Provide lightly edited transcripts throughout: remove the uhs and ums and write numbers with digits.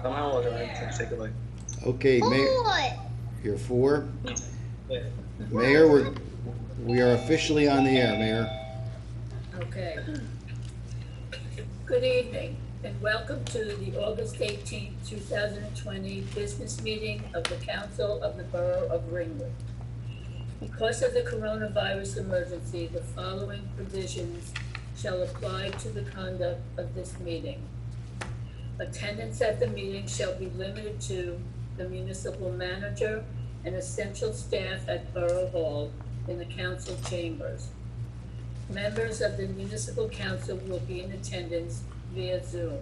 Somehow we're going to take away. Okay, Mayor, you're four. Mayor, we are officially on the air, Mayor. Okay. Good evening, and welcome to the August 18th, 2020 business meeting of the Council of the Borough of Ringwood. Because of the coronavirus emergency, the following provisions shall apply to the conduct of this meeting. Attendance at the meeting shall be limited to the municipal manager and essential staff at Borough Hall in the council chambers. Members of the municipal council will be in attendance via Zoom.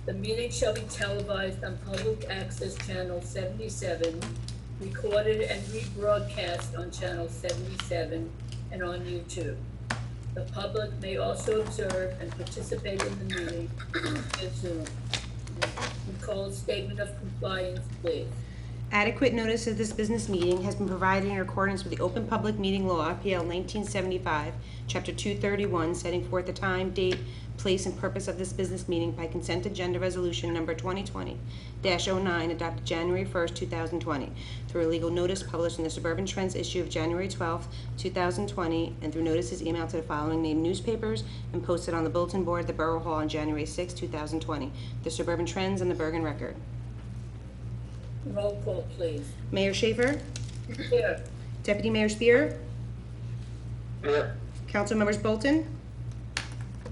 The meeting shall be televised on public access channel 77, recorded and rebroadcast on channel 77 and on YouTube. The public may also observe and participate in the meeting via Zoom. Nicole's statement of compliance, please. Adequate notice of this business meeting has been provided in accordance with the Open Public Meeting Law, PL 1975, Chapter 231, setting forth the time, date, place, and purpose of this business meeting by consent agenda resolution number 2020-09, adopted January 1st, 2020, through a legal notice published in the Suburban Trends issue of January 12th, 2020, and through notices emailed to the following named newspapers and posted on the bulletin board at the Borough Hall on January 6, 2020, the Suburban Trends and the Bergen Record. Roll call, please. Mayor Schaefer? Here. Deputy Mayor Spear? Here. Council members Bolton?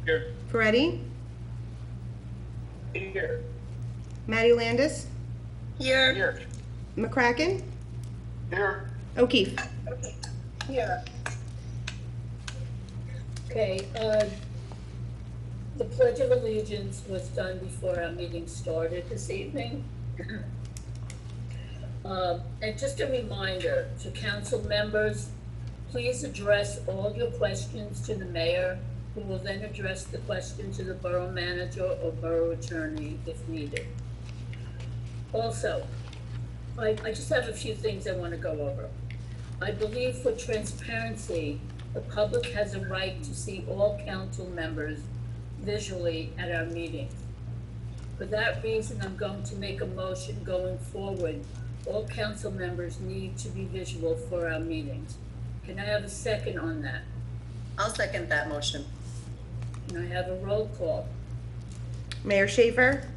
Here. Peretti? Here. Matty Landis? Here. Here. McCracken? Here. O'Keefe? Here. Okay, the Pledge of Allegiance was done before our meeting started this evening. And just a reminder to council members, please address all your questions to the mayor, who will then address the question to the borough manager or borough attorney if needed. Also, I just have a few things I want to go over. I believe for transparency, the public has a right to see all council members visually at our meetings. For that reason, I'm going to make a motion going forward. All council members need to be visual for our meetings. Can I have a second on that? I'll second that motion. Can I have a roll call? Mayor Schaefer?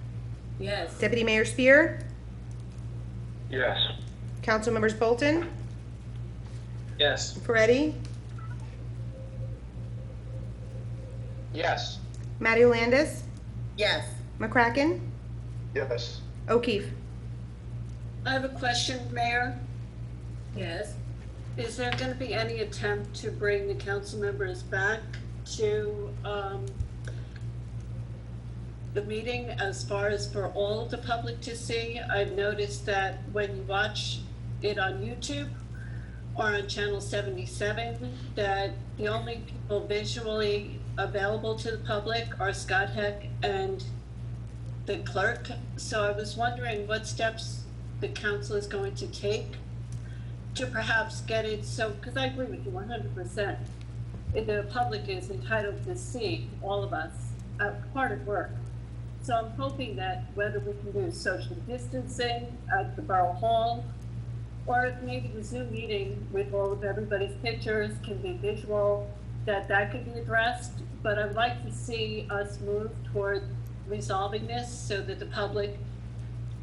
Yes. Deputy Mayor Spear? Yes. Council members Bolton? Yes. Peretti? Yes. Matty Landis? Yes. McCracken? Yes. O'Keefe? I have a question, Mayor. Yes. Is there going to be any attempt to bring the council members back to the meeting as far as for all the public to see? I've noticed that when you watch it on YouTube or on channel 77, that the only people visually available to the public are Scott Heck and the clerk. So I was wondering what steps the council is going to take to perhaps get it so, because I agree with you 100%. The public is entitled to see all of us hard at work. So I'm hoping that whether we can do social distancing at the Borough Hall, or if maybe the Zoom meeting with all of everybody's pictures can be visual, that could be addressed. But I'd like to see us move toward resolving this so that the public,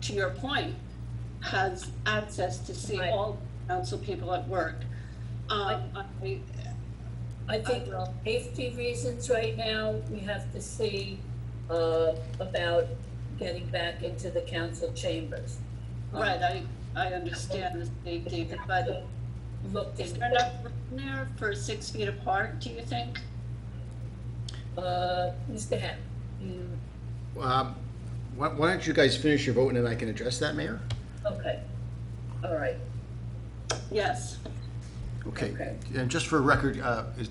to your point, has access to see Right. all council people at work. I think for safety reasons right now, we have to see about getting back into the council chambers. Right, I understand the safety, but Looked is in, there enough room there for 6 feet apart, do you think? Mr. Heck, Why don't you guys finish your vote and then I can address that, Mayor? okay, all right. Yes. Okay. Okay. And just for a record,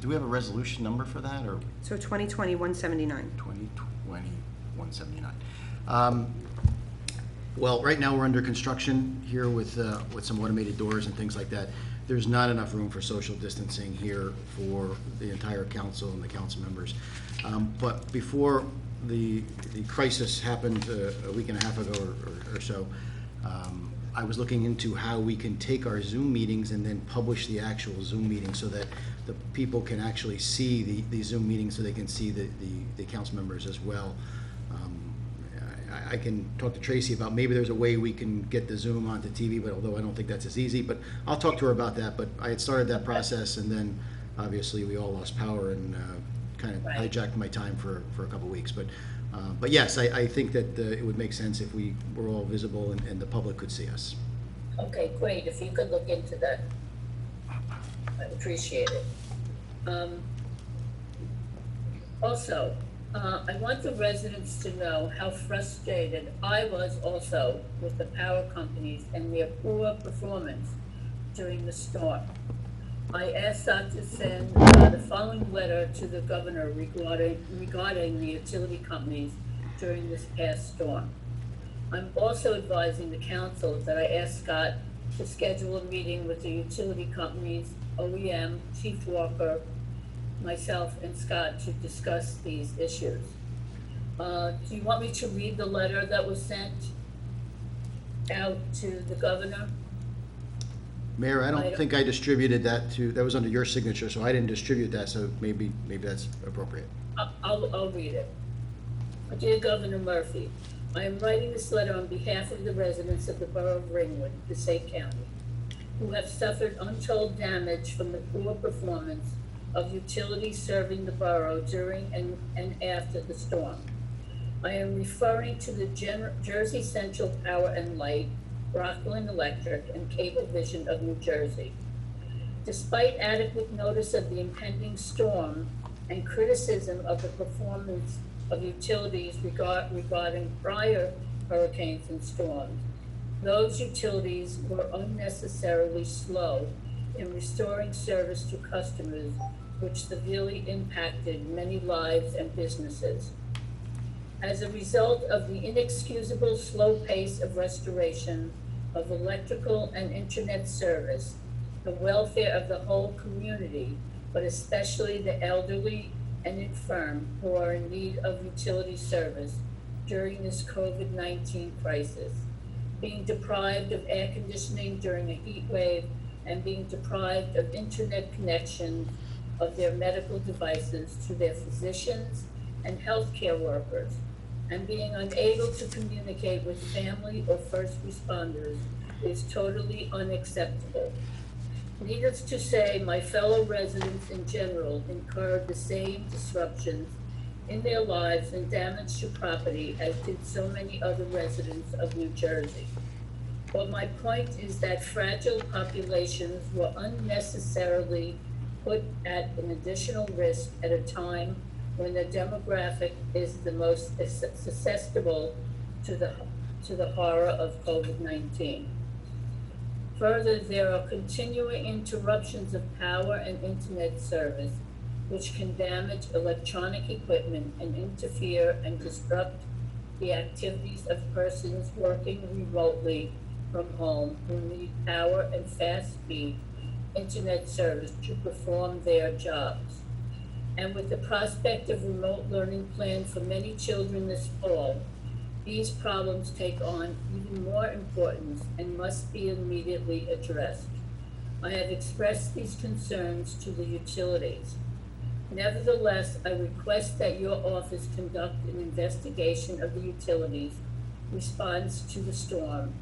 do we have a resolution number for that, or So 2020-179. 2020-179? Well, right now we're under construction here with some automated doors and things like that. There's not enough room for social distancing here for the entire council and the council members. But before the crisis happened a week and a half ago or so, I was looking into how we can take our Zoom meetings and then publish the actual Zoom meeting so that the people can actually see the Zoom meeting, so they can see the council members as well. I can talk to Tracy about maybe there's a way we can get the Zoom onto TV, but although I don't think that's as easy, but I'll talk to her about that. But I had started that process, and then obviously we all lost power and kind of Right. hijacked my time for a couple weeks. But yes, I think that it would make sense if we were all visible and the public could see us. Okay, great, if you could look into that, I'd appreciate it. Also, I want the residents to know how frustrated I was also with the power companies and their poor performance during the storm. I asked Scott to send the following letter to the governor regarding the utility companies during this past storm. I'm also advising the council that I asked Scott to schedule a meeting with the utility companies, OEM, Chief Walker, myself, and Scott to discuss these issues. Do you want me to read the letter that was sent out to the governor? Mayor, I I don't don't- think I distributed that that was under your signature, so I didn't distribute that, so maybe that's appropriate. I'll read it. Dear Governor Murphy, I am writing this letter on behalf of the residents of the Borough of Ringwood, Passaic County, who have suffered untold damage from the poor performance of utilities serving the borough during and after the storm. I am referring to the Jersey Central Power and Light, Rockland Electric, and Cablevision of New Jersey. Despite adequate notice of the impending storm and criticism of the performance of utilities regarding prior hurricanes and storms, those utilities were unnecessarily slow in restoring service to customers, which severely impacted many lives and businesses. As a result of the inexcusable slow pace of restoration of electrical and internet service, the welfare of the whole community, but especially the elderly and infirm who are in need of utility service during this COVID-19 crisis, being deprived of air conditioning during a heat wave and being deprived of internet connections of their medical devices to their physicians and healthcare workers, and being unable to communicate with family or first responders is totally unacceptable. Needless to say, my fellow residents in general incurred the same disruptions in their lives and damage to property as did so many other residents of New Jersey. But my point is that fragile populations were unnecessarily put at an additional risk at a time when the demographic is the most susceptible to the horror of COVID-19. Further, there are continuing interruptions of power and internet service, which can damage electronic equipment and interfere and disrupt the activities of persons working remotely from home who need power and fast-speed internet service to perform their jobs. And with the prospect of remote learning planned for many children this fall, these problems take on even more importance and must be immediately addressed. I have expressed these concerns to the utilities. Nevertheless, I request that your office conduct an investigation of the utilities' response to the storm,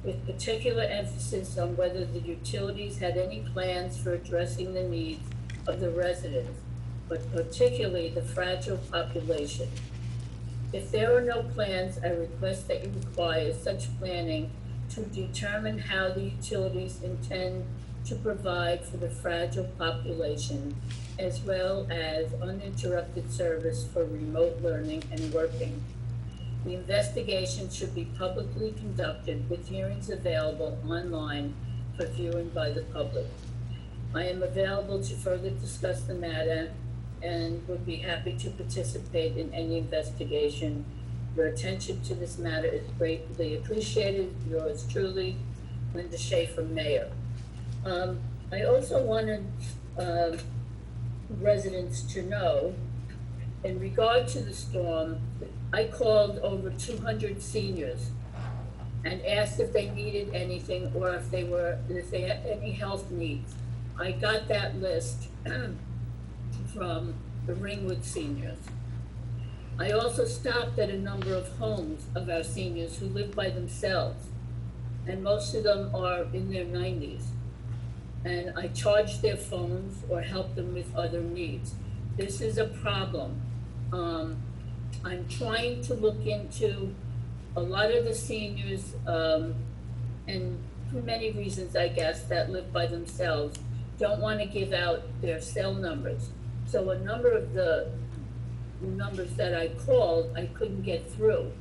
with particular emphasis on whether the utilities had any plans for addressing the needs of the residents, but particularly the fragile population. If there are no plans, I request that you require such planning to determine how the utilities intend to provide for the fragile population, as well as uninterrupted service for remote learning and working. The investigation should be publicly conducted with hearings available online for viewing by the public. I am available to further discuss the matter and would be happy to participate in any investigation. Your attention to this matter is greatly appreciated. Yours truly, Linda Schaefer, Mayor. I also wanted residents to know in regard to the storm, I called over 200 seniors and asked if they needed anything or if they had any health needs. I got that list from the Ringwood seniors. I also stopped at a number of homes of our seniors who live by themselves, and most of them are in their 90s. And I charged their phones or helped them with other needs. This is a problem. I'm trying to look into a lot of the seniors, and for many reasons, I guess, that live by themselves, don't want to give out their cell numbers. So a number of the numbers that I called, I couldn't get through.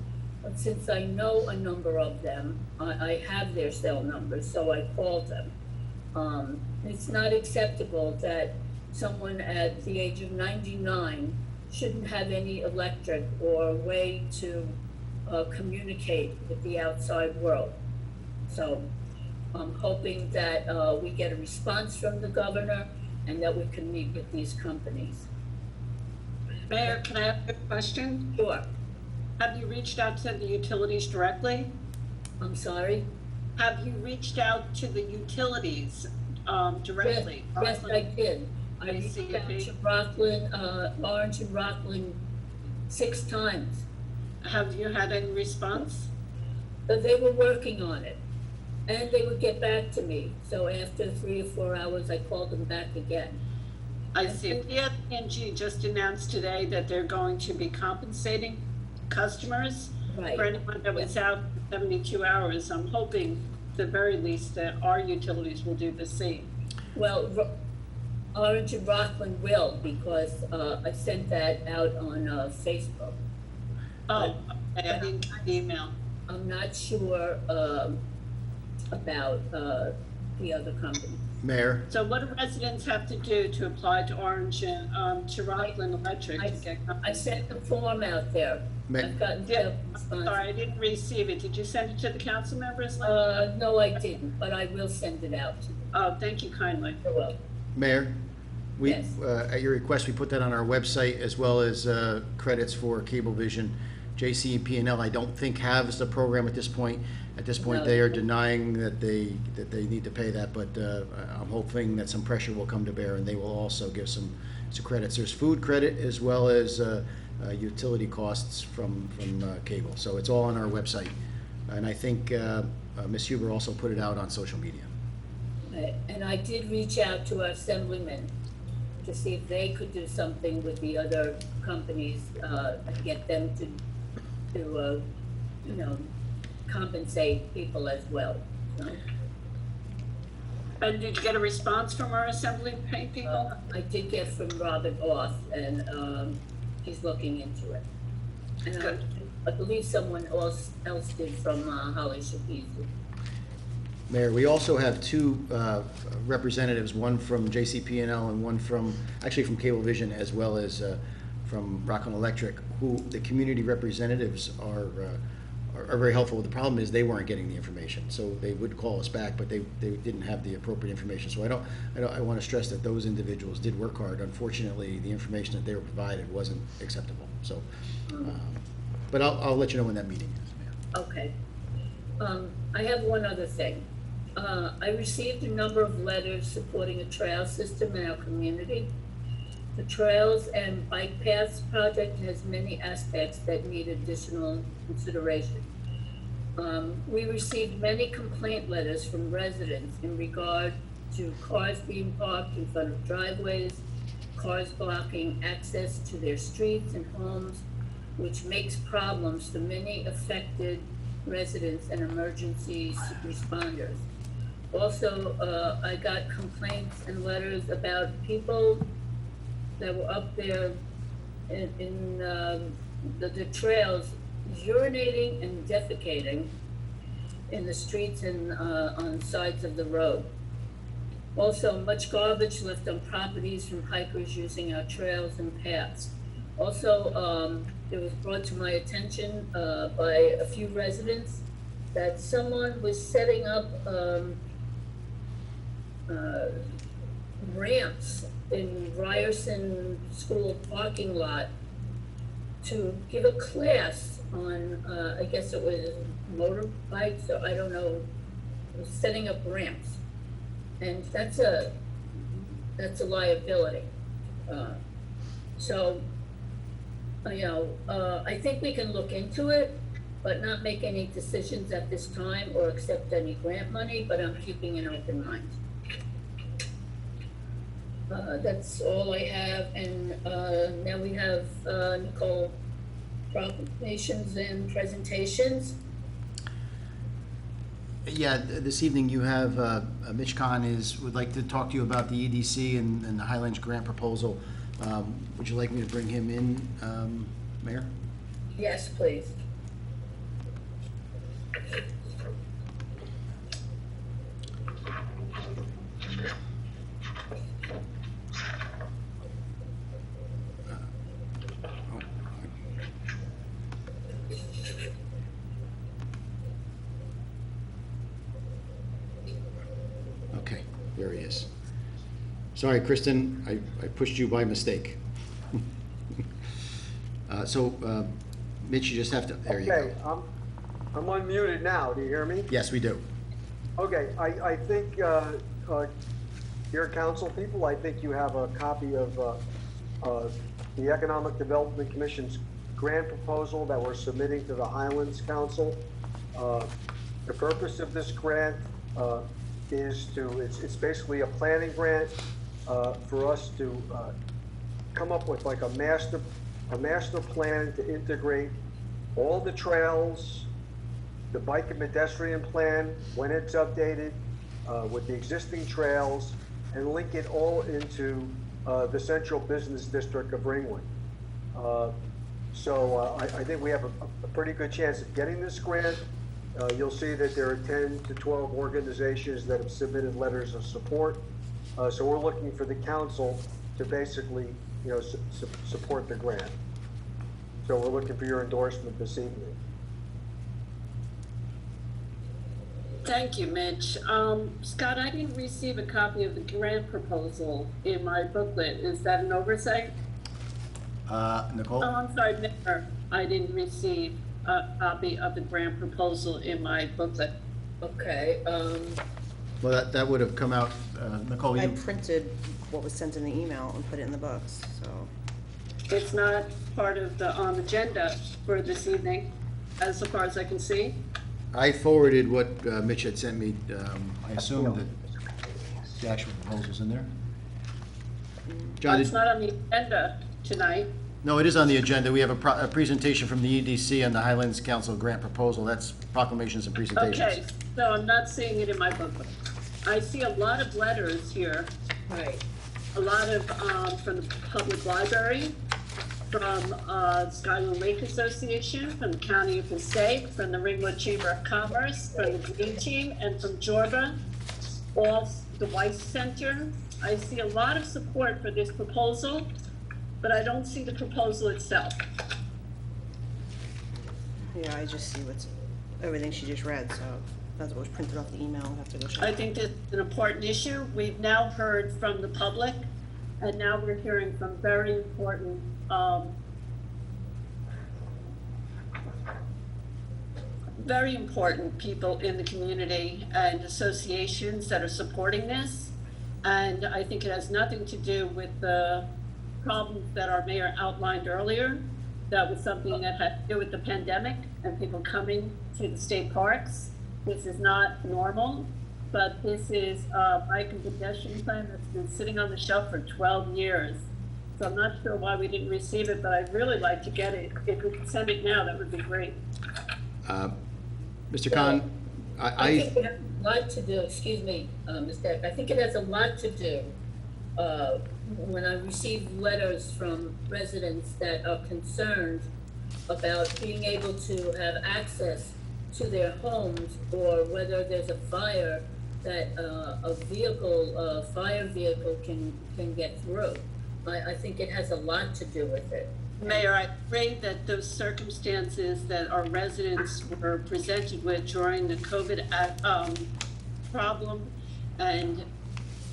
But since I know a number of them, I have their cell numbers, so I called them. It's not acceptable that someone at the age of 99 shouldn't have any electric or way to communicate with the outside world. So I'm hoping that we get a response from the governor and that we can meet with these companies. Mayor, can I ask a question? Sure. Have you reached out to the utilities directly? I'm sorry? Have you reached out to the utilities directly? Yes, I did. I reached out to Rockland, Orange and Rockland 6 times. Have you had any response? But they were working on it, and they would get back to me. So after 3 or 4 hours, I called them back again. I see. PSE&G just announced today that they're going to be compensating customers Right. for anyone that was out 72 hours. I'm hoping, at the very least, that our utilities will do the same. Well, Orange and Rockland will, because I sent that out on Facebook. Oh, okay, I didn't get the email. I'm not sure about the other company. Mayor, So what do residents have to do to apply to Orange and to Rockland Electric to get I compensated? sent the form out there. I've gotten Yeah, several I'm responses. sorry, I didn't receive it. Did you send it to the council members? No, I didn't, but I will send it out to them. Oh, thank you kindly. I will. Mayor, we, Yes. at your request, we put that on our website as well as credits for Cablevision. JC and P&L, I don't think has the program at this point. At this point, No. they are denying that they need to pay that, but I'm hoping that some pressure will come to bear and they will also give some credits. There's food credit as well as utility costs from cable. So it's all on our website. And I think Ms. Huber also put it out on social media. And I did reach out to our assemblymen to see if they could do something with the other companies, and get them to compensate people as well. So, And did you get a response from our assembly people? I did get from Robert Oth, and he's looking into it. And Good. I believe someone else did from Holly Shapizi. Mayor, we also have two representatives, one from JCP&L and one from Cablevision, as well as from Rockland Electric, who the community representatives are very helpful. The problem is they weren't getting the information, so they would call us back, but they didn't have the appropriate information. So I want to stress that those individuals did work hard. Unfortunately, the information that they were provided wasn't acceptable. So, but I'll let you know when that meeting is, Mayor. Okay. I have one other thing. I received a number of letters supporting a trail system in our community. The Trails and Bike Paths project has many aspects that need additional consideration. We received many complaint letters from residents in regard to cars being parked in front of driveways, cars blocking access to their streets and homes, which makes problems for many affected residents and emergency responders. Also, I got complaints and letters about people that were up there in the trails urinating and defecating in the streets and on sides of the road. Also, much garbage left on properties from hikers using our trails and paths. Also, it was brought to my attention by a few residents that someone was setting up ramps in Ryerson School parking lot to give a class on, I guess it was motorbikes, or I don't know, setting up ramps. And that's a liability. So, I think we can look into it, but not make any decisions at this time or accept any grant money, but I'm keeping an open mind. That's all I have, and now we have Nicole, proclamations and presentations. Yeah, this evening you have, Mitch Kahn would like to talk to you about the EDC and the Highlands grant proposal. Would you like me to bring him in, Mayor? Yes, please. Okay, there he is. Sorry, Kristen, I pushed you by mistake. Mitch, you just have to, there you go. Okay, I'm unmuted now. Do you hear me? Yes, we do. Okay, I think, dear council people, I think you have a copy of the Economic Development Commission's grant proposal that we're submitting to the Highlands Council. The purpose of this grant it's basically a planning grant for us to come up with like a master plan to integrate all the trails, the bike and pedestrian plan, when it's updated, with the existing trails, and link it all into the central business district of Ringwood. I think we have a pretty good chance of getting this grant. You'll see that there are 10 to 12 organizations that have submitted letters of support. So we're looking for the council to basically, support the grant. So we're looking for your endorsement this evening. Thank you, Mitch. Scott, I didn't receive a copy of the grant proposal in my booklet. Is that an oversight? Nicole? Oh, I'm sorry, Mayor. I didn't receive a copy of the grant proposal in my booklet. Okay, Well, that would have come out, Nicole, I you, printed what was sent in the email and put it in the books, so. It's not part of the agenda for this evening, as far as I can see. I forwarded what Mitch had sent me. I assumed that the actual proposal's in there. John, It's not on the agenda tonight. no, it is on the agenda. We have a presentation from the EDC on the Highlands Council grant proposal. That's proclamations and presentations. Okay, so I'm not seeing it in my booklet. I see a lot of letters here, right. a lot of, from the public library, from Skyland Lake Association, from the County of Passaic, from the Ringwood Chamber of Commerce, from the Green Team, and from Georgia, all the Weiss Center. I see a lot of support for this proposal, but I don't see the proposal itself. Yeah, I just see everything she just read, so that's what was printed off the email. I'll have to go check. I think this is an important issue. We've now heard from the public, and now we're hearing from very important people in the community and associations that are supporting this. And I think it has nothing to do with the problems that our mayor outlined earlier. That was something that had to do with the pandemic and people coming to the state parks. This is not normal, but this is a bike and pedestrian plan that's been sitting on the shelf for 12 years. So I'm not sure why we didn't receive it, but I'd really like to get it. If we could send it now, that would be great. Mr. Khan, I think it has a lot to do, excuse me, Ms. Deck, I think it has a lot to do, when I receive letters from residents that are concerned about being able to have access to their homes, or whether there's a fire that a fire vehicle can get through. I think it has a lot to do with it. Mayor, I pray that those circumstances that our residents were presented with during the COVID problem, and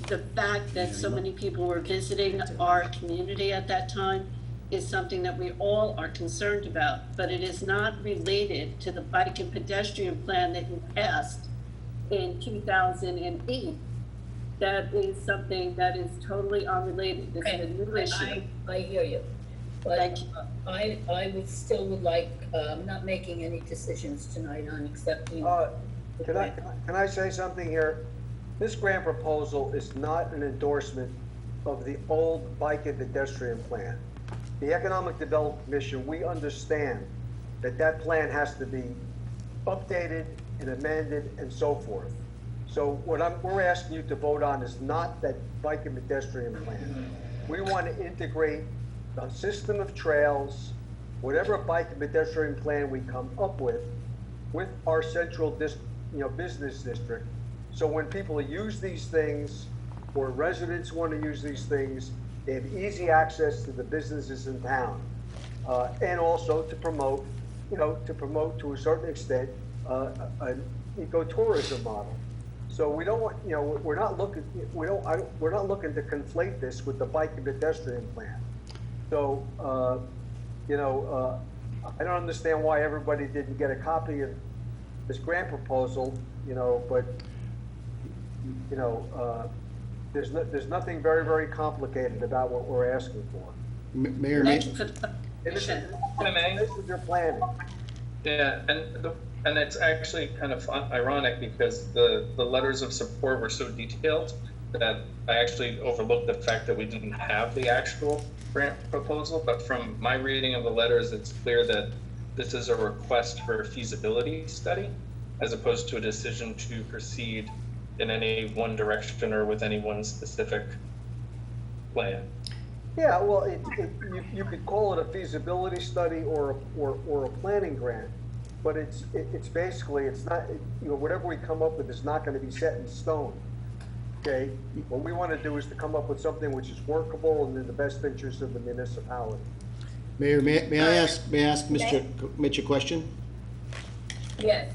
the fact that so many people were visiting our community at that time, is something that we all are concerned about, but it is not related to the bike and pedestrian plan that you passed in 2008. That is something that is totally unrelated. This is a new issue. I hear you. But Thank you. I would like, I'm not making any decisions tonight on accepting. Can I say something here? This grant proposal is not an endorsement of the old bike and pedestrian plan. The Economic Development Commission, we understand that that plan has to be updated and amended and so forth. So what we're asking you to vote on is not that bike and pedestrian plan. We want to integrate a system of trails, whatever bike and pedestrian plan we come up with our central business district. So when people use these things, or residents want to use these things, they have easy access to the businesses in town. And also to promote to a certain extent, an ecotourism model. So we don't want, we're not looking to conflate this with the bike and pedestrian plan. So, I don't understand why everybody didn't get a copy of this grant proposal, but, there's nothing very, very complicated about what we're asking for. Mayor, Thank you for the This clarification. is your planning. Yeah, and it's actually kind of ironic because the letters of support were so detailed that I actually overlooked the fact that we didn't have the actual grant proposal, but from my reading of the letters, it's clear that this is a request for a feasibility study as opposed to a decision to proceed in any one direction or with any one specific plan. Yeah, well, you could call it a feasibility study or a planning grant, but it's basically, it's not, whatever we come up with is not going to be set in stone. Okay, what we want to do is to come up with something which is workable and in the best interest of the municipality. Mayor, may I ask Mitch a question? Yes,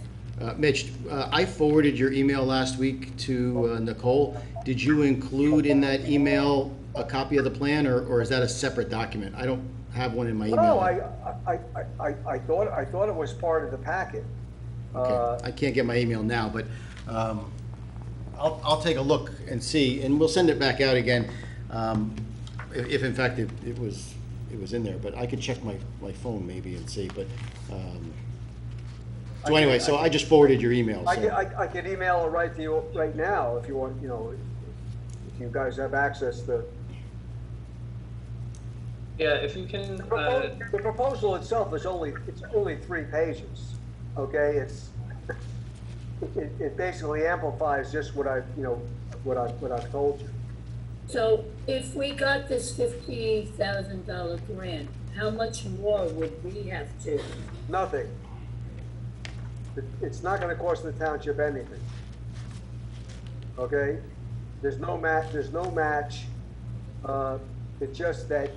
Mitch, I forwarded your email last week to Nicole. Did you include in that email a copy of the plan, or is that a separate document? I don't have one in my email. No, I thought it was part of the packet. Okay, I can't get my email now, but I'll take a look and see, and we'll send it back out again, if in fact it was in there, but I could check my phone maybe and see, but, so anyway, so I just forwarded your email, so. I could email it right to you right now if you want, if you guys have access to. Yeah, if you can, The proposal itself is only 3 pages, okay? It basically amplifies just what I've told you. so if we got this $50,000 grant, how much more would we have to? Nothing. It's not gonna cost the township anything. Okay? There's no match, it's just that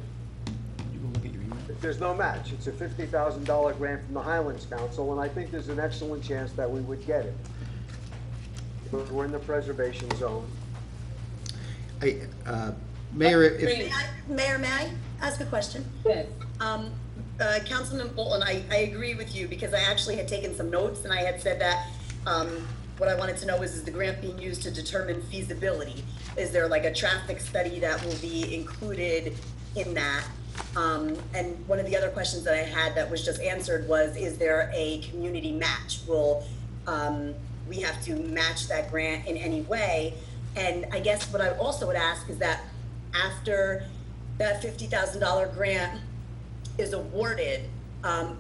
You go look at your email? there's no match. It's a $50,000 grant from the Highlands Council, and I think there's an excellent chance that we would get it. But we're in the preservation zone. Mayor, if, Mayor, may I ask a question? Yes, Councilman Bolton, I agree with you because I actually had taken some notes and I had said that, what I wanted to know is the grant being used to determine feasibility? Is there like a traffic study that will be included in that? And one of the other questions that I had that was just answered was, is there a community match? Will, we have to match that grant in any way? And I guess what I also would ask is that after that $50,000 grant is awarded,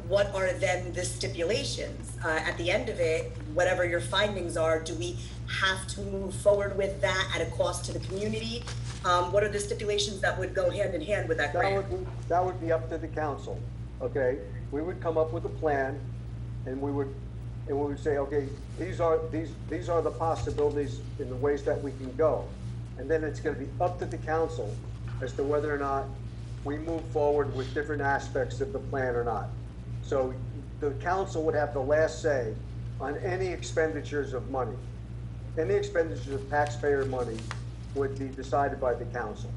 what are then the stipulations? At the end of it, whatever your findings are, do we have to move forward with that at a cost to the community? What are the stipulations that would go hand in hand with that grant? That would be up to the council, okay? We would come up with a plan, and we would say, okay, these are the possibilities in the ways that we can go. And then it's gonna be up to the council as to whether or not we move forward with different aspects of the plan or not. So the council would have the last say on any expenditures of money. Any expenditures of taxpayer money would be decided by the council.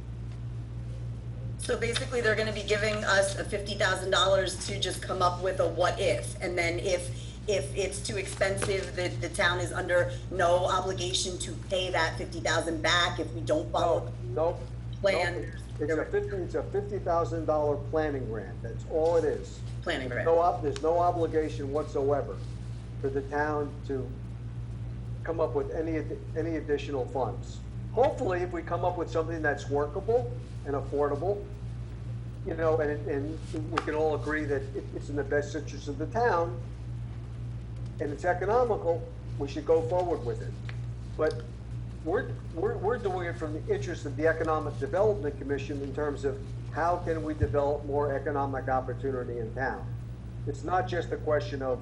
So basically, they're gonna be giving us a $50,000 to just come up with a what if, and then if it's too expensive, the town is under no obligation to pay that 50,000 back if we don't follow No, the plan. It's a $50,000 planning grant, that's all it is. Planning grant. There's no obligation whatsoever for the town to come up with any additional funds. Hopefully, if we come up with something that's workable and affordable, you know, and we can all agree that it's in the best interest of the town, and it's economical, we should go forward with it. But we're doing it from the interest of the Economic Development Commission in terms of how can we develop more economic opportunity in town. It's not just a question of,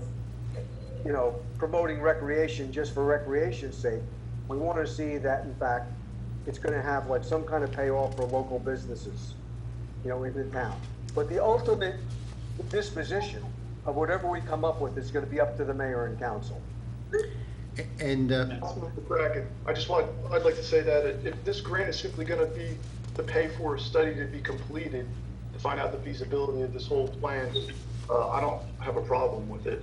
you know, promoting recreation just for recreation's sake. We want to see that, in fact, it's going to have like some kind of payoff for local businesses, you know, in the town. But the ultimate disposition of whatever we come up with is going to be up to the mayor and council. And, Councilman Bracken, I'd like to say that if this grant is simply gonna be to pay for a study to be completed to find out the feasibility of this whole plan, I don't have a problem with it.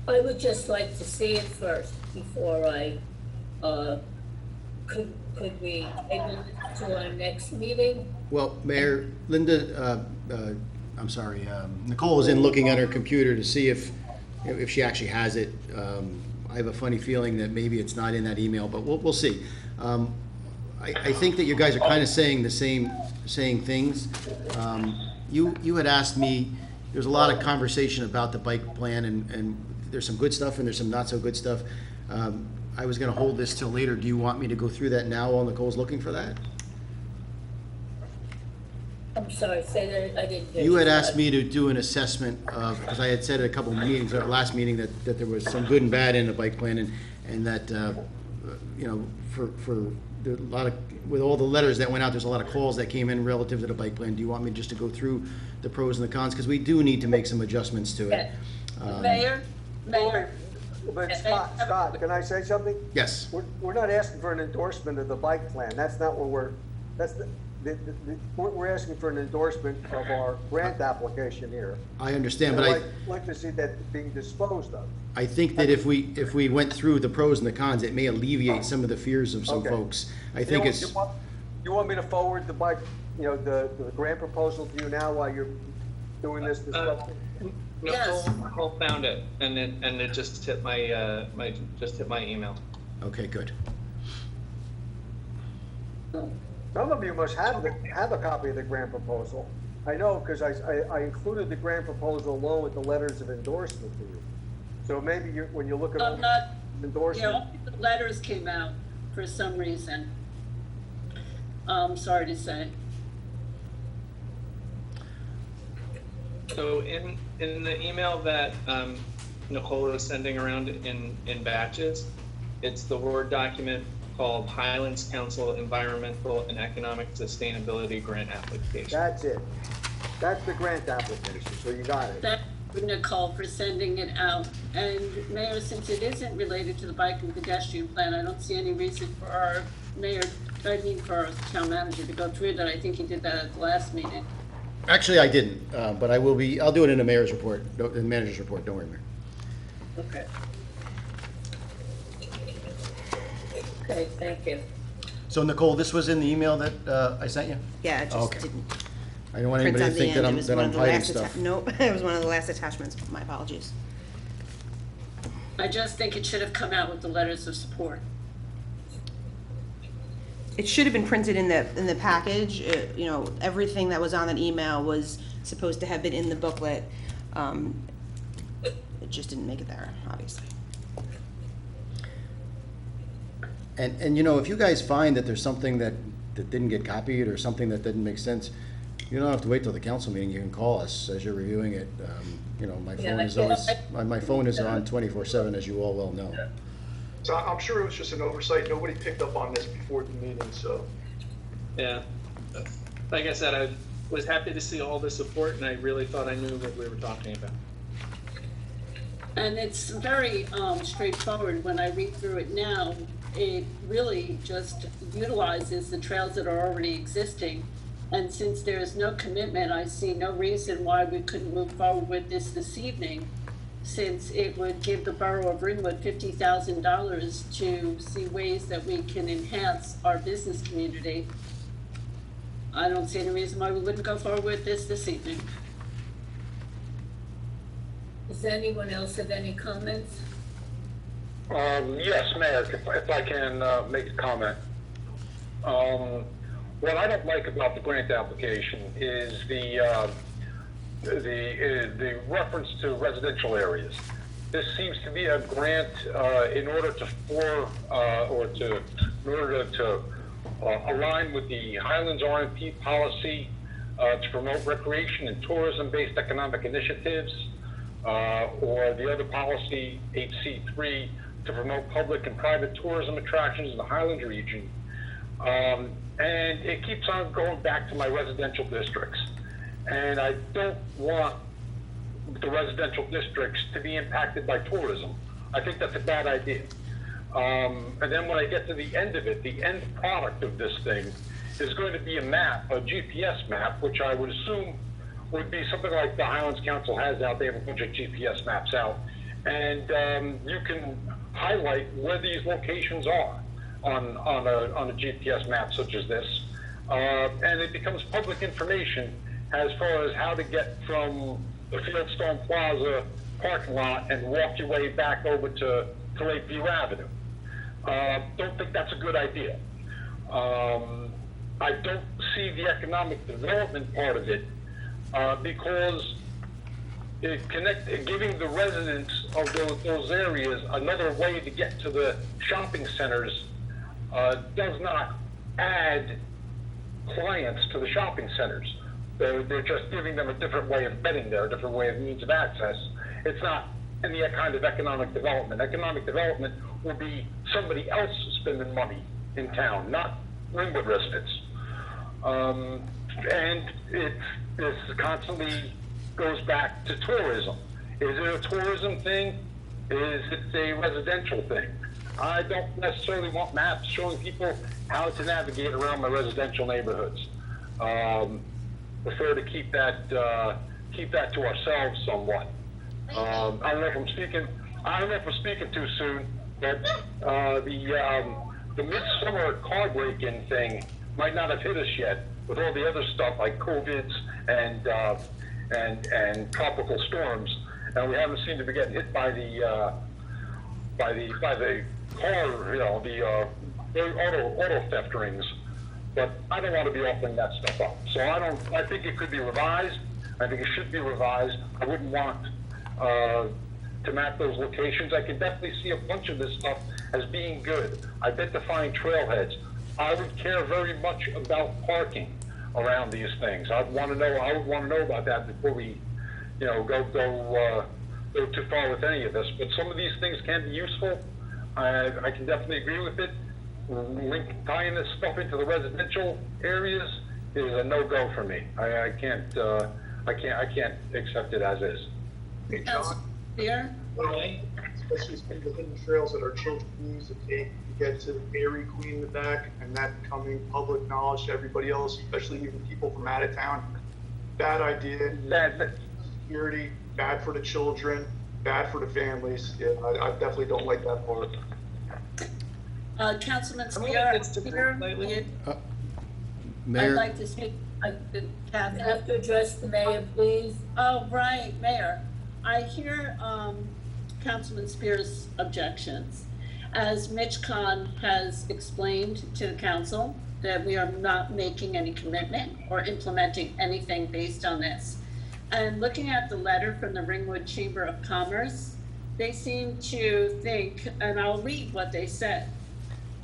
I would just like to see it first before I, could we table it to our next meeting? well, Mayor, Linda, I'm sorry, Nicole is in looking at her computer to see if she actually has it. I have a funny feeling that maybe it's not in that email, but we'll see. I think that you guys are kind of saying saying things. You had asked me, there's a lot of conversation about the bike plan, and there's some good stuff and there's some not so good stuff. I was gonna hold this till later. Do you want me to go through that now while Nicole's looking for that? I'm sorry, say that, I didn't hear. You had asked me to do an assessment of, because I had said at a couple of meetings, our last meeting, that there was some good and bad in the bike plan, and that, you know, for a lot of, with all the letters that went out, there's a lot of calls that came in relative to the bike plan. Do you want me just to go through the pros and the cons? Because we do need to make some adjustments to it. Mayor, But Scott, can I say something? Yes. We're not asking for an endorsement of the bike plan. That's not what we're asking for an endorsement of our grant application here. I understand, but I'd like to see that being disposed of. I think that if we went through the pros and the cons, it may alleviate some of the fears of some Okay. folks. I think it's, You want me to forward the bike, you know, the grant proposal to you now while you're doing this discussion? Yes. Nicole found it, and it just hit my, just hit my email. okay, good. Some of you must have a copy of the grant proposal. I know, because I included the grant proposal along with the letters of endorsement to you. So maybe when you look at I'm not, endorsement. only the letters came out for some reason. Sorry to say. So in the email that Nicole is sending around in batches, it's the Word document called Highlands Council Environmental and Economic Sustainability Grant Application. That's it. That's the grant application, so you got it. Thank you, Nicole, for sending it out. And Mayor, since it isn't related to the bike and pedestrian plan, I don't see any reason for our for our town manager to go through that. I think he did that at the last meeting. Actually, I didn't, but I'll do it in the mayor's report, in the manager's report, don't worry, Mayor. Okay. Okay, thank you. So Nicole, this was in the email that I sent you? Yeah, it just Okay. didn't I don't want print anybody on to the think end. that It was I'm one of the hiding last stuff. Nope, it was one of the last attachments. My apologies. I just think it should have come out with the letters of support. It should have been printed in the package. You know, everything that was on that email was supposed to have been in the booklet. It just didn't make it there, obviously. And you know, if you guys find that there's something that didn't get copied or something that didn't make sense, you don't have to wait till the council meeting. You can call us as you're reviewing it. You know, my phone is always, my phone is on 24/7, as you all well know. So I'm sure it was just an oversight. Nobody picked up on this before the meeting, so. Yeah. Like I said, I was happy to see all the support, and I really thought I knew what we were talking about. And it's very straightforward. When I read through it now, it really just utilizes the trails that are already existing And since there is no commitment, I see no reason why we couldn't move forward with this evening, since it would give the Borough of Ringwood $50,000 to see ways that we can enhance our business community. I don't see any reason why we wouldn't go forward with this evening. Does anyone else have any comments? Yes, Mayor, if I can make a comment. What I don't like about the grant application is the reference to residential areas. This seems to be a grant in order to align with the Highlands RMP policy to promote recreation and tourism-based economic initiatives, or the other policy, HC3, to promote public and private tourism attractions in the Highlands region. And it keeps on going back to my residential districts. And I don't want the residential districts to be impacted by tourism. I think that's a bad idea. And then when I get to the end of it, the end product of this thing is going to be a map, a GPS map, which I would assume would be something like the Highlands Council has out. They have a bunch of GPS maps out. And you can highlight where these locations are on a GPS map such as this. And it becomes public information as far as how to get from the Fieldstone Plaza parking lot and walk your way back over to Lakeview Avenue. Don't think that's a good idea. I don't see the economic development part of it because giving the residents of those areas another way to get to the shopping centers does not add clients to the shopping centers. They're just giving them a different way of getting there, a different way of means of access. It's not any kind of economic development. Economic development will be somebody else spending money in town, not Ringwood residents. And this constantly goes back to tourism. Is it a tourism thing? Is it a residential thing? I don't necessarily want maps showing people how to navigate around my residential neighborhoods. Prefer to keep that to ourselves somewhat. I don't know if I'm speaking too soon, but the midsummer car break-in thing might not have hit us yet with all the other stuff like COVIDs and tropical storms, and we haven't seemed to be getting hit by the car, the auto theft rings. But I don't want to be offering that stuff up. So I think it could be revised. I think it should be revised. I wouldn't want to map those locations. I can definitely see a bunch of this stuff as being good. Identifying trailheads. I would care very much about parking around these things. I would want to know about that before we, go too far with any of this. But some of these things can be useful. I can definitely agree with it. Tying this stuff into the residential areas is a no-go for me. I can't accept it as is. Hey, John, Here, especially some of the hidden trails that our children use to take to get to the Dairy Queen in the back, and that becoming public knowledge to everybody else, especially even people from out of town. Bad idea. Bad security, bad for the children, bad for the families. Yeah, I definitely don't like that part. Councilman I mean, Spear, it's different lately. I'd Mayor, like to speak. You Kathy. have to address the mayor, please. Oh, right, Mayor. I hear Councilman Spear's objections. As Mitch Kahn has explained to the council, that we are not making any commitment or implementing anything based on this. And looking at the letter from the Ringwood Chamber of Commerce, they seem to think, and I'll read what they said.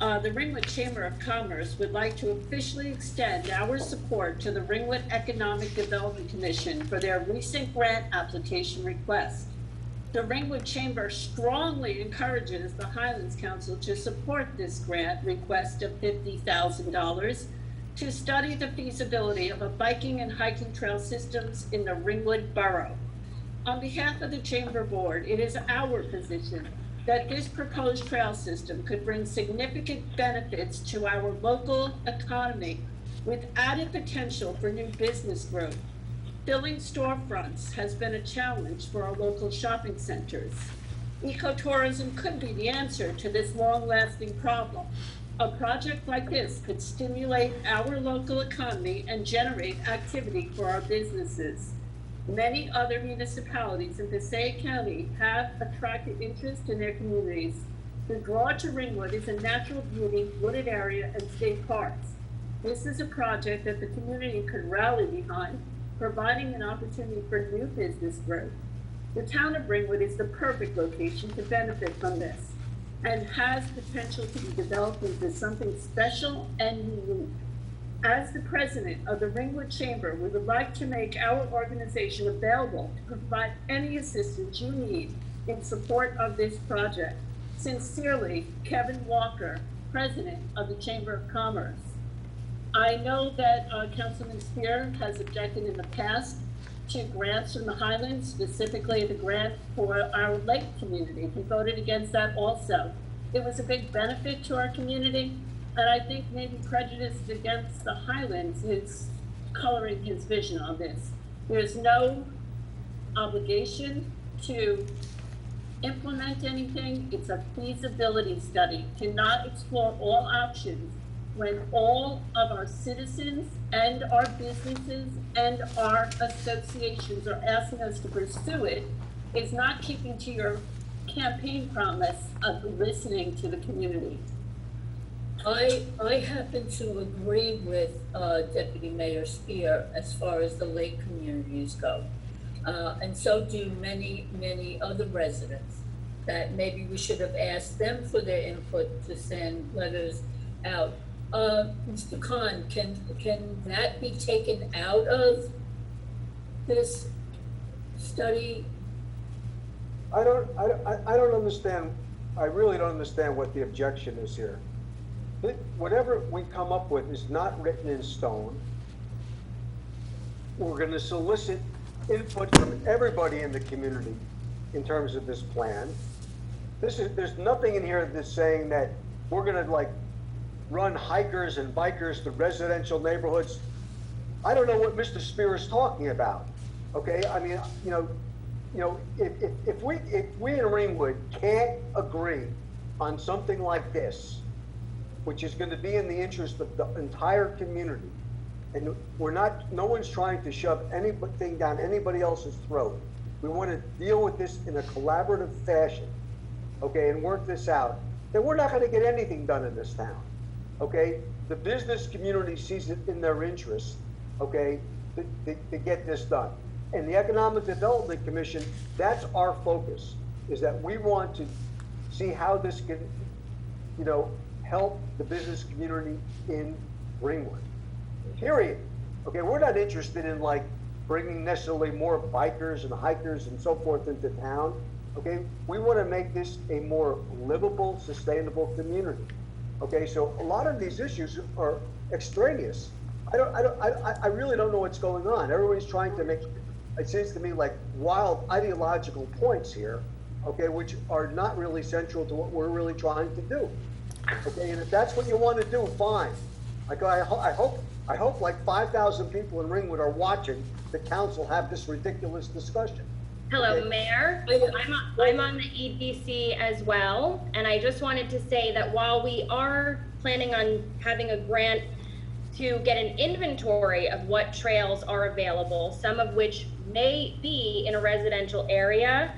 The Ringwood Chamber of Commerce would like to officially extend our support to the Ringwood Economic Development Commission for their recent grant application request. The Ringwood Chamber strongly encourages the Highlands Council to support this grant request of $50,000 to study the feasibility of a biking and hiking trail systems in the Ringwood Borough. On behalf of the Chamber Board, it is our position that this proposed trail system could bring significant benefits to our local economy with added potential for new business growth. Filling storefronts has been a challenge for our local shopping centers. Ecotourism could be the answer to this long-lasting problem. A project like this could stimulate our local economy and generate activity for our businesses. Many other municipalities in Passaic County have attracted interest in their communities. The draw to Ringwood is a natural beauty, wooded area, and state parks. This is a project that the community could rally behind, providing an opportunity for new business growth. The town of Ringwood is the perfect location to benefit from this and has potential to be developed into something special and unique. As the president of the Ringwood Chamber, we would like to make our organization available to provide any assistance you need in support of this project. Sincerely, Kevin Walker, President of the Chamber of Commerce. I know that Councilman Spear has objected in the past to grants from the Highlands, specifically the grant for our lake community. He voted against that also. It was a big benefit to our community, and I think maybe prejudice against the Highlands is coloring his vision on this. There's no obligation to implement anything. It's a feasibility study to not explore all options when all of our citizens and our businesses and our associations are asking us to pursue it, is not keeping to your campaign promise of listening to the community. I happen to agree with Deputy Mayor Spear as far as the lake communities go. And so do many other residents, that maybe we should have asked them for their input to send letters out. Mr. Khan, can that be taken out of this study? I don't understand, I really don't understand what the objection is here. Whatever we come up with is not written in stone. We're gonna solicit input from everybody in the community in terms of this plan. There's nothing in here that's saying that we're gonna like run hikers and bikers to residential neighborhoods. I don't know what Mr. Spear is talking about. Okay, I mean, if we in Ringwood can't agree on something like this, which is going to be in the interest of the entire community, and no one's trying to shove anything down anybody else's throat. We want to deal with this in a collaborative fashion, okay, and work this out. Then we're not going to get anything done in this town. Okay, the business community sees it in their interest, okay, to get this done. And the Economic Development Commission, that's our focus, is that we want to see how this can, help the business community in Ringwood, period. Okay, we're not interested in like bringing necessarily more bikers and hikers and so forth into town. Okay, we want to make this a more livable, sustainable community. Okay, so a lot of these issues are extraneous. I really don't know what's going on. Everybody's trying to make, it seems to me, like wild ideological points here, okay, which are not really central to what we're really trying to do. Okay, and if that's what you want to do, fine. Like I hope like 5,000 people in Ringwood are watching the council have this ridiculous discussion. Hello, Okay. Mayor. I'm on the EDC as well, and I just wanted to say that while we are planning on having a grant to get an inventory of what trails are available, some of which may be in a residential area,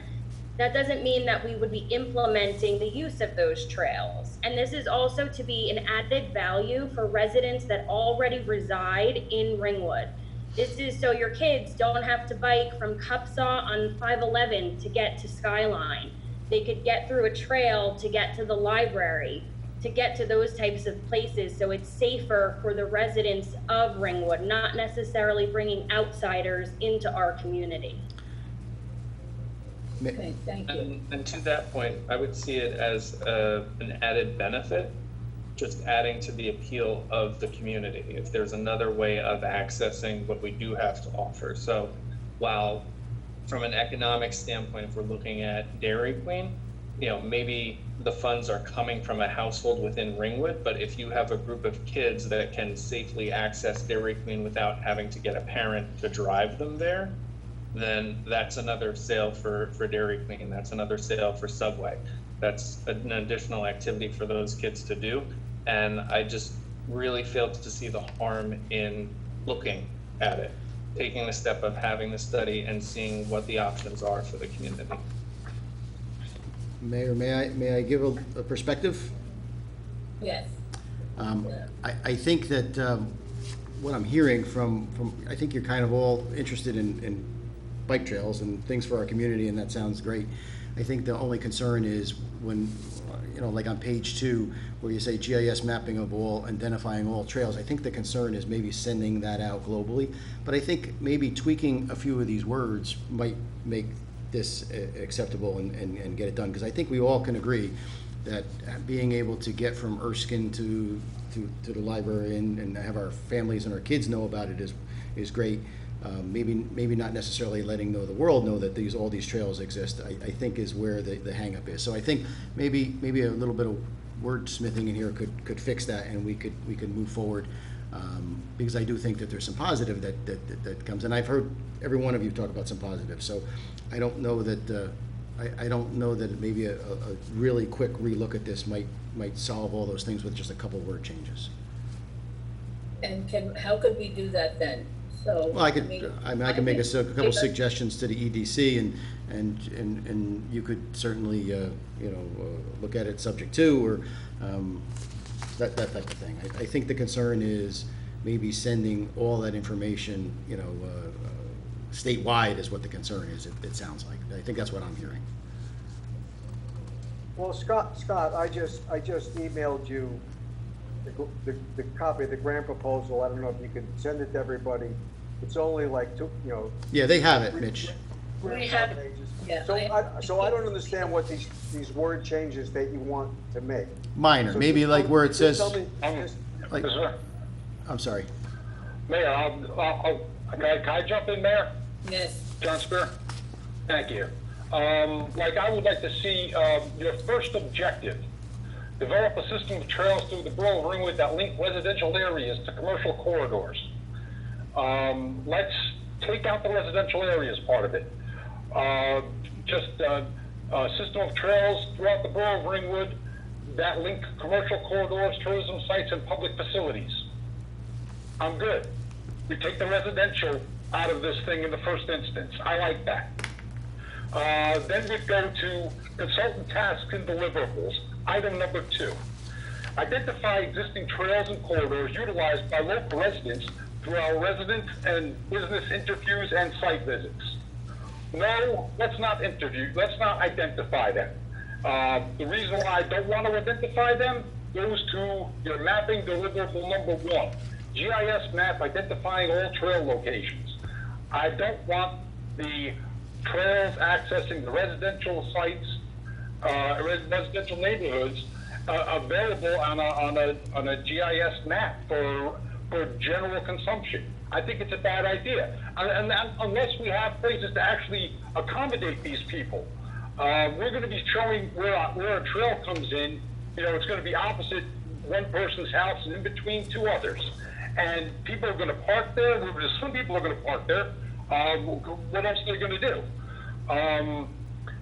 that doesn't mean that we would be implementing the use of those trails. And this is also to be an added value for residents that already reside in Ringwood. This is so your kids don't have to bike from Cupsaw on 511 to get to Skyline. They could get through a trail to get to the library, to get to those types of places. So it's safer for the residents of Ringwood, not necessarily bringing outsiders into our community. Okay, thank you. And to that point, I would see it as an added benefit, just adding to the appeal of the community, if there's another way of accessing what we do have to offer. So while from an economic standpoint, if we're looking at Dairy Queen, maybe the funds are coming from a household within Ringwood, but if you have a group of kids that can safely access Dairy Queen without having to get a parent to drive them there, then that's another sale for Dairy Queen. That's another sale for Subway. That's an additional activity for those kids to do. And I just really failed to see the harm in looking at it, taking the step of having the study and seeing what the options are for the community. Mayor, may I give a perspective? Yes. I think that what I'm hearing from, I think you're kind of all interested in bike trails and things for our community, and that sounds great. I think the only concern is when, like on page 2, where you say GIS mapping of all, identifying all trails, I think the concern is maybe sending that out globally. But I think maybe tweaking a few of these words might make this acceptable and get it done. Because I think we all can agree that being able to get from Erskine to the library and have our families and our kids know about it is great. Maybe not necessarily letting the world know that all these trails exist, I think is where the hang up is. So I think maybe a little bit of wordsmithing in here could fix that, and we could move forward, because I do think that there's some positive that comes, and I've heard every one of you talk about some positive. So I don't know that I don't know that maybe a really quick relook at this might solve all those things with just a couple word changes. And how could we do that then? So, Well, I can make a couple suggestions to the EDC, and you could certainly, look at it subject to, or that type of thing. I think the concern is maybe sending all that information, statewide is what the concern is, it sounds like. I think that's what I'm hearing. Well, Scott, I just emailed you the copy of the grant proposal. I don't know if you could send it to everybody. It's only like Yeah, they have it, Mitch. We have it. Yeah, So I don't understand what these word changes that you want to make. Minor, So maybe just like tell- where it just says, tell me- like, Sir, I'm sorry. Mayor, can I jump in, Mayor? yes. John Spear? Thank you. I would like to see your first objective. Develop a system of trails through the borough of Ringwood that link residential areas to commercial corridors. Let's take out the residential areas part of it. Just a system of trails throughout the borough of Ringwood that link commercial corridors, tourism sites, and public facilities. I'm good. We take the residential out of this thing in the first instance. I like that. Then we go to consultant tasks and deliverables. Item number 2. Identify existing trails and corridors utilized by local residents through our resident and business interviews and site visits. No, let's not identify them. The reason why I don't want to identify them goes to your mapping deliverable number 1. GIS map identifying all trail locations. I don't want the trails accessing the residential sites, residential neighborhoods available on a GIS map for general consumption. I think it's a bad idea, and unless we have places to actually accommodate these people, we're going to be showing where a trail comes in. It's going to be opposite one person's house and in between 2 others, and people are going to park there. Some people are going to park there. What else are they going to do?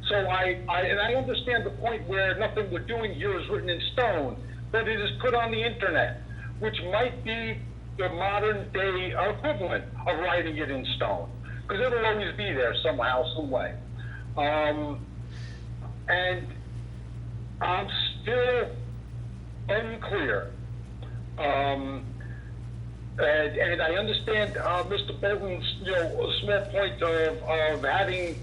So I understand the point where nothing we're doing here is written in stone, but it is put on the internet, which might be the modern day equivalent of writing it in stone, because it'll always be there somehow, some way. And I'm still unclear. And I understand Mr. Bolton's, small point of having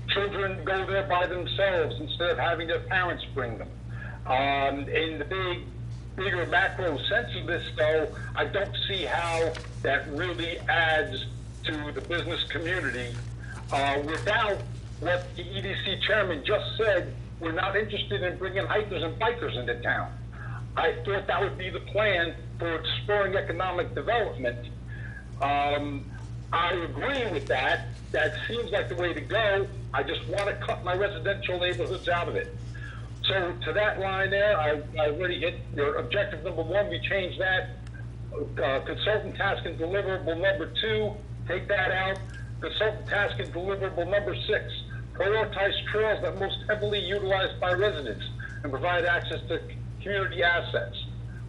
children go there by themselves instead of having their parents bring them. In the bigger macro sense of this, though, I don't see how that really adds to the business community without what the EDC chairman just said. We're not interested in bringing hikers and bikers into town. I thought that would be the plan for spurring economic development. I agree with that. That seems like the way to go. I just want to cut my residential neighborhoods out of it. So to that line there, I already hit your objective number 1, we changed that. Consultant task and deliverable number 2, take that out. Consultant task and deliverable number 6, prioritize trails that most heavily utilized by residents and provide access to community assets,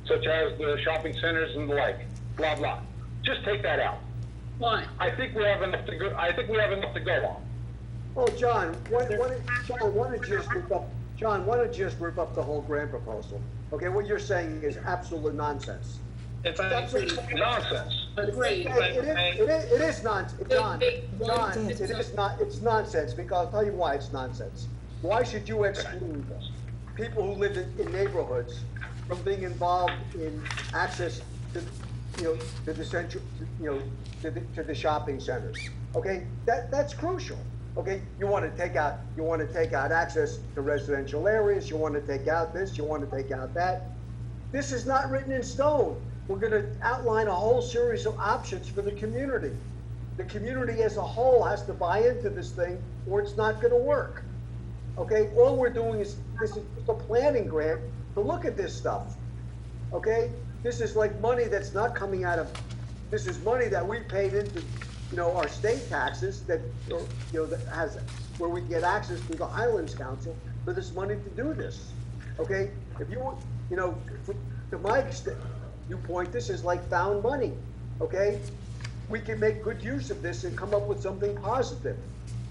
such as the shopping centers and the like, blah, blah. Just take that out. Why? I think we have enough to go on. Well, John, why don't you just rip up, John, why don't you just rip up the whole grant proposal? Okay, what you're saying is absolute nonsense. If I agree, Nonsense. Agreed. It is nonsense, John, John, it's nonsense, because I'll tell you why it's nonsense. Why should you exclude people who live in neighborhoods from being involved in access to, to the central, to the shopping centers? Okay, that's crucial. Okay, you want to take out access to residential areas, you want to take out this, you want to take out that. This is not written in stone. We're going to outline a whole series of options for the community. The community as a whole has to buy into this thing, or it's not going to work. Okay, all we're doing is, this is a planning grant to look at this stuff. Okay, this is like money that's not coming out of, this is money that we paid into, our state taxes that, that has, where we get access to the Highlands Council for this money to do this. Okay, if you, to my viewpoint, this is like found money. Okay, we can make good use of this and come up with something positive.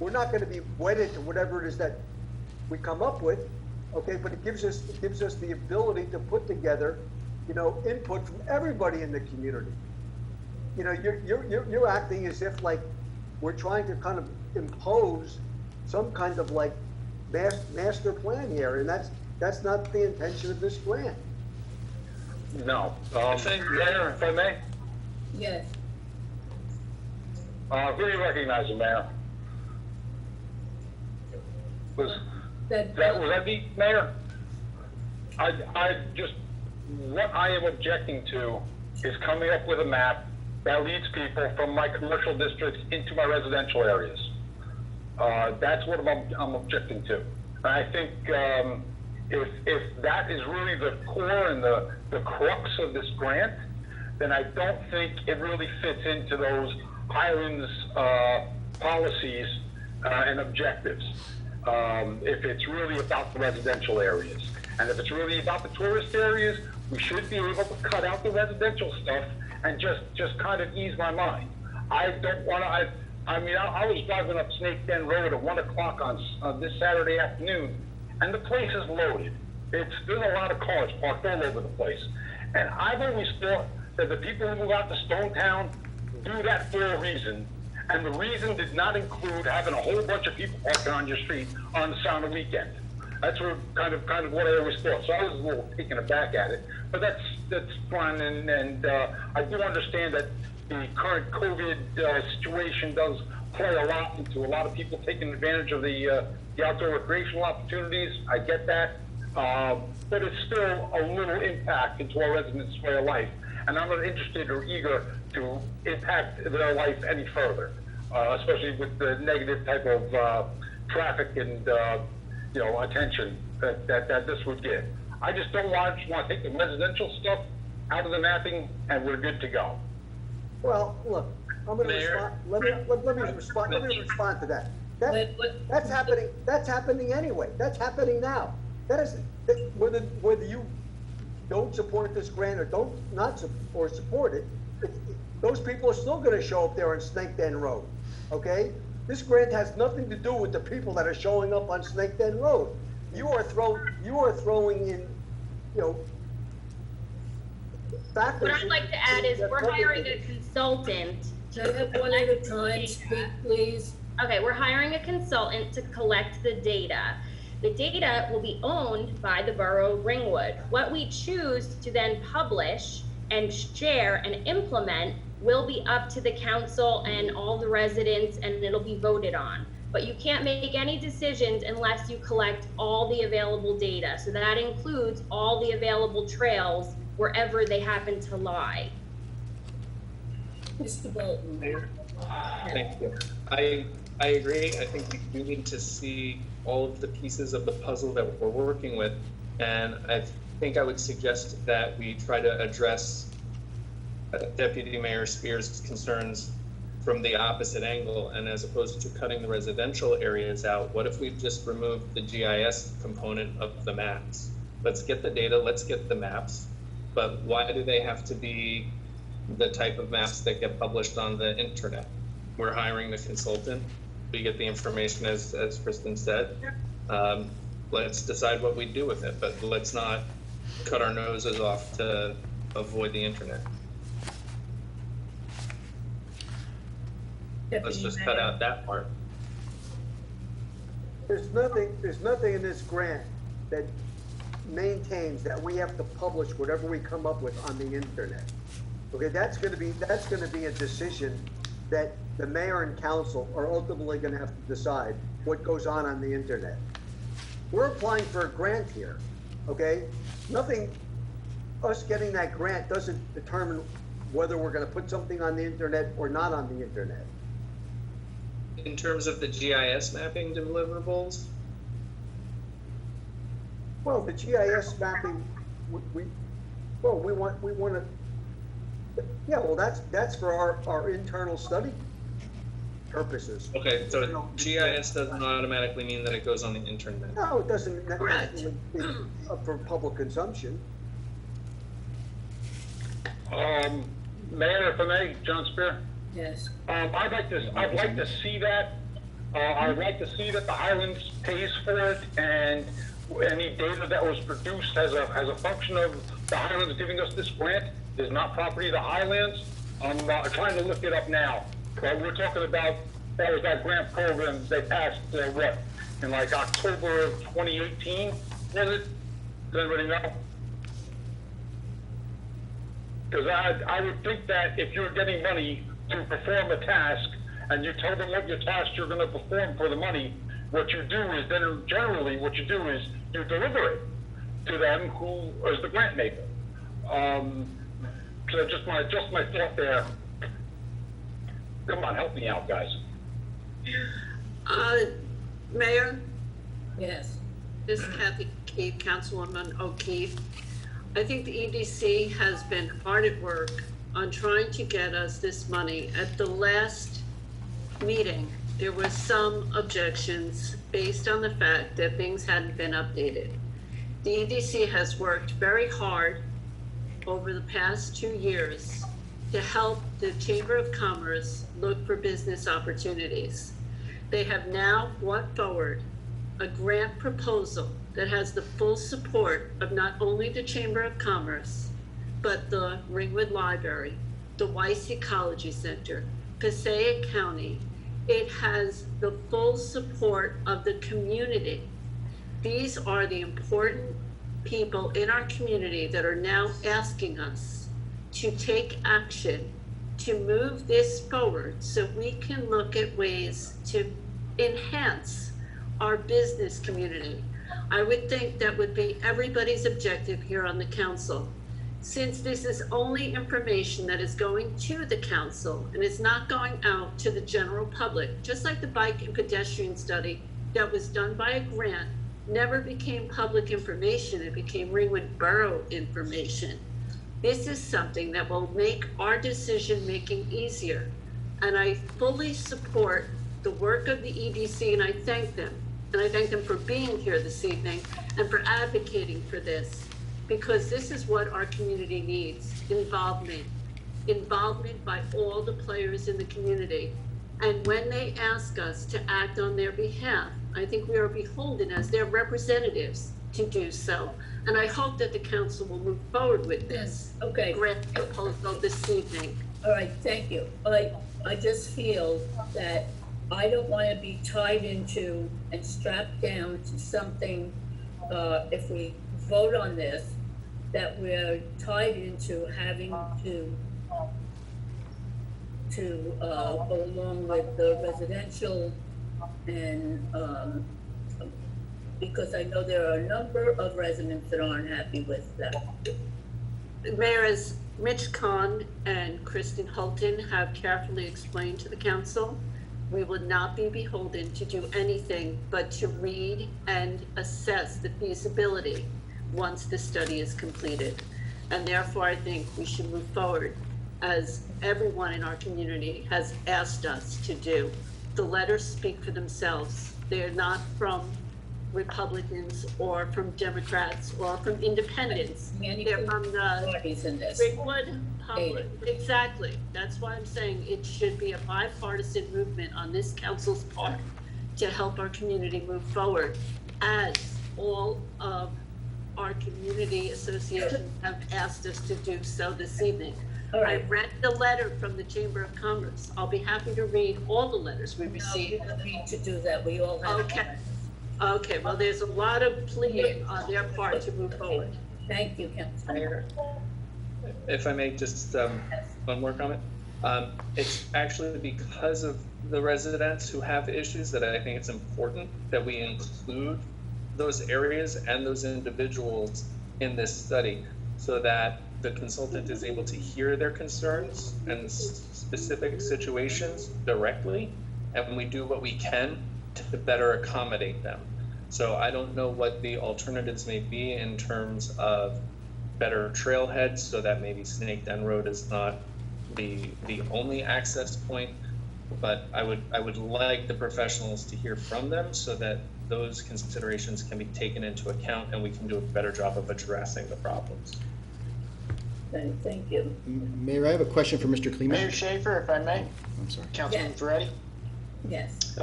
We're not going to be wedded to whatever it is that we come up with. Okay, but it gives us the ability to put together, input from everybody in the community. You're acting as if like we're trying to kind of impose some kind of like master plan here, and that's not the intention of this grant. No. Mayor, if I may? yes. Who do you recognize, Mayor? Was that the Mayor? I just, what I am objecting to is coming up with a map that leads people from my commercial districts into my residential areas. That's what I'm objecting to. And I think if that is really the core and the crux of this grant, then I don't think it really fits into those Highlands policies and objectives. If it's really about the residential areas. And if it's really about the tourist areas, we should be able to cut out the residential stuff and just kind of ease my mind. I don't want to, I was driving up Snake Den Road at 1 o'clock on this Saturday afternoon, and the place is loaded. There's a lot of cars parked all over the place. And I've always thought that the people who move out to Stonetown do that for a reason. And the reason did not include having a whole bunch of people parking on your street on the weekend. That's what kind of what I always thought. So I was a little taken aback at it, but that's fine. And I do understand that the current COVID situation does play a lot into a lot of people taking advantage of the outdoor recreational opportunities. I get that, but it's still a little impact into our residents' way of life. And I'm not interested or eager to impact their life any further, especially with the negative type of traffic and attention that this would get. I just don't want to take the residential stuff out of the mapping, and we're good to go. Well, look, I'm going to respond. Let me respond to that. That's happening. That's happening anyway. That's happening now. Whether you don't support this grant or support it, those people are still going to show up there on Snake Den Road. Okay? This grant has nothing to do with the people that are showing up on Snake Den Road. You are throwing in, factors. What I'd like to add is we're hiring a consultant. Can I have one at a time speak, please? Okay, we're hiring a consultant to collect the data. The data will be owned by the Borough of Ringwood. What we choose to then publish and share and implement will be up to the council and all the residents, and it'll be voted on. But you can't make any decisions unless you collect all the available data. So that includes all the available trails wherever they happen to lie. Mr. Bolton. Thank you. I agree. I think we do need to see all of the pieces of the puzzle that we're working with. And I think I would suggest that we try to address Deputy Mayor Spears' concerns from the opposite angle, and as opposed to cutting the residential areas out, what if we just removed the GIS component of the maps? Let's get the data, let's get the maps, but why do they have to be the type of maps that get published on the internet? We're hiring the consultant, we get the information as Kristen said. Let's decide what we do with it, but let's not cut our noses off to avoid the internet. Let's just cut out that part. There's nothing in this grant that maintains that we have to publish whatever we come up with on the internet. Okay, that's gonna be a decision that the mayor and council are ultimately gonna have to decide what goes on the internet. We're applying for a grant here, okay? Us getting that grant doesn't determine whether we're gonna put something on the internet or not on the internet. In terms of the GIS mapping deliverables, Well, the GIS mapping, we want to, yeah, well, that's for our internal study purposes. okay, so GIS doesn't automatically mean that it goes on the internet. No, it doesn't necessarily be up for public consumption. Mayor, if I may, John Spear. Yes. I'd like to see that. I'd like to see that the Highlands pays for it, and any data that was produced as a function of the Highlands giving us this grant is not property of the Highlands. I'm trying to look it up now. We're talking about, that was that grant program they passed, in like October of 2018, was it? Does anybody know? Because I would think that if you're getting money to perform a task, and you tell them what your task you're going to perform for the money, what you do is then generally what you do is you deliver it to them who is the grant maker. So just my thought there. Come on, help me out, guys. Mayor, Yes. this is Kathy O'Keefe, Councilwoman O'Keefe. I think the EDC has been hard at work on trying to get us this money. At the last meeting, there were some objections based on the fact that things hadn't been updated. The EDC has worked very hard over the past 2 years to help the Chamber of Commerce look for business opportunities. They have now brought forward a grant proposal that has the full support of not only the Chamber of Commerce, but the Ringwood Library, the Weiss Ecology Center, Passaic County. It has the full support of the community. These are the important people in our community that are now asking us to take action to move this forward so we can look at ways to enhance our business community. I would think that would be everybody's objective here on the council. Since this is only information that is going to the council and is not going out to the general public, just like the bike and pedestrian study that was done by a grant, never became public information, it became Ringwood Borough information. This is something that will make our decision-making easier. And I fully support the work of the EDC, and I thank them. And I thank them for being here this evening and for advocating for this, because this is what our community needs, involvement by all the players in the community. And when they ask us to act on their behalf, I think we are beholden as their representatives to do so. And I hope that the council will move forward with this Okay. grant proposal this evening. All right, thank you. I just feel that I don't want to be tied into and strapped down to something, if we vote on this, that we're tied into having to go along with the residential and, because I know there are a number of residents that aren't happy with that. Mayor, as Mitch Kahn and Kristen Holton have carefully explained to the council, we would not be beholden to do anything but to read and assess the feasibility once the study is completed. And therefore, I think we should move forward as everyone in our community has asked us to do. The letters speak for themselves. They're not from Republicans or from Democrats or from independents. They're from the Parties in this. Ringwood Public. Exactly. That's why I'm saying it should be a bipartisan movement on this council's part to help our community move forward, as all of our community associations have asked us to do so this evening. All right. I read the letter from the Chamber of Commerce. I'll be happy to read all the letters we No, you received. don't need to do that. We all have. Okay. Okay, well, there's a lot of pleading on their part to move forward. Thank you, Councilmember. If I may, just one more comment. It's actually because of the residents who have issues that I think it's important that we include those areas and those individuals in this study so that the consultant is able to hear their concerns and specific situations directly, and we do what we can to better accommodate them. So I don't know what the alternatives may be in terms of better trailheads, so that maybe Snake Den Road is not the only access point, but I would like the professionals to hear from them so that those considerations can be taken into account and we can do a better job of addressing the problems. Okay, thank you. Mayor, I have a question for Mr. Klimek. Mayor Schaefer, if I may, I'm sorry. Councilman Ferretti. Yes.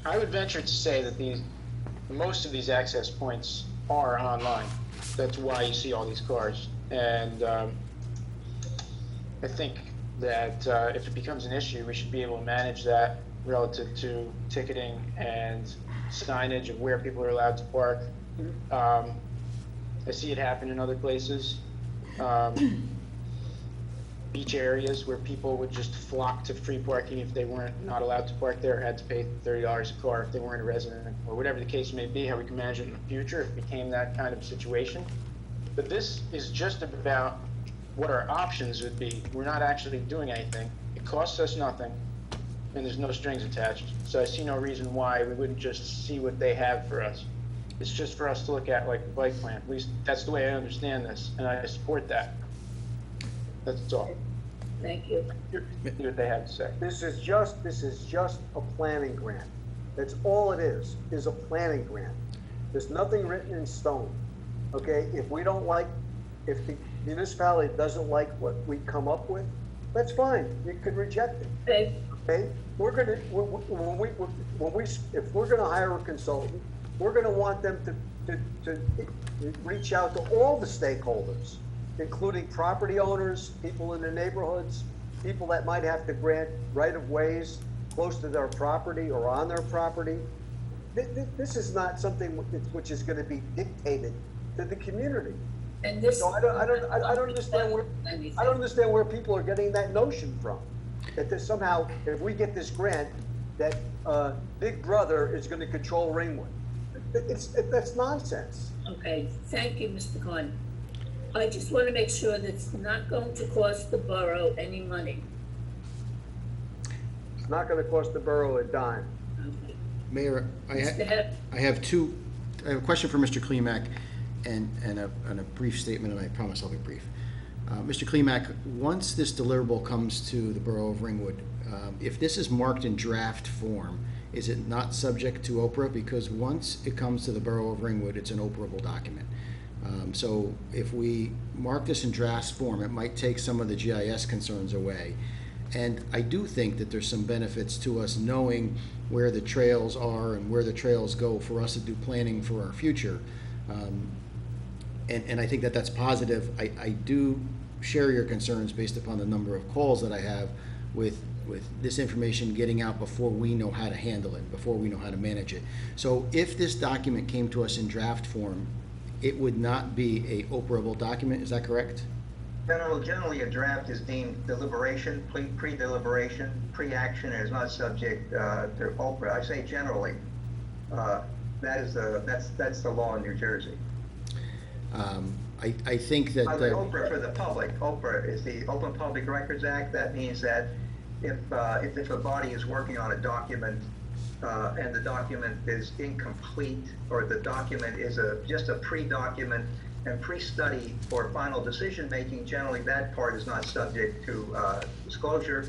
I would venture to say that most of these access points are online. That's why you see all these cars. And I think that if it becomes an issue, we should be able to manage that relative to ticketing and signage of where people are allowed to park. I see it happen in other places. Beach areas where people would just flock to free parking if they weren't not allowed to park there, had to pay $30 a car if they weren't a resident, or whatever the case may be, how we can manage it in the future if it became that kind of situation. But this is just about what our options would be. We're not actually doing anything. It costs us nothing, and there's no strings attached. So I see no reason why we wouldn't just see what they have for us. It's just for us to look at like the bike plan. At least that's the way I understand this, and I support that. That's all. Thank you. See what they have to say. This is just a planning grant. That's all it is a planning grant. There's nothing written in stone. Okay, if the municipality doesn't like what we come up with, that's fine. You can reject it. Okay. Okay, if we're gonna hire a consultant, we're gonna want them to reach out to all the stakeholders, including property owners, people in the neighborhoods, people that might have to grant right-of-ways close to their property or on their property. This is not something which is gonna be dictated to the community. And this. So I don't understand where people are getting that notion from. That there's somehow, if we get this grant, that Big Brother is gonna control Ringwood. That's nonsense. Okay, thank you, Mr. Khan. I just want to make sure that it's not going to cost the borough any money. It's not gonna cost the borough a dime. Okay. Mayor, I have a question for Mr. Klimek and a brief statement, and I promise I'll be brief. Mr. Klimek, once this deliverable comes to the Borough of Ringwood, if this is marked in draft form, is it not subject to Oprah? Because once it comes to the Borough of Ringwood, it's an Oprahable document. So if we mark this in draft form, it might take some of the GIS concerns away. And I do think that there's some benefits to us knowing where the trails are and where the trails go for us to do planning for our future. And I think that that's positive. I do share your concerns based upon the number of calls that I have with this information getting out before we know how to handle it, before we know how to manage it. So if this document came to us in draft form, it would not be a Oprahable document, is that correct? Generally, a draft is deemed deliberation, pre-deliberation, pre-action, and is not subject to Oprah. I say generally. That's the law in New Jersey. I think that Oprah for the public. Oprah is the Open Public Records Act. That means that if a body is working on a document, and the document is incomplete, or the document is just a pre-document and pre-study for final decision-making, generally that part is not subject to disclosure.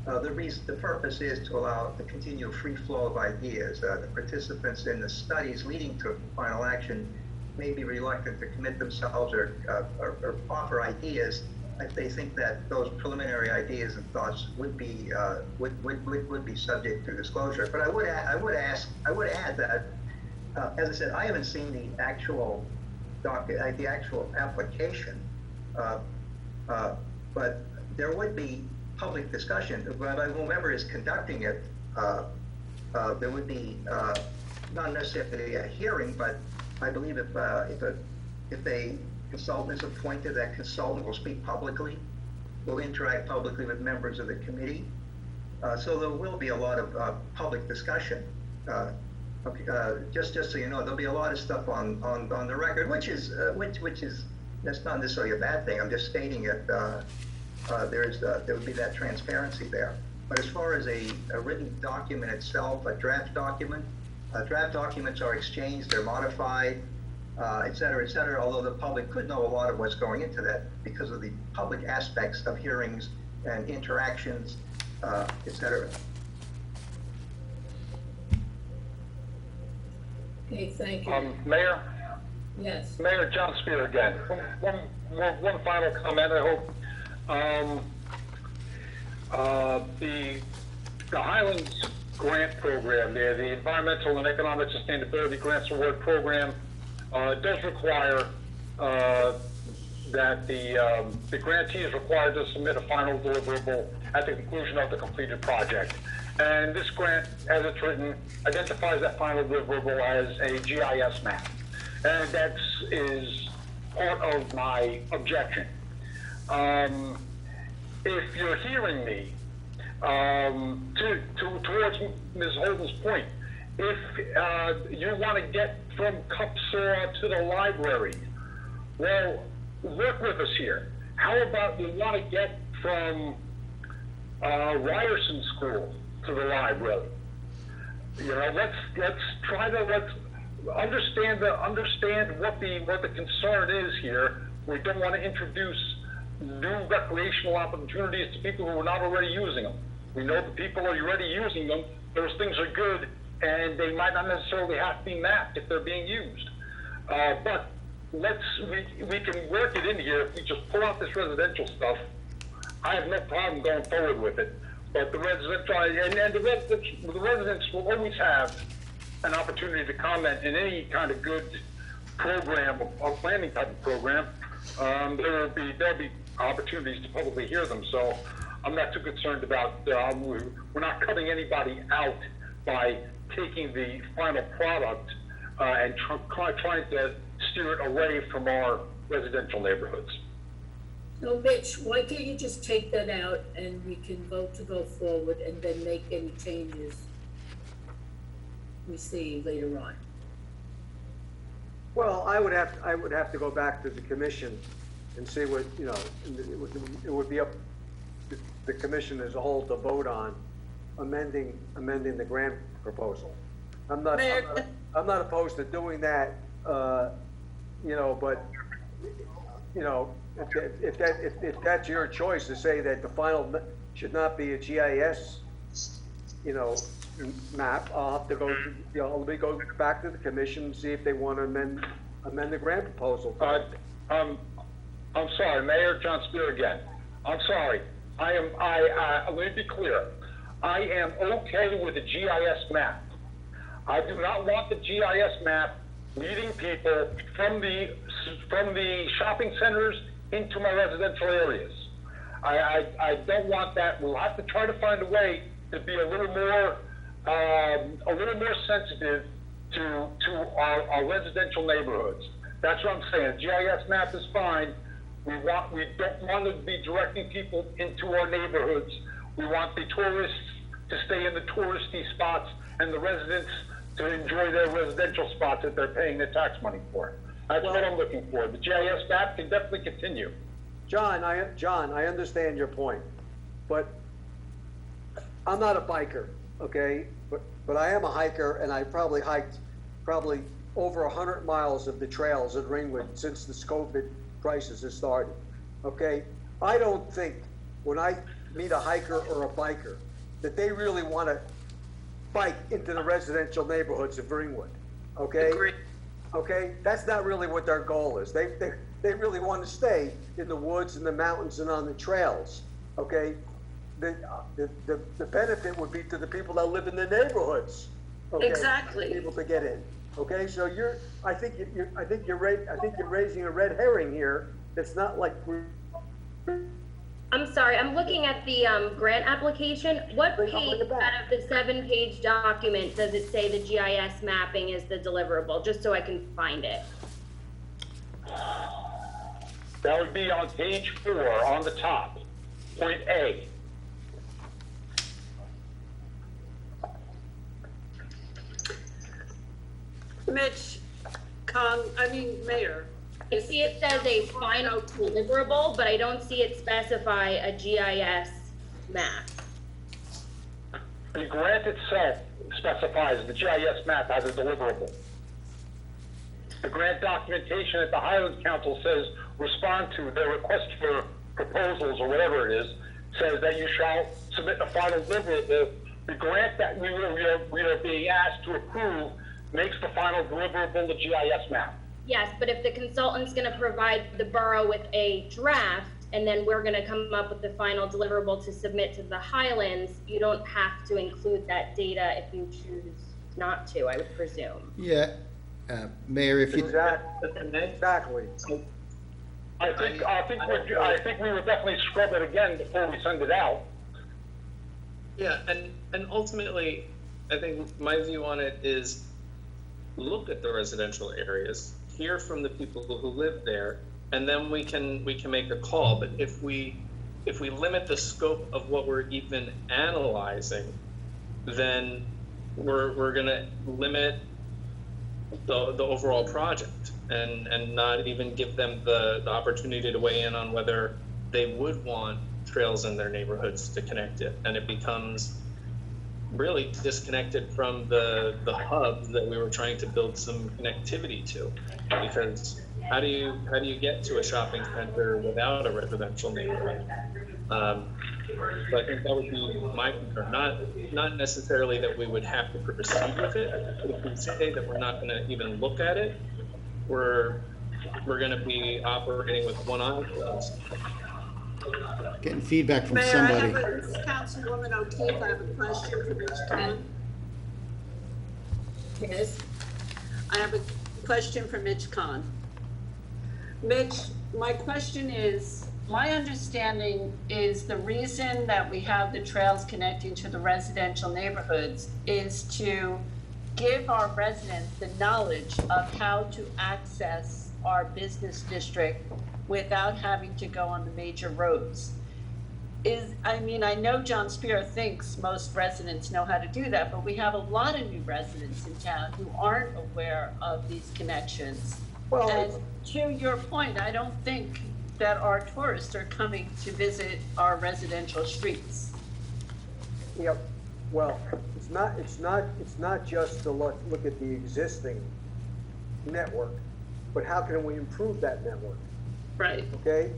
The purpose is to allow the continual free flow of ideas. The participants in the studies leading to final action may be reluctant to commit themselves or offer ideas if they think that those preliminary ideas and thoughts would be subject to disclosure. But I would add that, as I said, I haven't seen the actual application, but there would be public discussion. But whomever is conducting it, there would be not necessarily a hearing, but I believe if a consultant is appointed, that consultant will speak publicly, will interact publicly with members of the committee. So there will be a lot of public discussion. Just so you know, there'll be a lot of stuff on the record, which is that's not necessarily a bad thing. I'm just stating it. There would be that transparency there. But as far as a written document itself, a draft document, draft documents are exchanged, they're modified, et cetera, although the public could know a lot of what's going into that because of the public aspects of hearings and interactions, et cetera. Okay, thank you. Mayor? Yes. Mayor John Spear again. One final comment, I hope. The Highlands Grant Program there, the Environmental and Economic Sustainability Grants Award Program, does require that the grantee is required to submit a final deliverable at the conclusion of the completed project. And this grant, as it's written, identifies that final deliverable as a GIS map. And that is part of my objection. If you're hearing me, towards Ms. Holden's point, if you want to get from Cupsaw to the library, well, work with us here. How about you want to get from Ryerson School to the library? You know, let's try to understand what the concern is here. We don't want to introduce new recreational opportunities to people who are not already using them. We know the people are already using them. Those things are good, and they might not necessarily have to be mapped if they're being used. But we can work it in here. If we just pull out this residential stuff, I have no problem going forward with it. But the residents will always have an opportunity to comment in any kind of good program or planning type of program. There'll be opportunities to publicly hear them. So I'm not too concerned about, we're not cutting anybody out by taking the final product and trying to steer it away from our residential neighborhoods. So Mitch, why can't you just take that out and we can vote to go forward and then make any changes we see later on? Well, I would have to go back to the commission and see what, you know, it would be up to the commission as a whole to vote on amending the grant proposal. I'm not opposed to doing that, you know, but, you know, if that's your choice to say that the final should not be a GIS, you know, map, I'll have to go, you know, let me go back to the commission and see if they want to amend the grant proposal. I'm sorry, Mayor John Spear again. I'm sorry. Let me be clear. I am okay with a GIS map. I do not want the GIS map leading people from the shopping centers into my residential areas. I don't want that. We'll have to try to find a way to be a little more sensitive to our residential neighborhoods. That's what I'm saying. GIS map is fine. We don't want to be directing people into our neighborhoods. We want the tourists to stay in the touristy spots and the residents to enjoy their residential spots that they're paying their tax money for. That's what I'm looking for. The GIS map can definitely continue. John, I understand your point, but I'm not a biker, okay, but I am a hiker, and I probably hiked over 100 miles of the trails in Ringwood since this COVID crisis has started, okay? I don't think when I meet a hiker or a biker that they really want to bike into the residential neighborhoods of Ringwood, okay? Agreed. Okay, that's not really what their goal is. They really want to stay in the woods and the mountains and on the trails, okay? The benefit would be to the people that live in the neighborhoods, okay? Exactly. Able to get in, okay? So I think you're raising a red herring here. It's not like I'm sorry, I'm looking at the grant application. What page out of the 7-page document does it say the GIS mapping is the deliverable, just so I can find it? That would be on page 4 on the top, point A. Mayor. I see it says a final deliverable, but I don't see it specify a GIS map. The grant itself specifies the GIS map as a deliverable. The grant documentation at the Highlands Council says respond to their request for proposals or whatever it is, says that you shall submit a final deliverable. The grant that we are being asked to approve makes the final deliverable the GIS map. Yes, but if the consultant's gonna provide the borough with a draft, and then we're gonna come up with the final deliverable to submit to the Highlands, you don't have to include that data if you choose not to, I would presume. Yeah, Mayor, if you. Exactly. I think we would definitely scrub it again before we send it out. Yeah, and ultimately, I think my view on it is look at the residential areas, hear from the people who live there, and then we can make a call. But if we limit the scope of what we're even analyzing, then we're gonna limit the overall project and not even give them the opportunity to weigh in on whether they would want trails in their neighborhoods to connect it, and it becomes really disconnected from the hub that we were trying to build some connectivity to. Because how do you get to a shopping center without a residential neighborhood? So I think that would be my concern. Not necessarily that we would have to proceed with it, but if we say that we're not going to even look at it, we're going to be operating with one eye closed. Getting feedback from Mayor, somebody. this is Councilwoman O'Keefe. I have a question for Mitch Kahn. Yes, I have a question for Mitch Kahn. Mitch, my question is, my understanding is the reason that we have the trails connecting to the residential neighborhoods is to give our residents the knowledge of how to access our business district without having to go on the major roads. I know John Spear thinks most residents know how to do that, but we have a lot of new residents in town who aren't aware of these connections. Well, And to your point, I don't think that our tourists are coming to visit our residential streets. yeah, well, it's not just to look at the existing network, but how can we improve that network? Right. Okay?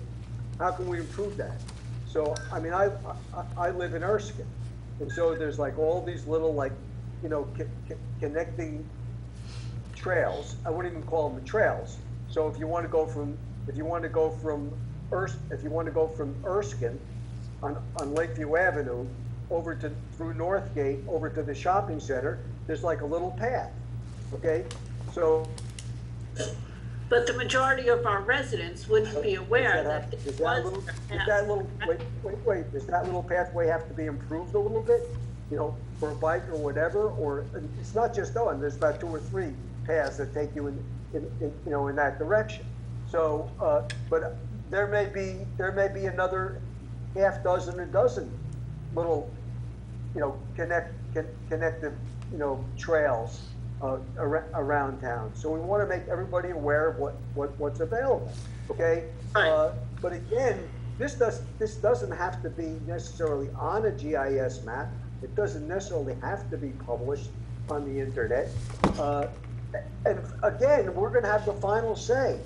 How can we improve that? So, I mean, I live in Erskine, and so there's like all these little connecting trails. I wouldn't even call them the trails. So if you want to go from Erskine on Lakeview Avenue over through Northgate over to the shopping center, there's like a little path. Okay? So But the majority of our residents wouldn't be aware that does it that was. does that little pathway have to be improved a little bit? For a bike or whatever, or it's not just one, there's about 2 or 3 paths that take you in that direction. So, but there may be another half dozen or dozen little, connective, trails around town. So we want to make everybody aware of what's available. Okay. Right. But again, this doesn't have to be necessarily on a GIS map. It doesn't necessarily have to be published on the internet. And again, we're gonna have the final say,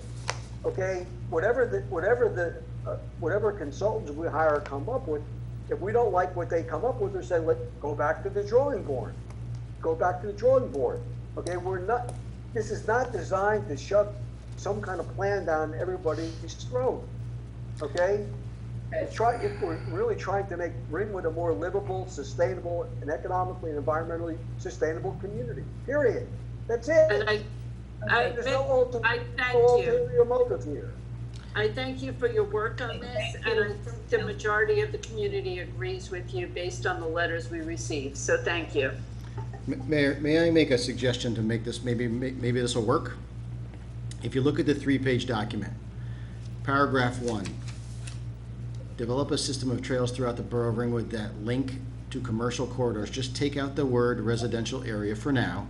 okay? Whatever consultants we hire come up with, if we don't like what they come up with, we say, go back to the drawing board. Go back to the drawing board. Okay, this is not designed to shove some kind of plan down everybody's throat. Okay? We're really trying to make Ringwood a more livable, sustainable, and economically and environmentally sustainable community. Period. That's it. And There's no thank you. ulterior motive here. I thank you for your work on this, and I think the majority of the community agrees with you based on the letters we received, so thank you. Mayor, may I make a suggestion to make this, maybe this will work? If you look at the 3-page document, paragraph 1, develop a system of trails throughout the borough of Ringwood that link to commercial corridors. Just take out the word residential area for now.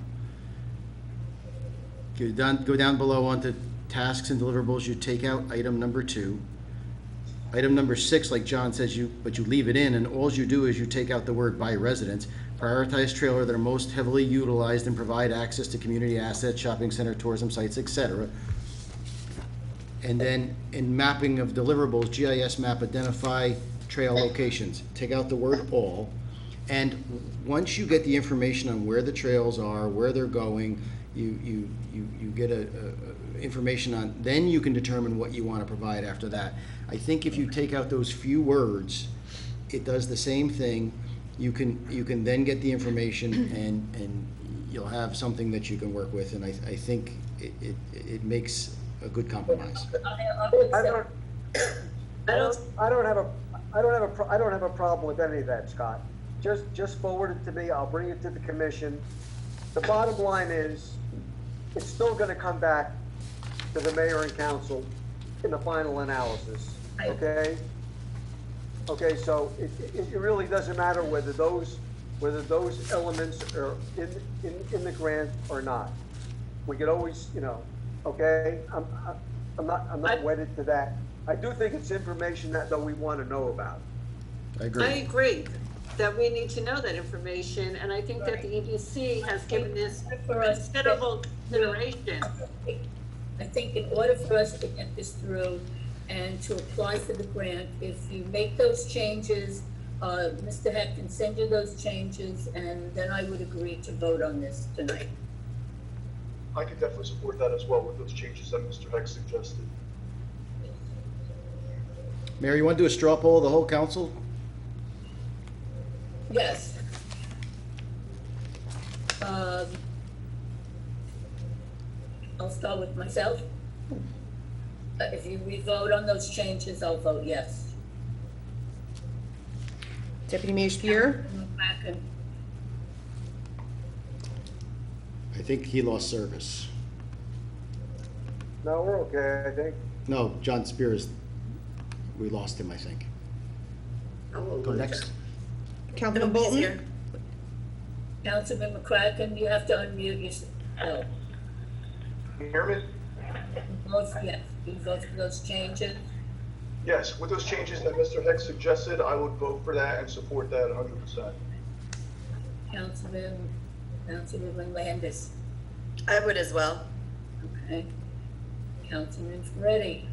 Go down below onto tasks and deliverables, you take out item number 2. Item number 6, like John says, but you leave it in, and all you do is you take out the word by residents. Prioritize trailer that are most heavily utilized and provide access to community assets, shopping center, tourism sites, etc. And then in mapping of deliverables, GIS map, identify trail locations. Take out the word all. And once you get the information on where the trails are, where they're going, you get information on, then you can determine what you want to provide after that. I think if you take out those few words, it does the same thing. You can then get the information and you'll have something that you can work with, and I think it makes a good compromise. I don't have a problem with any of that, Scott. Just forward it to me. I'll bring it to the commission. The bottom line is, it's still going to come back to the mayor and council in the final analysis. Okay. Okay. So it really doesn't matter whether those elements are in the grant or not. We could always, okay. I'm not wedded to that. I do think it's information that we want to know about. I agree. I agree that we need to know that information, and I think that the EDC has given this considerable consideration. I think in order for us to get this through and to apply for the grant, if you make those changes, Mr. Heck can send you those changes, and then I would agree to vote on this tonight. I could definitely support that as well with those changes that Mr. Heck suggested. Mayor, you want to do a straw poll of the whole council? Yes. I'll start with myself. If we vote on those changes, I'll vote yes. Deputy Mayor Spear? I think he lost service. No, we're okay, I think. No, John Spears, we lost him, I think. Go next. Councilman Bolton? Councilman McCracken, you have to unmute yourself. Oh. Can you hear me? Vote yes. You vote for those changes? Yes, with those changes that Mr. Heck suggested, I would vote for that and support that 100%. Councilwoman Landis. I would as well. Okay. Councilman Ferretti.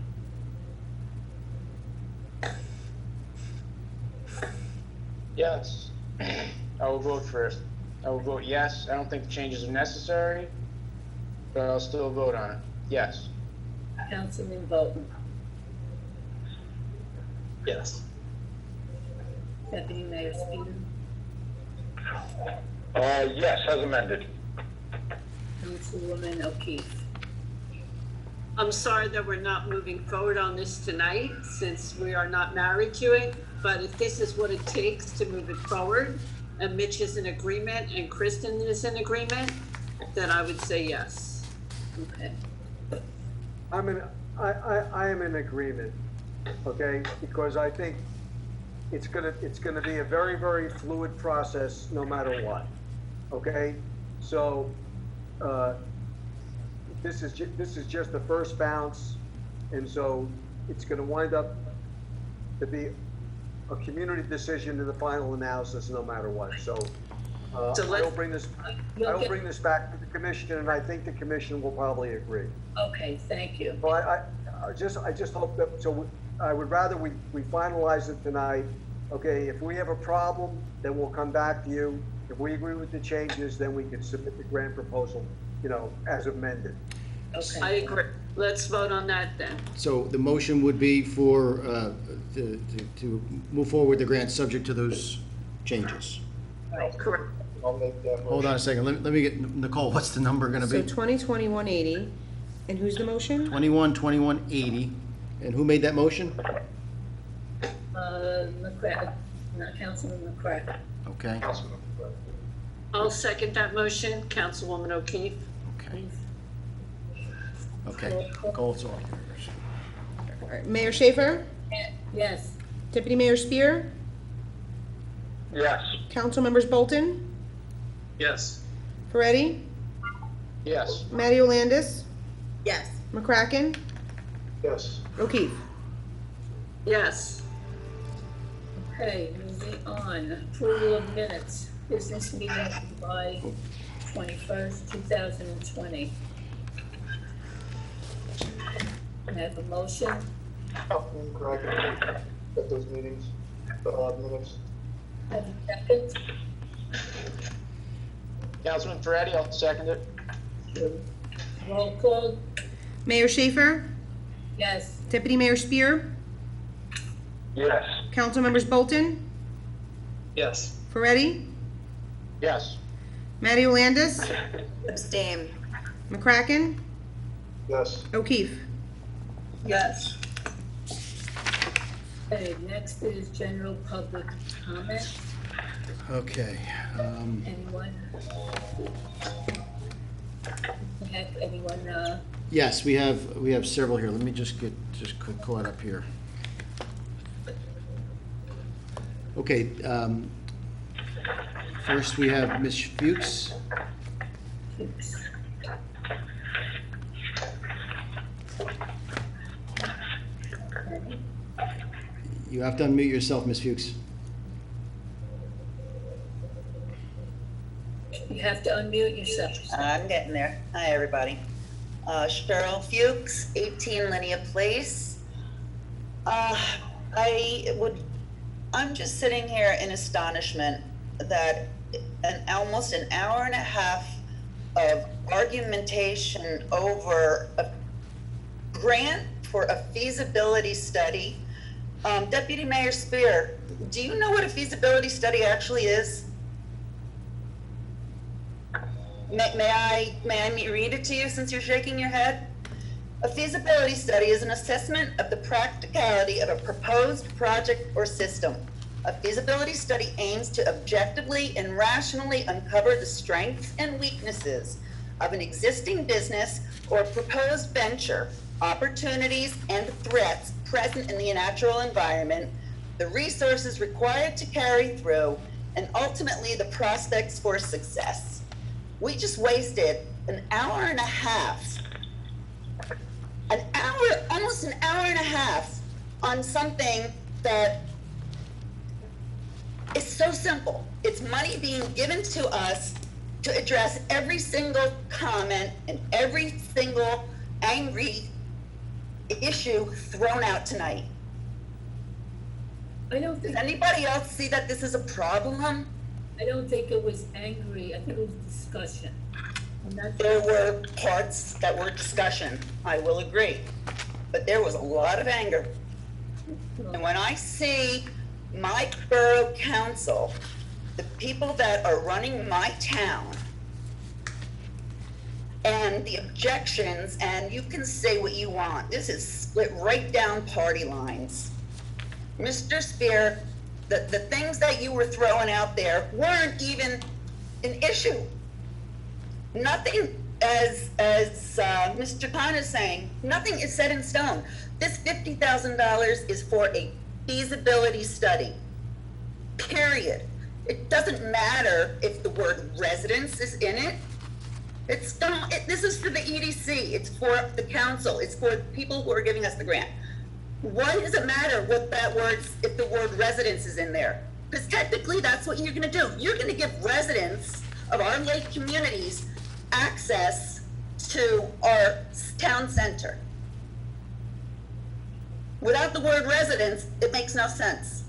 Yes. I will vote first. I will vote yes. I don't think the changes are necessary, but I'll still vote on it. Yes. Councilman Bolton. Yes. Deputy Mayor Spear. Yes, as amended. Councilwoman O'Keefe. I'm sorry that we're not moving forward on this tonight, since we are not married to it, but if this is what it takes to move it forward, and Mitch is in agreement and Kristen is in agreement, then I would say yes. Okay. I am in agreement, okay, because I think it's gonna be a very, very fluid process no matter what, okay? So, this is just the first bounce, and so it's gonna wind up to be a community decision in the final analysis no matter what, so. So I let's- don't bring this, back to the commission, and I think the commission will probably agree. Okay, thank you. Well, I just hope that, I would rather we finalize it tonight. Okay, if we have a problem, then we'll come back to you. If we agree with the changes, then we can submit the grant proposal, as amended. I Okay, agree. Let's vote on that then. So the motion would be for, to move forward with the grant subject to those changes. Correct. I'll make that motion. Hold on a second, let me get, Nicole, what's the number gonna So be? 2021-80, and who's the motion? 2180, and who made that motion? McCracken, Councilman McCracken. Okay, I'll second that motion. Councilwoman O'Keefe? okay, Nicole, it's all yours. All right, Mayor Schaefer? Yes, Deputy Mayor Spear? Yes. Council members Bolton? Yes. Ferretti? Yes. Matty Landis? Yes. McCracken? Yes. O'Keefe? Yes. okay, moving on. Approval of minutes, business meeting July 21st, 2020. I have a motion. Councilman Cracken, at those meetings, minutes. Have a second. Councilman Ferretti, I'll second it. Roll call. Mayor Schaefer? Yes, Deputy Mayor Spear? Yes. Council members Bolton? Yes. Ferretti? Yes. Matty Landis? Abstain. McCracken? Yes. O'Keefe? Yes. okay, next is general public comment. Okay, Anyone? Anyone, yes, we have several here, let me just caught up here. Okay, first we have Ms. Fuchs. oops. You have to unmute yourself, Ms. Fuchs. You have to unmute yourself. I'm getting there. Hi, everybody. Cheryl Fuchs, 18 Linnea Place. I'm just sitting here in astonishment that almost an hour and a half of argumentation over a grant for a feasibility study. Deputy Mayor Spear, do you know what a feasibility study actually is? May I read it to you since you're shaking your head? A feasibility study is an assessment of the practicality of a proposed project or system. A feasibility study aims to objectively and rationally uncover the strengths and weaknesses of an existing business or proposed venture, opportunities and threats present in the natural environment, the resources required to carry through, and ultimately the prospects for success. We just wasted an hour and a half, almost an hour and a half on something that is so simple. It's money being given to us to address every single comment and every single angry issue thrown out tonight. I don't Does think, anybody else see that this is a problem? I don't think it was angry, I think it was discussion. I'm not There were parts that were discussion, I will agree, but there was a lot of anger. And when I see my borough council, the people that are running my town, and the objections, and you can say what you want, this is split right down party lines. Mr. Spear, the things that you were throwing out there weren't even an issue. Nothing, as Mr. Khan is saying, nothing is set in stone. This $50,000 is for a feasibility study, period. It doesn't matter if the word residence is in it. This is for the EDC, it's for the council, it's for people who are giving us the grant. Why does it matter what that word, if the word residence is in there? Because technically, that's what you're gonna do. You're gonna give residents of our lake communities access to our town center. Without the word residence, it makes no sense.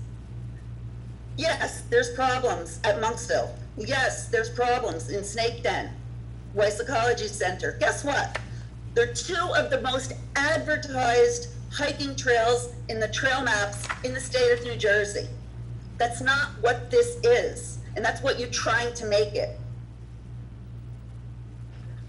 Yes, there's problems at Monksville. Yes, there's problems in Snake Den, Weiss Ecology Center. Guess what? They're two of the most advertised hiking trails in the trail maps in the state of New Jersey. That's not what this is, and that's what you're trying to make it.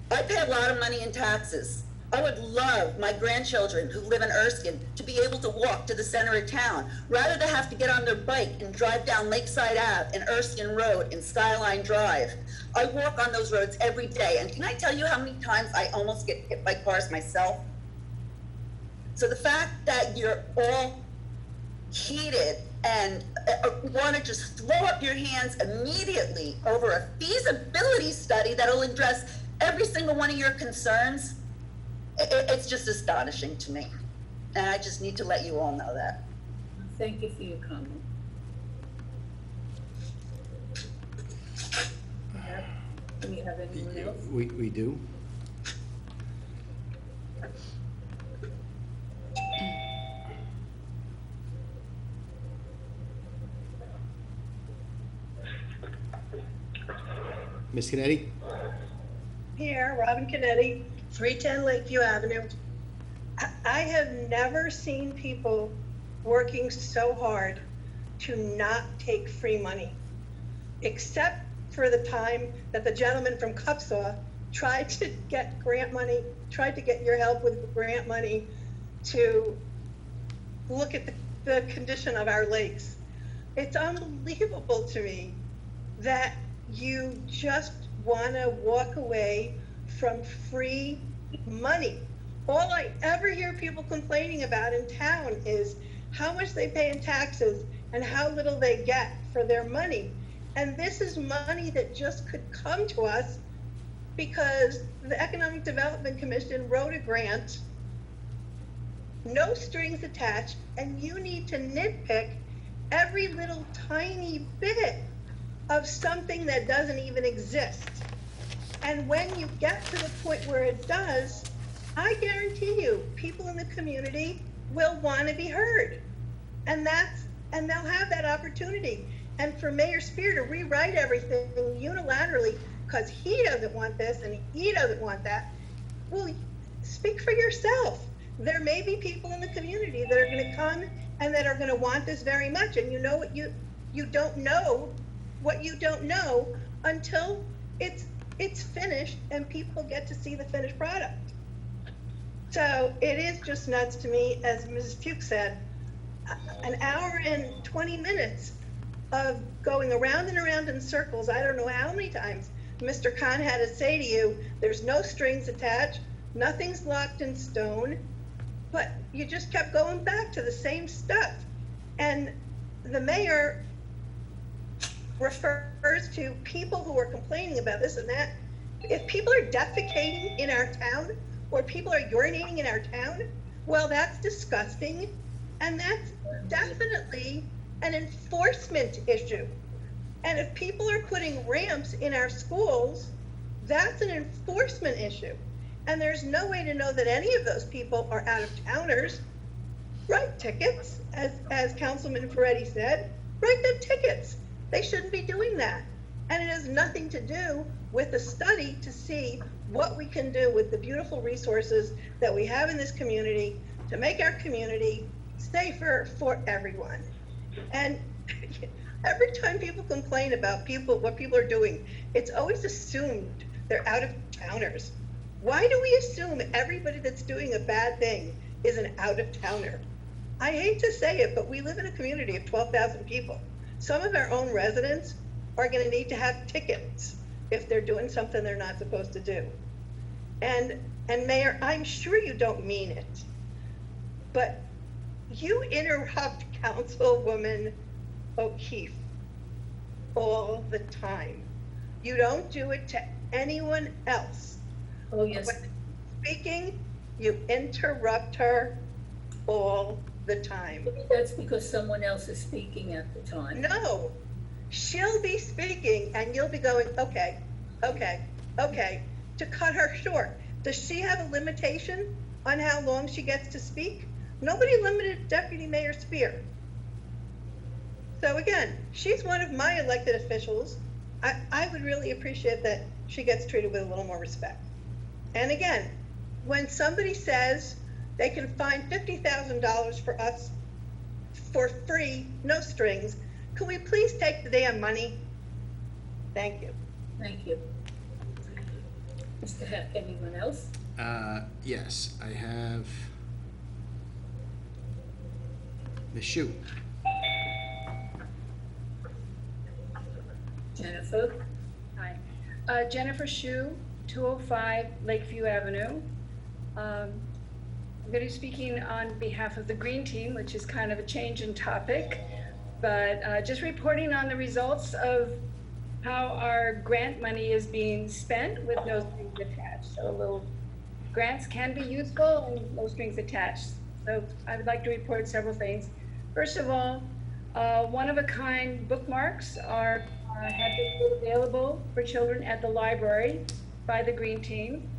I pay a lot of money in taxes. I would love my grandchildren who live in Erskine to be able to walk to the center of town, rather than have to get on their bike and drive down Lakeside Ave and Erskine Road and Skyline Drive. I walk on those roads every day, and can I tell you how many times I almost get hit by cars myself? So the fact that you're all heated and want to just throw up your hands immediately over a feasibility study that'll address every single one of your concerns, it's just astonishing to me. And I just need to let you all know that. Thank you for your comment. Do we have anyone else? We do. Ms. Kennedy? Here, Robin Kennedy, 310 Lakeview Avenue. I have never seen people working so hard to not take free money, except for the time that the gentleman from Cupsaw tried to get grant money, tried to get your help with grant money to look at the condition of our lakes. It's unbelievable to me that you just want to walk away from free money. All I ever hear people complaining about in town is how much they pay in taxes and how little they get for their money. And this is money that just could come to us because the Economic Development Commission wrote a grant, no strings attached, and you need to nitpick every little tiny bit of something that doesn't even exist. And when you get to the point where it does, I guarantee you, people in the community will want to be heard. And they'll have that opportunity. And for Mayor Spear to rewrite everything unilaterally because he doesn't want this and he doesn't want that, well, speak for yourself. There may be people in the community that are going to come and that are going to want this very much. And you know what you don't know what you don't know until it's finished and people get to see the finished product. So it is just nuts to me, as Mrs. Fuchs said, an hour and 20 minutes of going around and around in circles. I don't know how many times Mr. Khan had to say to you, there's no strings attached, nothing's locked in stone, but you just kept going back to the same stuff. And the mayor refers to people who are complaining about this and that. If people are defecating in our town or people are urinating in our town, well, that's disgusting. And that's definitely an enforcement issue. And if people are putting ramps in our schools, that's an enforcement issue. And there's no way to know that any of those people are out of towners. Write tickets, as Councilman Ferretti said, write them tickets. They shouldn't be doing that. And it has nothing to do with a study to see what we can do with the beautiful resources that we have in this community to make our community safer for everyone. And every time people complain about what people are doing, it's always assumed they're out of towners. Why do we assume everybody that's doing a bad thing is an out of towner? I hate to say it, but we live in a community of 12,000 people. Some of our own residents are going to need to have tickets if they're doing something they're not supposed to do. And Mayor, I'm sure you don't mean it, but you interrupt Councilwoman O'Keefe all the time. You don't do it to anyone else. Oh, yes. When speaking, you interrupt her all the time. That's because someone else is speaking at the time. No, she'll be speaking and you'll be going, okay, to cut her short. Does she have a limitation on how long she gets to speak? Nobody limited Deputy Mayor Spear. So again, she's one of my elected officials. I would really appreciate that she gets treated with a little more respect. And again, when somebody says they can find $50,000 for us for free, no strings, can we please take the damn money? Thank you. Thank you. Mr. Heck, anyone else? Yes, I have Ms. Shu. Jennifer? Hi. Jennifer Shu, 205 Lakeview Avenue. I'm going to be speaking on behalf of the Green Team, which is kind of a change in topic, but just reporting on the results of how our grant money is being spent with no strings attached. So a little grants can be useful and no strings attached. So I would like to report several things. First of all, one-of-a-kind bookmarks have been made available for children at the library by the Green Team,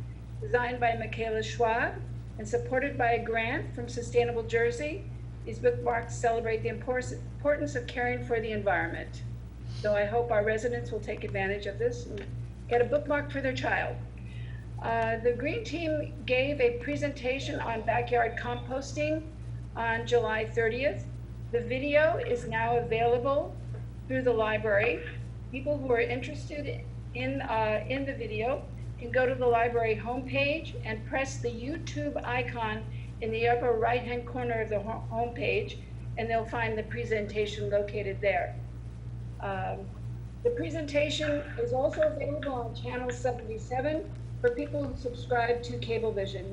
designed by Michaela Schwab and supported by a grant from Sustainable Jersey. These bookmarks celebrate the importance of caring for the environment. So I hope our residents will take advantage of this and get a bookmark for their child. The Green Team gave a presentation on backyard composting on July 30th. The video is now available through the library. People who are interested in the video can go to the library homepage and press the YouTube icon in the upper right-hand corner of the homepage, and they'll find the presentation located there. The presentation is also available on Channel 77 for people who subscribe to Cablevision.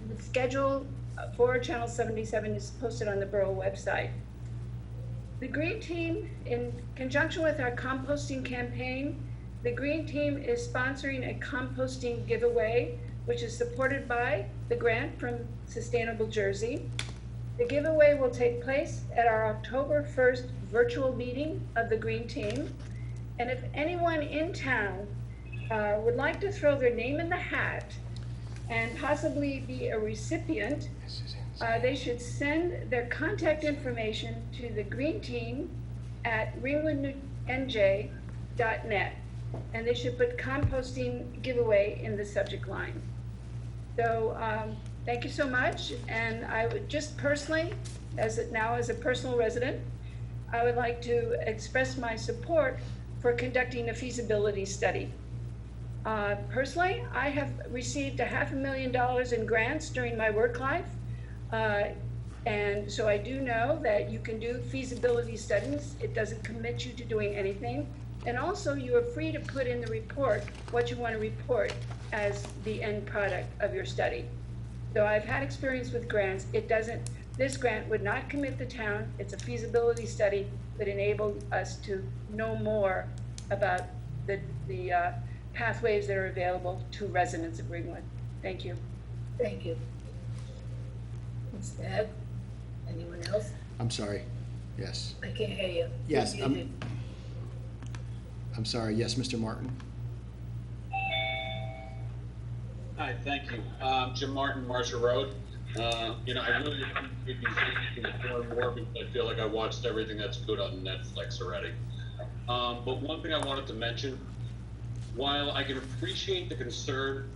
The schedule for Channel 77 is posted on the Borough website. The Green Team, in conjunction with our composting campaign, the Green Team is sponsoring a composting giveaway, which is supported by the grant from Sustainable Jersey. The giveaway will take place at our October 1st virtual meeting of the Green Team. And if anyone in town would like to throw their name in the hat and possibly be a recipient, they should send their contact information to the Green Team at ringwoodnj.net, and they should put composting giveaway in the subject line. So thank you so much, and I would just personally, as a personal resident, I would like to express my support for conducting a feasibility study. Personally, I have received $500,000 in grants during my work life. And so I do know that you can do feasibility studies. It doesn't commit you to doing anything. And also you are free to put in the report what you want to report as the end product of your study. So I've had experience with grants. This grant would not commit the town. It's a feasibility study that enabled us to know more about the pathways that are available to residents of Ringwood. Thank you. Thank you. Ms. Deb, anyone else? I'm sorry. Yes. I can't hear you. Yes. You're muted. I'm sorry. Yes, Mr. Martin. Hi, thank you. Jim Martin, Marshall Road. I really appreciate these issues more and more because I feel like I watched everything that's good on Netflix already. But one thing I wanted to mention, while I can appreciate the concern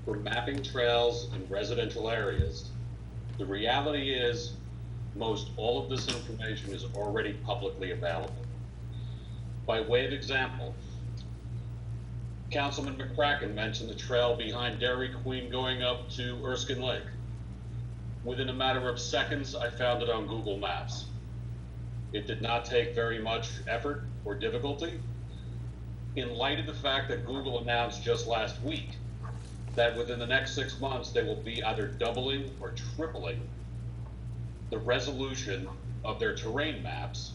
for mapping trails in residential areas, the reality is most all of this information is already publicly available. By way of example, Councilman McCracken mentioned the trail behind Dairy Queen going up to Erskine Lake. Within a matter of seconds, I found it on Google Maps. It did not take very much effort or difficulty. In light of the fact that Google announced just last week that within the next 6 months, they will be either doubling or tripling the resolution of their terrain maps,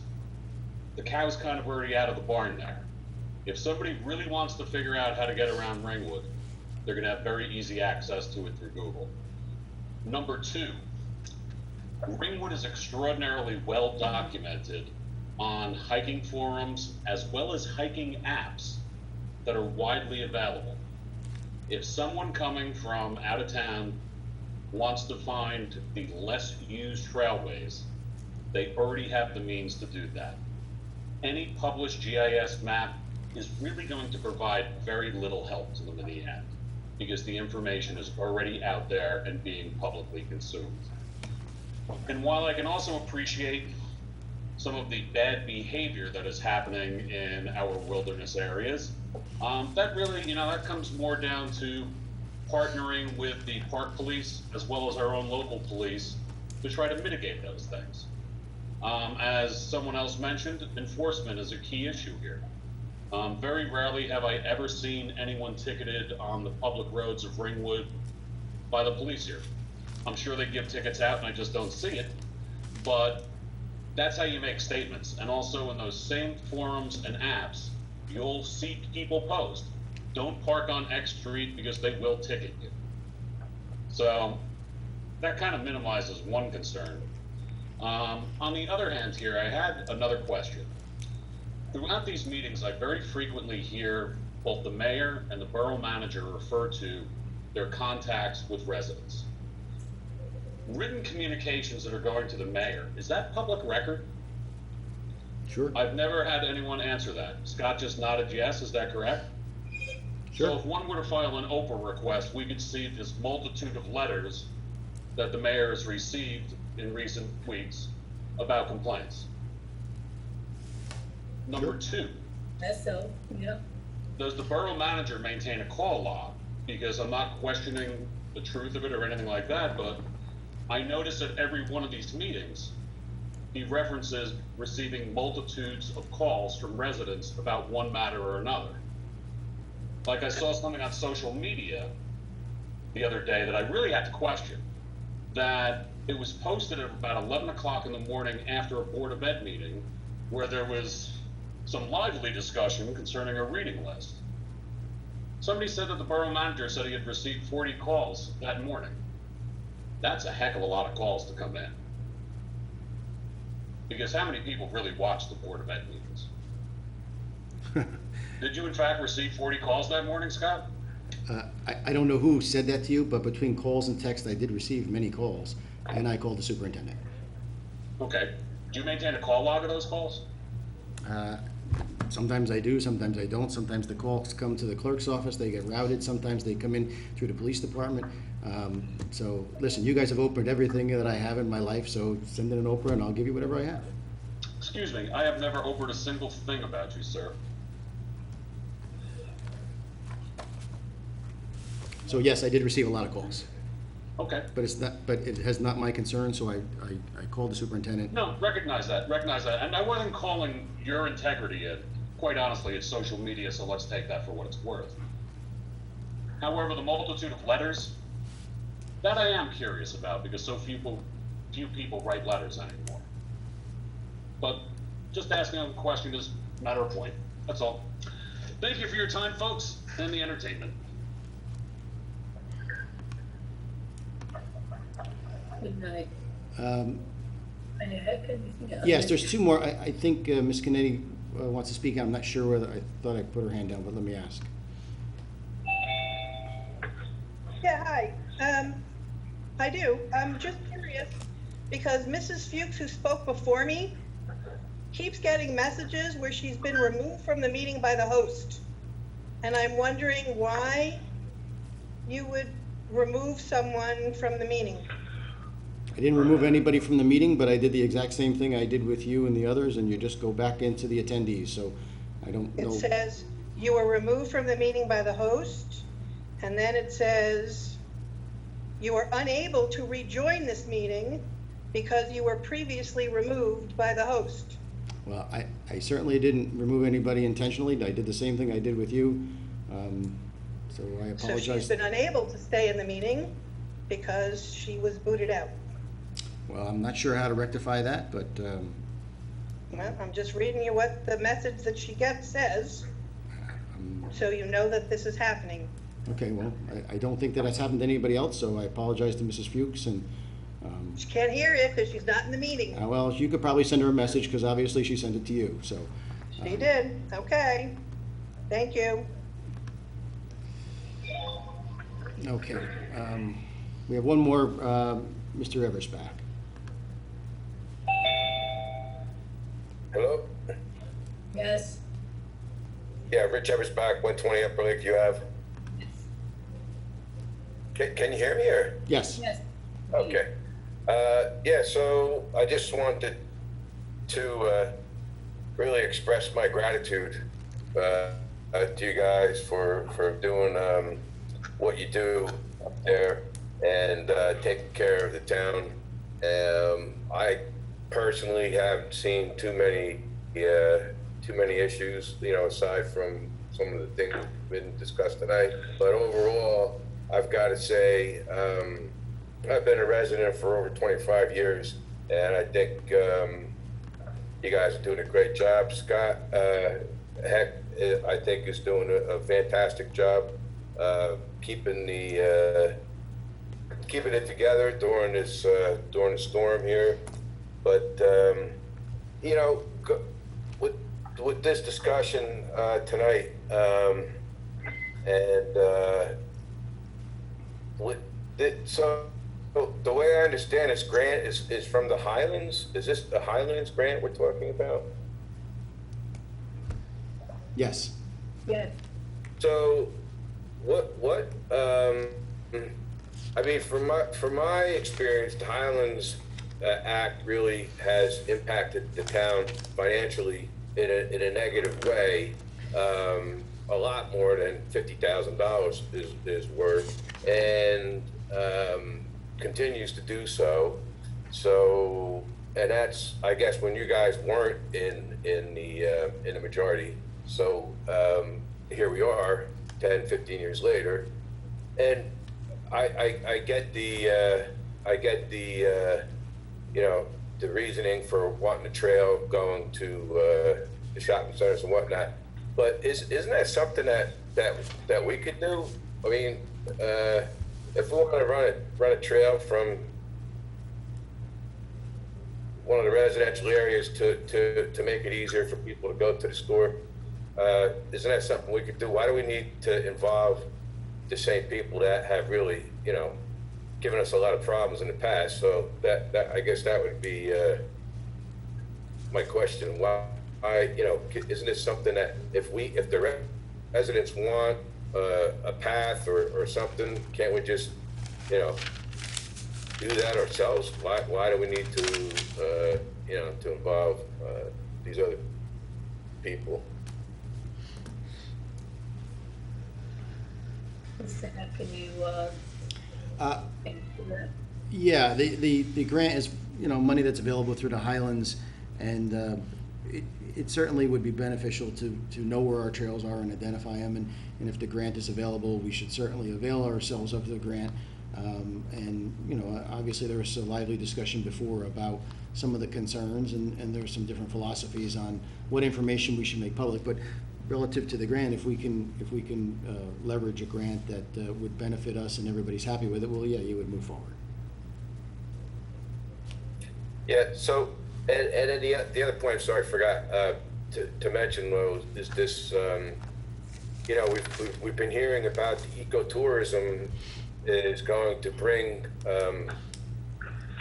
the cow's kind of already out of the barn there. If somebody really wants to figure out how to get around Ringwood, they're gonna have very easy access to it through Google. Number two, Ringwood is extraordinarily well documented on hiking forums as well as hiking apps that are widely available. If someone coming from out of town wants to find the less used trailways, they already have the means to do that. Any published GIS map is really going to provide very little help to them in the end, because the information is already out there and being publicly consumed. And while I can also appreciate some of the bad behavior that is happening in our wilderness areas, that really, that comes more down to partnering with the park police as well as our own local police to try to mitigate those things. As someone else mentioned, enforcement is a key issue here. Very rarely have I ever seen anyone ticketed on the public roads of Ringwood by the police here. I'm sure they give tickets out and I just don't see it, but that's how you make statements. And also in those same forums and apps, you'll see people post, don't park on X street because they will ticket you. So that kind of minimizes one concern. On the other hand here, I had another question. Throughout these meetings, I very frequently hear both the mayor and the borough manager refer to their contacts with residents. Written communications that are going to the mayor, is that public record? Sure. I've never had anyone answer that. Scott just nodded yes, is that correct? Sure. So if one were to file an Oprah request, we could see this multitude of letters that the mayor has received in recent weeks about complaints. Number two. That's so, yeah. Does the borough manager maintain a call log? Because I'm not questioning the truth of it or anything like that, but I notice at every one of these meetings, he references receiving multitudes of calls from residents about one matter or another. Like I saw something on social media the other day that I really had to question, that it was posted at about 11 o'clock in the morning after a Board of Ed meeting where there was some lively discussion concerning a reading list. Somebody said that the borough manager said he had received 40 calls that morning. That's a heck of a lot of calls to come in. Because how many people really watch the Board of Ed meetings? Did you in fact receive 40 calls that morning, Scott? I don't know who said that to you, but between calls and text, I did receive many calls, and I called the superintendent. Okay. Do you maintain a call log of those calls? Sometimes I do, sometimes I don't. Sometimes the calls come to the clerk's office, they get routed. Sometimes they come in through the police department. So listen, you guys have opened everything that I have in my life, so send in an Oprah and I'll give you whatever I have. Excuse me, I have never opened a single thing about you, sir. So yes, I did receive a lot of calls. Okay. But it has not my concern, so I called the superintendent. No, recognize that. And I wasn't calling your integrity in. Quite honestly, it's social media, so let's take that for what it's worth. However, the multitude of letters, that I am curious about because so few people write letters anymore. But just asking a question is a matter of point. That's all. Thank you for your time, folks, and the entertainment. Good night. Anything else? Yes, there's two more. I think Ms. Kennedy wants to speak. I'm not sure whether, I thought I put her hand down, but let me ask. Yeah, hi. I do. I'm just curious because Mrs. Fuchs, who spoke before me, keeps getting messages where she's been removed from the meeting by the host. And I'm wondering why you would remove someone from the meeting. I didn't remove anybody from the meeting, but I did the exact same thing I did with you and the others, and you just go back into the attendees, so I don't know. It says you were removed from the meeting by the host, and then it says you are unable to rejoin this meeting because you were previously removed by the host. Well, I certainly didn't remove anybody intentionally. I did the same thing I did with you, so I apologize. So she's been unable to stay in the meeting because she was booted out. Well, I'm not sure how to rectify that, but Well, I'm just reading you what the message that she gets says, so you know that this is happening. okay, well, I don't think that has happened to anybody else, so I apologize to Mrs. Fuchs, and She can't hear you because she's not in the meeting. Well, you could probably send her a message, because obviously she sent it to you, so. She did, okay. Thank you. Okay, we have one more, Mr. Evers back. Hello? Yes, Yeah, Rich Evers back, 120 Upper Lakeview Ave. Can you hear me, or? Yes. yes. Okay. Yeah, so I just wanted to really express my gratitude to you guys for doing what you do up there and taking care of the town. I personally haven't seen too many issues, aside from some of the things that have been discussed tonight. But overall, I've got to say, I've been a resident for over 25 years, and I think you guys are doing a great job. Scott, I think is doing a fantastic job keeping it together during this storm here. But with this discussion tonight, so the way I understand this grant is from the Highlands. Is this the Highlands grant we're talking about? Yes. Yes. So, what? I mean, from my experience, the Highlands Act really has impacted the town financially in a negative way, a lot more than $50,000 is worth, and continues to do so. So, and that's, I guess, when you guys weren't in the majority. So here we are, 10, 15 years later, and I get the the reasoning for wanting a trail going to the shopping centers and whatnot. But isn't that something that we could do? I mean, if we want to run a trail from one of the residential areas to make it easier for people to go to the store, isn't that something we could do? Why do we need to involve the same people that have really, given us a lot of problems in the past? So that I guess that would be my question. Why, isn't this something that if the residents want a path or something, can't we just, do that ourselves? Why do we need to, to involve these other people? Can you, answer that? Yeah, the grant is, money that's available through the Highlands, and it certainly would be beneficial to know where our trails are and identify them, and if the grant is available, we should certainly avail ourselves of the grant. And, obviously there was a lively discussion before about some of the concerns, and there's some different philosophies on what information we should make public. But relative to the grant, if we can leverage a grant that would benefit us and everybody's happy with it, well, yeah, you would move forward. Yeah. So, and then the other point, sorry, I forgot to mention, is this. We've been hearing about the ecotourism is going to bring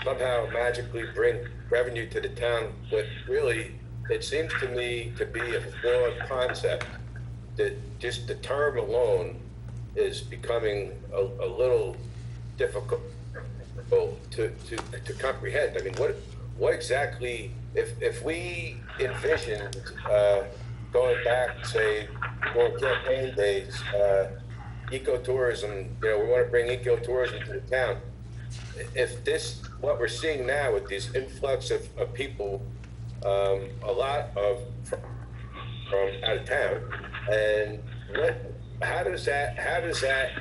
somehow magically bring revenue to the town, but really, it seems to me to be a flawed concept. That just the term alone is becoming a little difficult to comprehend. I mean, what exactly, if we envisioned going back, say, during campaign days, ecotourism, we want to bring ecotourism to the town. If what we're seeing now with this influx of people, a lot of from out of town, and how does that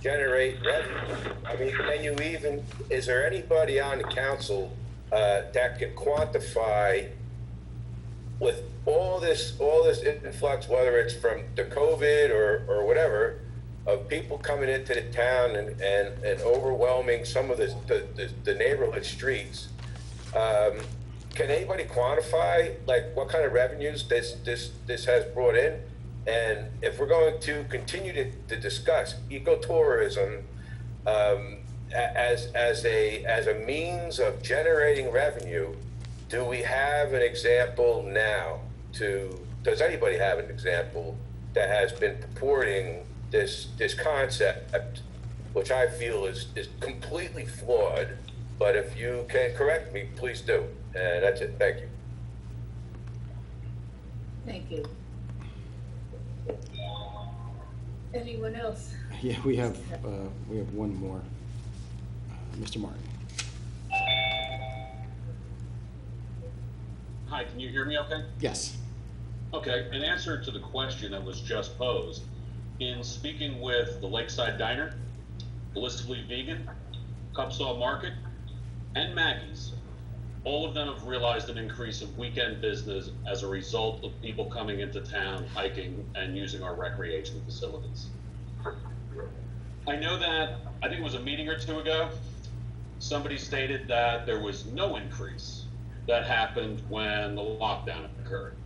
generate revenue? I mean, is there anybody on the council that can quantify, with all this influx, whether it's from the COVID or whatever, of people coming into the town and overwhelming some of the neighborhood streets. Can anybody quantify, like, what kind of revenues this has brought in? And if we're going to continue to discuss ecotourism as a means of generating revenue, do we have an example now? Does anybody have an example that has been purporting this concept, which I feel is completely flawed? But if you can correct me, please do. And that's it. Thank you. Thank you. Anyone else? Yeah, we have one more. Mr. Martin. Hi, can you hear me okay? Yes. Okay, in answer to the question that was just posed, in speaking with the Lakeside Diner, Blissfully Vegan, Cupsaw Market, and Maggie's, all of them have realized an increase of weekend business as a result of people coming into town, hiking, and using our recreation facilities. I know that, I think it was a meeting or two ago, somebody stated that there was no increase that happened when the lockdown occurred.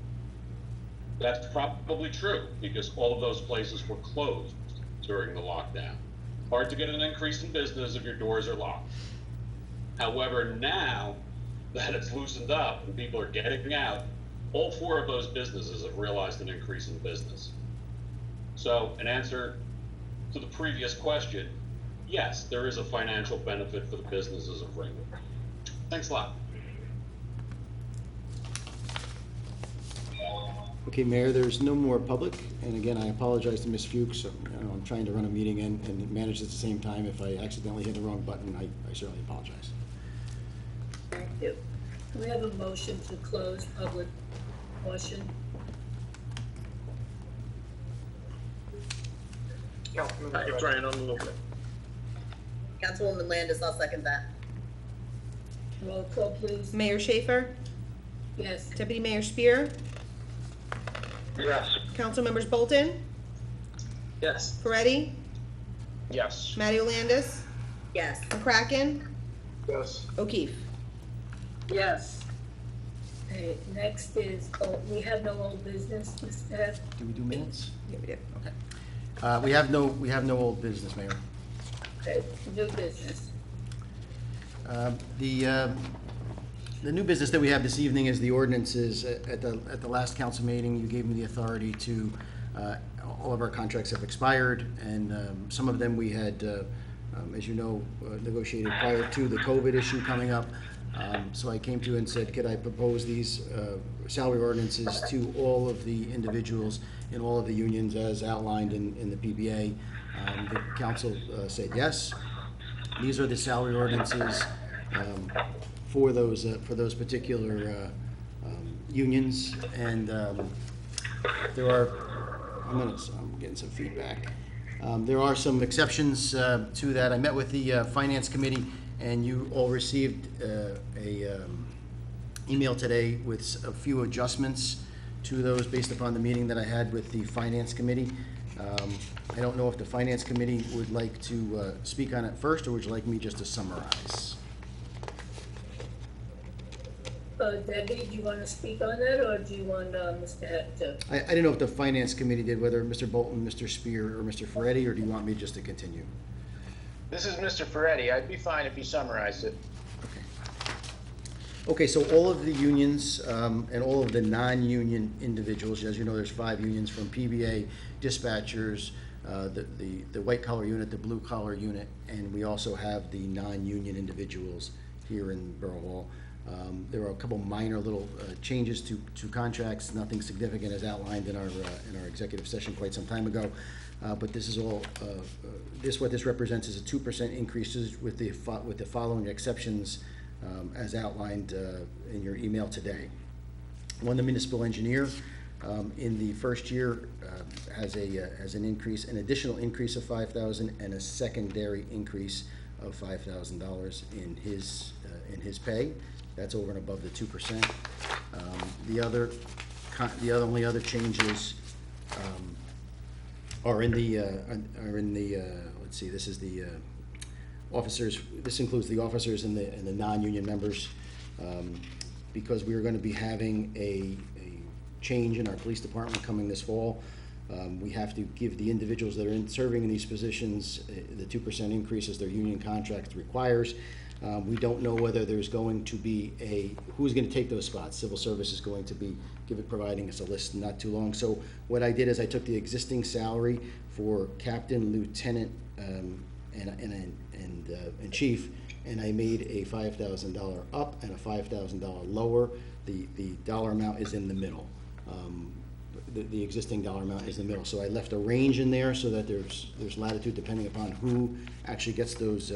That's probably true, because all of those places were closed during the lockdown. Hard to get an increase in business if your doors are locked. However, now that it's loosened up and people are getting out, all 4 of those businesses have realized an increase in business. So, in answer to the previous question, yes, there is a financial benefit for the businesses of Ringwood. Thanks a lot. Okay, Mayor, there's no more public, and again, I apologize to Ms. Fuchs. I'm trying to run a meeting and manage at the same time. If I accidentally hit the wrong button, I certainly apologize. Thank you. Can we have a motion to close public portion? Brian, I'll move it. Councilwoman Landis, I'll second that. Roll call, please. Mayor Schaefer? Yes. Deputy Mayor Spear? Yes. Council members Bolton? Yes. Peretti? Yes. Matty Landis? Yes. McCracken? Yes. O'Keefe? Yes. Okay, next is, we have no old business, Mr. Head? Do we do minutes? Yeah, we did. Okay. We have no old business, Mayor. Okay, new business. The new business that we have this evening is the ordinances. At the last council meeting, you gave me the authority to, all of our contracts have expired, and some of them we had, as you know, negotiated prior to the COVID issue coming up. So I came to you and said, could I propose these salary ordinances to all of the individuals in all of the unions as outlined in the PBA? The council said yes. These are the salary ordinances for those particular unions, and there are, I'm getting some feedback. There are some exceptions to that. I met with the Finance Committee, and you all received a email today with a few adjustments to those based upon the meeting that I had with the Finance Committee. I don't know if the Finance Committee would like to speak on it first, or would you like me just to summarize? Debbie, do you want to speak on that, or do you want Mr. Head to? I didn't know if the Finance Committee did, whether Mr. Bolton, Mr. Spear, or Mr. Ferretti, or do you want me just to continue? This is Mr. Ferretti. I'd be fine if you summarized it. Okay, so all of the unions and all of the non-union individuals, as you know, there's 5 unions from PBA, dispatchers, the white collar unit, the blue collar unit, and we also have the non-union individuals here in Borough Hall. There are a couple minor little changes to contracts, nothing significant as outlined in our executive session quite some time ago. But this is all, what this represents is a 2% increases with the following exceptions as outlined in your email today. One, the municipal engineer in the first year has an increase, an additional increase of $5,000, and a secondary increase of $5,000 in his pay. That's over and above the 2%. The only other changes are in the, let's see, this is the officers, this includes the officers and the non-union members, because we are going to be having a change in our police department coming this fall. We have to give the individuals that are serving in these positions the 2% increase as their union contract requires. We don't know whether there's going to be who's going to take those spots. Civil Service is going to be providing us a list not too long. So what I did is I took the existing salary for captain, lieutenant, and chief, and I made a $5,000 up and a $5,000 lower. The dollar amount is in the middle. The existing dollar amount is in the middle. So I left a range in there so that there's latitude depending upon who actually gets those,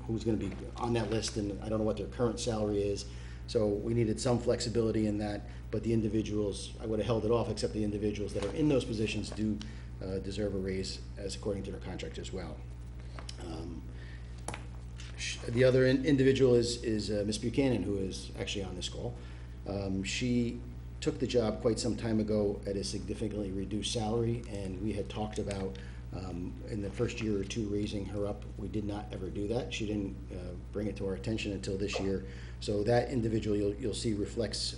who's going to be on that list, and I don't know what their current salary is. So we needed some flexibility in that, but the individuals, I would have held it off, except the individuals that are in those positions do deserve a raise as according to their contract as well. The other individual is Ms. Buchanan, who is actually on this call. She took the job quite some time ago at a significantly reduced salary, and we had talked about in the first year or two raising her up. We did not ever do that. She didn't bring it to our attention until this year. So that individual you'll see reflects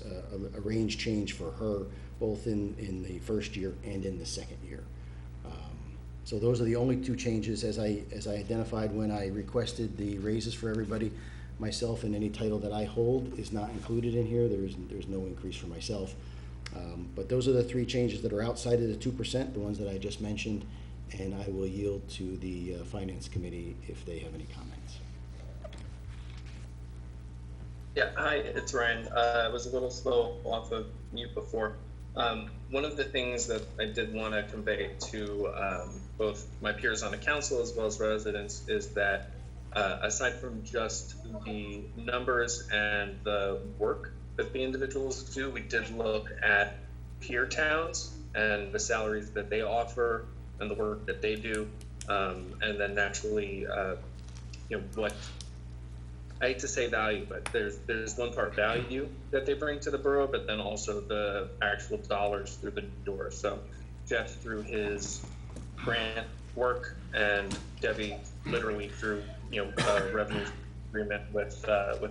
a range change for her, both in the first year and in the second year. So those are the only two changes as I identified when I requested the raises for everybody. Myself and any title that I hold is not included in here. There's no increase for myself. But those are the three changes that are outside of the 2%, the ones that I just mentioned, and I will yield to the Finance Committee if they have any comments. Yeah, hi, it's Ryan. I was a little slow off of mute before. One of the things that I did want to convey to both my peers on the council as well as residents is that aside from just the numbers and the work that the individuals do, we did look at peer towns and the salaries that they offer and the work that they do, and then naturally, what I hate to say value, but there's one part value that they bring to the borough, but then also the actual dollars through the door. So Jeff through his grant work and Debbie literally through revenue agreement with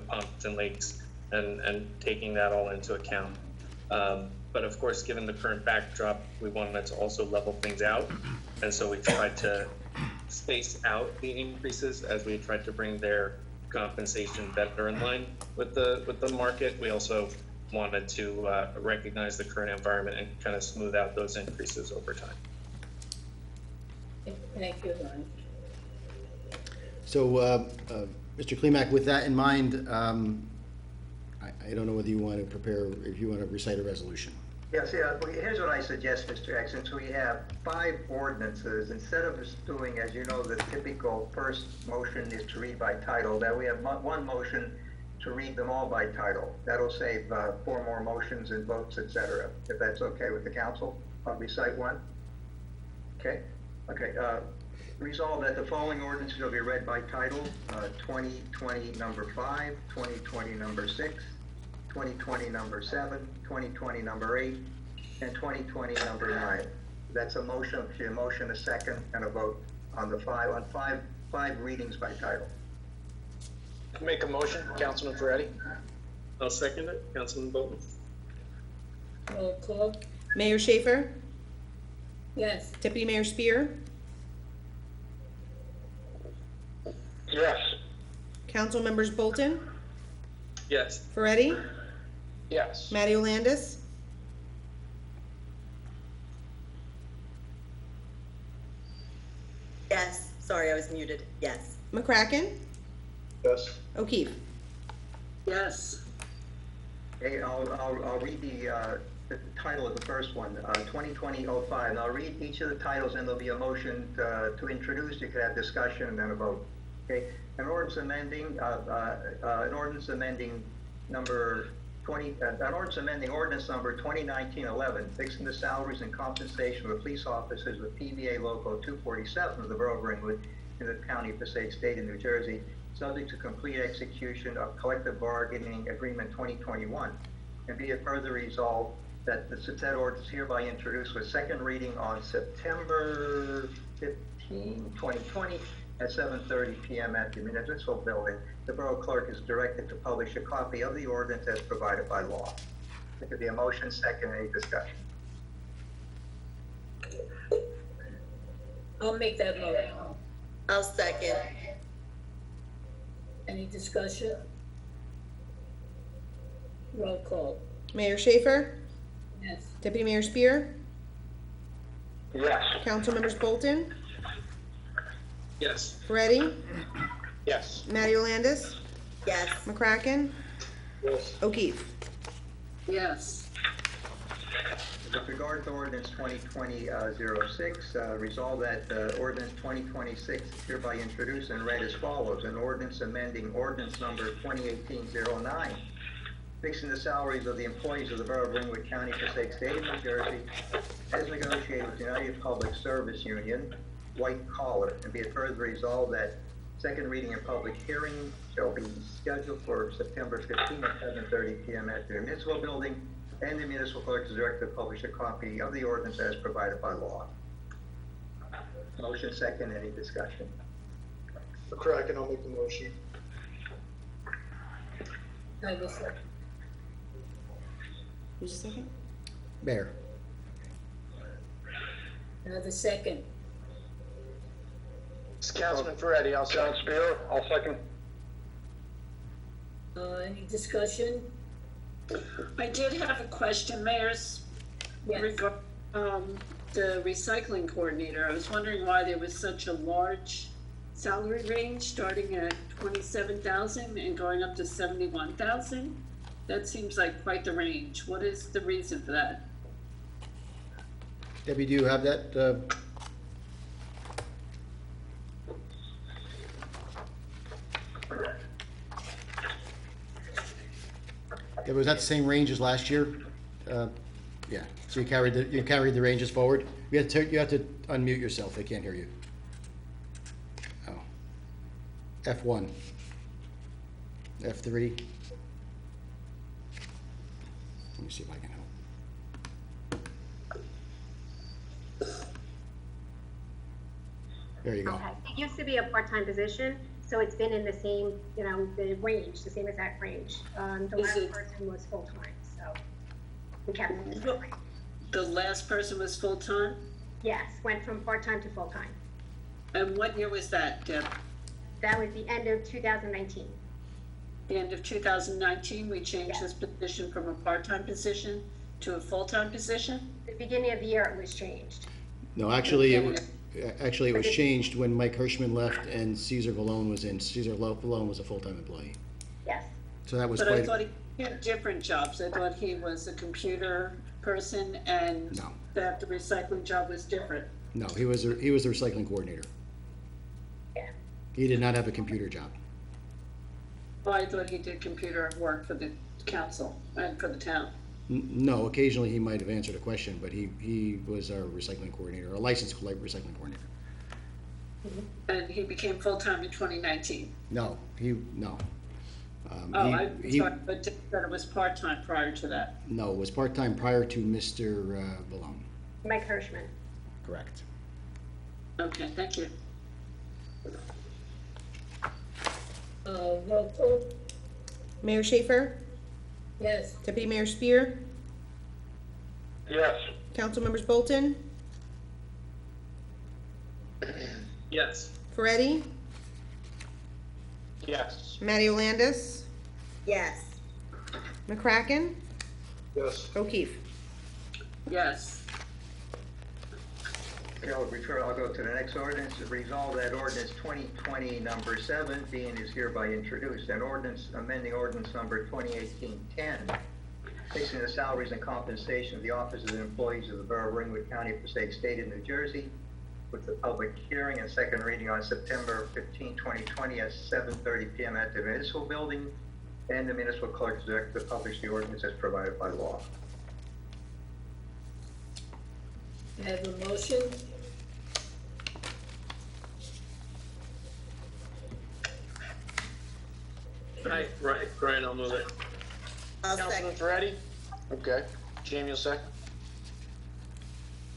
Pumps and Lakes and taking that all into account. But of course, given the current backdrop, we wanted to also level things out, and so we tried to space out the increases as we tried to bring their compensation better in line with the market. We also wanted to recognize the current environment and kind of smooth out those increases over time. Thank you, Ryan. So, Mr. Klimak, with that in mind, I don't know whether you want to prepare, if you want to recite a resolution. Yes, yeah, well, here's what I suggest, Mr. X. Since we have 5 ordinances, instead of us doing, as you know, the typical first motion is to read by title, that we have one motion to read them all by title. That'll save 4 more motions and votes, etc. If that's okay with the council, I'll recite one. Okay. Resolve that the following ordinances will be read by title: 2020 number 5, 2020 number 6, 2020 number 7, 2020 number 8, and 2020 number 9. That's a motion, a second, and a vote on the five readings by title. Make a motion, Councilman Ferretti. I'll second it, Councilman Bolton. Roll call. Mayor Schaefer? Yes. Deputy Mayor Spear? Yes. Council members Bolton? Yes. Ferretti? Yes. Matty Landis? Yes, sorry, I was muted. Yes. McCracken? Yes. O'Keefe? Yes. Okay, I'll read the title of the first one, 2020-05. I'll read each of the titles and there'll be a motion to introduce. You could have discussion and then a vote. Okay, an ordinance amending ordinance number 2019-11, fixing the salaries and compensation of police officers with PBA Local 247 of the Borough of Ringwood in the County of Passaic State of New Jersey, subject to complete execution of collective bargaining agreement 2021. And be it further resolved that the said ordinance hereby introduced with second reading on September 15, 2020 at 7:30 PM at the municipal building. The borough clerk is directed to publish a copy of the ordinance as provided by law. There could be a motion, second, any discussion? I'll make that motion. I'll second. Any discussion? Roll call. Mayor Schaefer? Yes. Deputy Mayor Spear? Yes. Council members Bolton? Yes. Moretti? Yes. Matty Landis? Yes. McCracken? Yes. O'Keefe? Yes. With regard to ordinance 2020-06, resolve that ordinance 2026 is hereby introduced and read as follows. An ordinance amending ordinance number 2018-09, fixing the salaries of the employees of the Borough of Ringwood County, Passaic State of New Jersey, as negotiated with the United Public Service Union, white collar, and be it further resolved that second reading and public hearing shall be scheduled for September 15 at 7:30 PM at the municipal building, and the municipal clerk is directed to publish a copy of the ordinance as provided by law. Motion second, any discussion? McCracken, I'll make the motion. I will second. Who's the second? Bear. The second. It's Councilman Ferretti, I'll John second. Spear, I'll second. Any discussion? I did have a question, Mayor's, Yes. regarding the recycling coordinator. I was wondering why there was such a large salary range, starting at 27,000 and going up to 71,000. That seems like quite the range. What is the reason for that? Debbie, do you have that? Was that the same range as last year? Yeah, so you carried the ranges forward? You have to unmute yourself, they can't hear you. Oh. F1. F3. Let me see if I can help. There you go. Okay. It used to be a part-time position, so it's been in the same, the range, the same exact range. The last person was full-time, so we kept it the same. The last person was full-time? Yes, went from part-time to full-time. And what year was that, Deb? That was the end of 2019. The end of 2019, we changed this position from a part-time position to a full-time position? The beginning of the year, it was changed. No, actually, it was changed when Mike Hirschman left and Caesar Vallone was in. Caesar Vallone was a full-time employee. Yes. So that was But I quite, thought he had different jobs. I thought he was a computer person and No. that the recycling job was different. no, he was the recycling coordinator. Yeah. He did not have a computer job. Well, I thought he did computer work for the council and for the town. No, occasionally he might have answered a question, but he was our recycling coordinator, a licensed recycling coordinator. And he became full-time in 2019. No. I'm sorry, but that it was part-time prior to that. No, it was part-time prior to Mr. Vallone. Mike Hirschman. Correct. Okay, thank you. Roll call. Mayor Schaefer? Yes. Deputy Mayor Spear? Yes. Council members Bolton? Yes. Ferretti? Yes. Matty Landis? Yes. McCracken? Yes. O'Keefe? Yes. Okay, I'll go to the next ordinance. Resolve that ordinance 2020 number 7 being is hereby introduced. An ordinance amending ordinance number 2018-10, fixing the salaries and compensation of the officers and employees of the Borough of Ringwood County, Passaic State of New Jersey, with the public hearing and second reading on September 15, 2020 at 7:30 PM at the municipal building, and the municipal clerk is directed to publish the ordinance as provided by law. I have a motion. Right, Brian, I'll move it. I'll Councilman second. Ferretti? Okay. Jamie will second.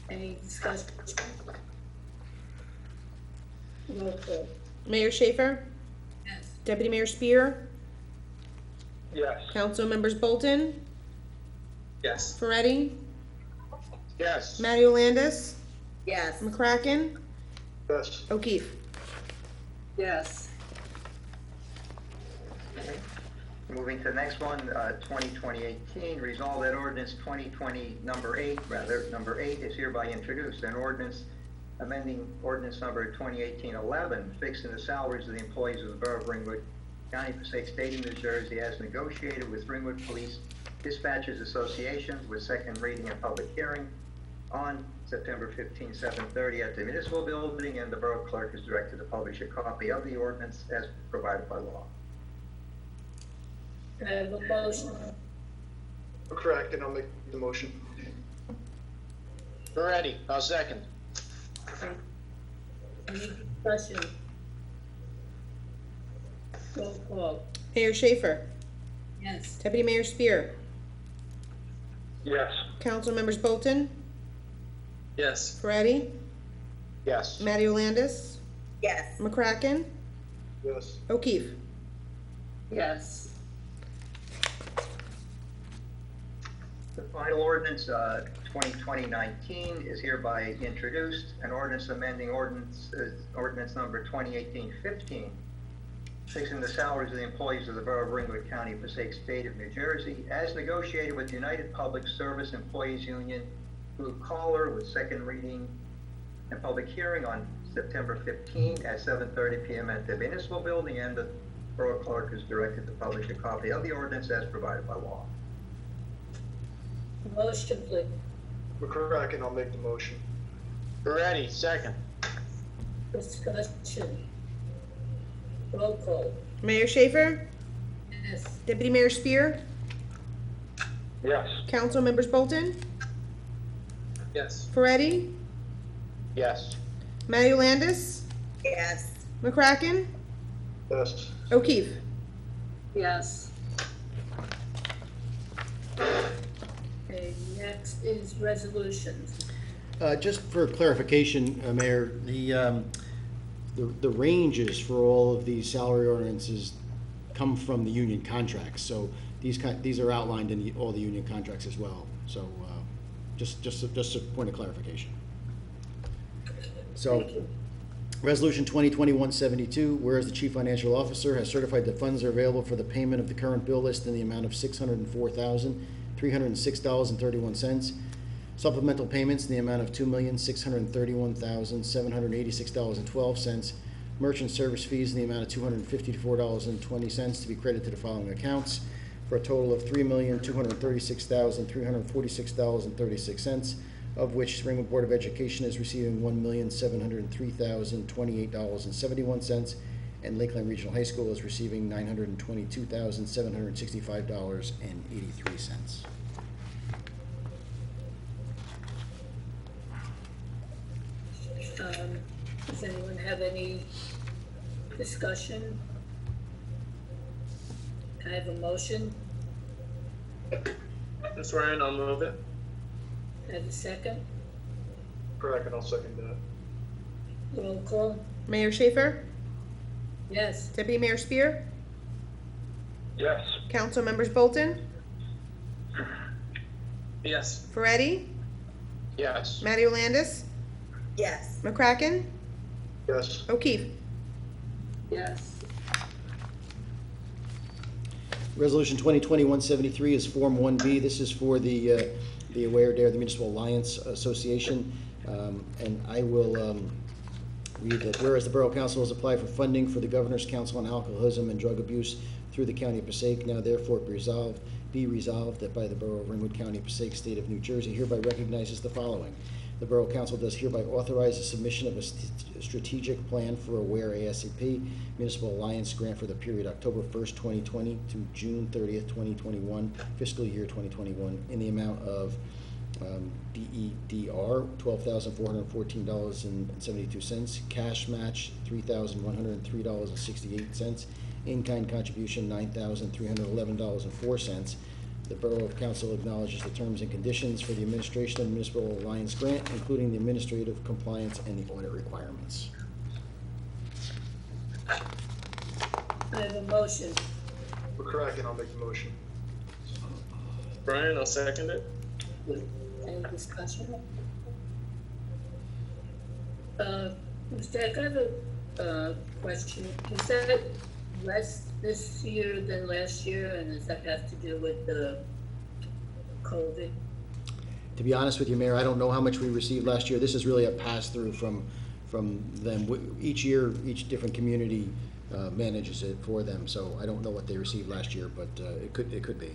Any discussion? Roll call. Mayor Schaefer? Yes. Deputy Mayor Spear? Yes. Council members Bolton? Yes. Ferretti? Yes. Matty Landis? Yes. McCracken? Yes. O'Keefe? Yes. Moving to the next one, 2020-18, resolve that ordinance 2020 number 8 is hereby introduced. An ordinance amending ordinance number 2018-11, fixing the salaries of the employees of the Borough of Ringwood, County, Passaic State of New Jersey, as negotiated with Ringwood Police Dispatchers Association, with second reading and public hearing on September 15, 7:30 at the municipal building, and the borough clerk is directed to publish a copy of the ordinance as provided by law. Can I have a motion? Correct, and I'll make the motion. Ferretti, I'll second. Any discussion? Roll call. Mayor Schaefer? Yes. Deputy Mayor Spear? Yes. Council members Bolton? Yes. Ferretti? Yes. Matty Landis? Yes. McCracken? Yes. O'Keefe? Yes. The final ordinance, 2020-19, is hereby introduced. An ordinance amending ordinance number 2018-15, fixing the salaries of the employees of the Borough of Ringwood, County, Passaic State of New Jersey, as negotiated with United Public Service Employees Union, Blue Collar, with second reading and public hearing on September 15 at 7:30 p.m. at the municipal building, and the borough clerk is directed to publish a copy of the ordinance as provided by law. Motion, please. McCracken, I'll make the motion. Ferretti, second. Discussion. Roll call. Mayor Schaefer? Yes. Deputy Mayor Spear? Yes. Council members Bolton? Yes. Ferretti? Yes. Matty Landis? Yes. McCracken? Yes. O'Keefe? Yes. Okay, next is resolutions. Just for clarification, Mayor, the ranges for all of these salary ordinances come from the union contracts. So these are outlined in all the union contracts as well. So just a point of clarification. So, Resolution 2020-172, whereas the Chief Financial Officer has certified that funds are available for the payment of the current bill list in the amount of $604,306.31. Supplemental payments in the amount of $2,631,786.12. Merchant service fees in the amount of $254.20 to be credited to the following accounts, for a total of $3,236,346.36, of which Ringwood Board of Education is receiving $1,703,028.71, and Lakeland Regional High School is receiving $922,765.83. Does anyone have any discussion? Can I have a motion? Ms. Ryan, I'll move it. Can I have a second? Correct, I'll second that. Roll call. Mayor Schaefer? Yes. Deputy Mayor Spear? Yes. Council members Bolton? Yes. Ferretti? Yes. Matty Landis? Yes. McCracken? Yes. O'Keefe? Yes. Resolution 2020-173 is Form 1B. This is for the Aware Dare, the Municipal Alliance Association. And I will read that whereas the Borough Council has applied for funding for the Governor's Council on Alcoholism and Drug Abuse through the County of Passaic, now therefore be resolved that by the Borough of Ringwood, County of Passaic, State of New Jersey, hereby recognizes the following. The Borough Council does hereby authorize the submission of a strategic plan for Aware ASAP Municipal Alliance grant for the period October 1st, 2020 to June 30th, 2021, fiscal year 2021, in the amount of DEDR, $12,414.72, cash match, $3,103.68, in-kind contribution, $9,311.04, The Borough Council acknowledges the terms and conditions for the administration of the Municipal Alliance Grant, including the administrative compliance and the audit requirements. I have a motion. McCracken, I'll make the motion. Brian, I'll second it. Any discussion? Mr. Eck, I have a question. Is that less this year than last year, and does that have to do with the COVID? To be honest with you, Mayor, I don't know how much we received last year. This is really a pass-through from them. Each year, each different community manages it for them, so I don't know what they received last year, but it could be.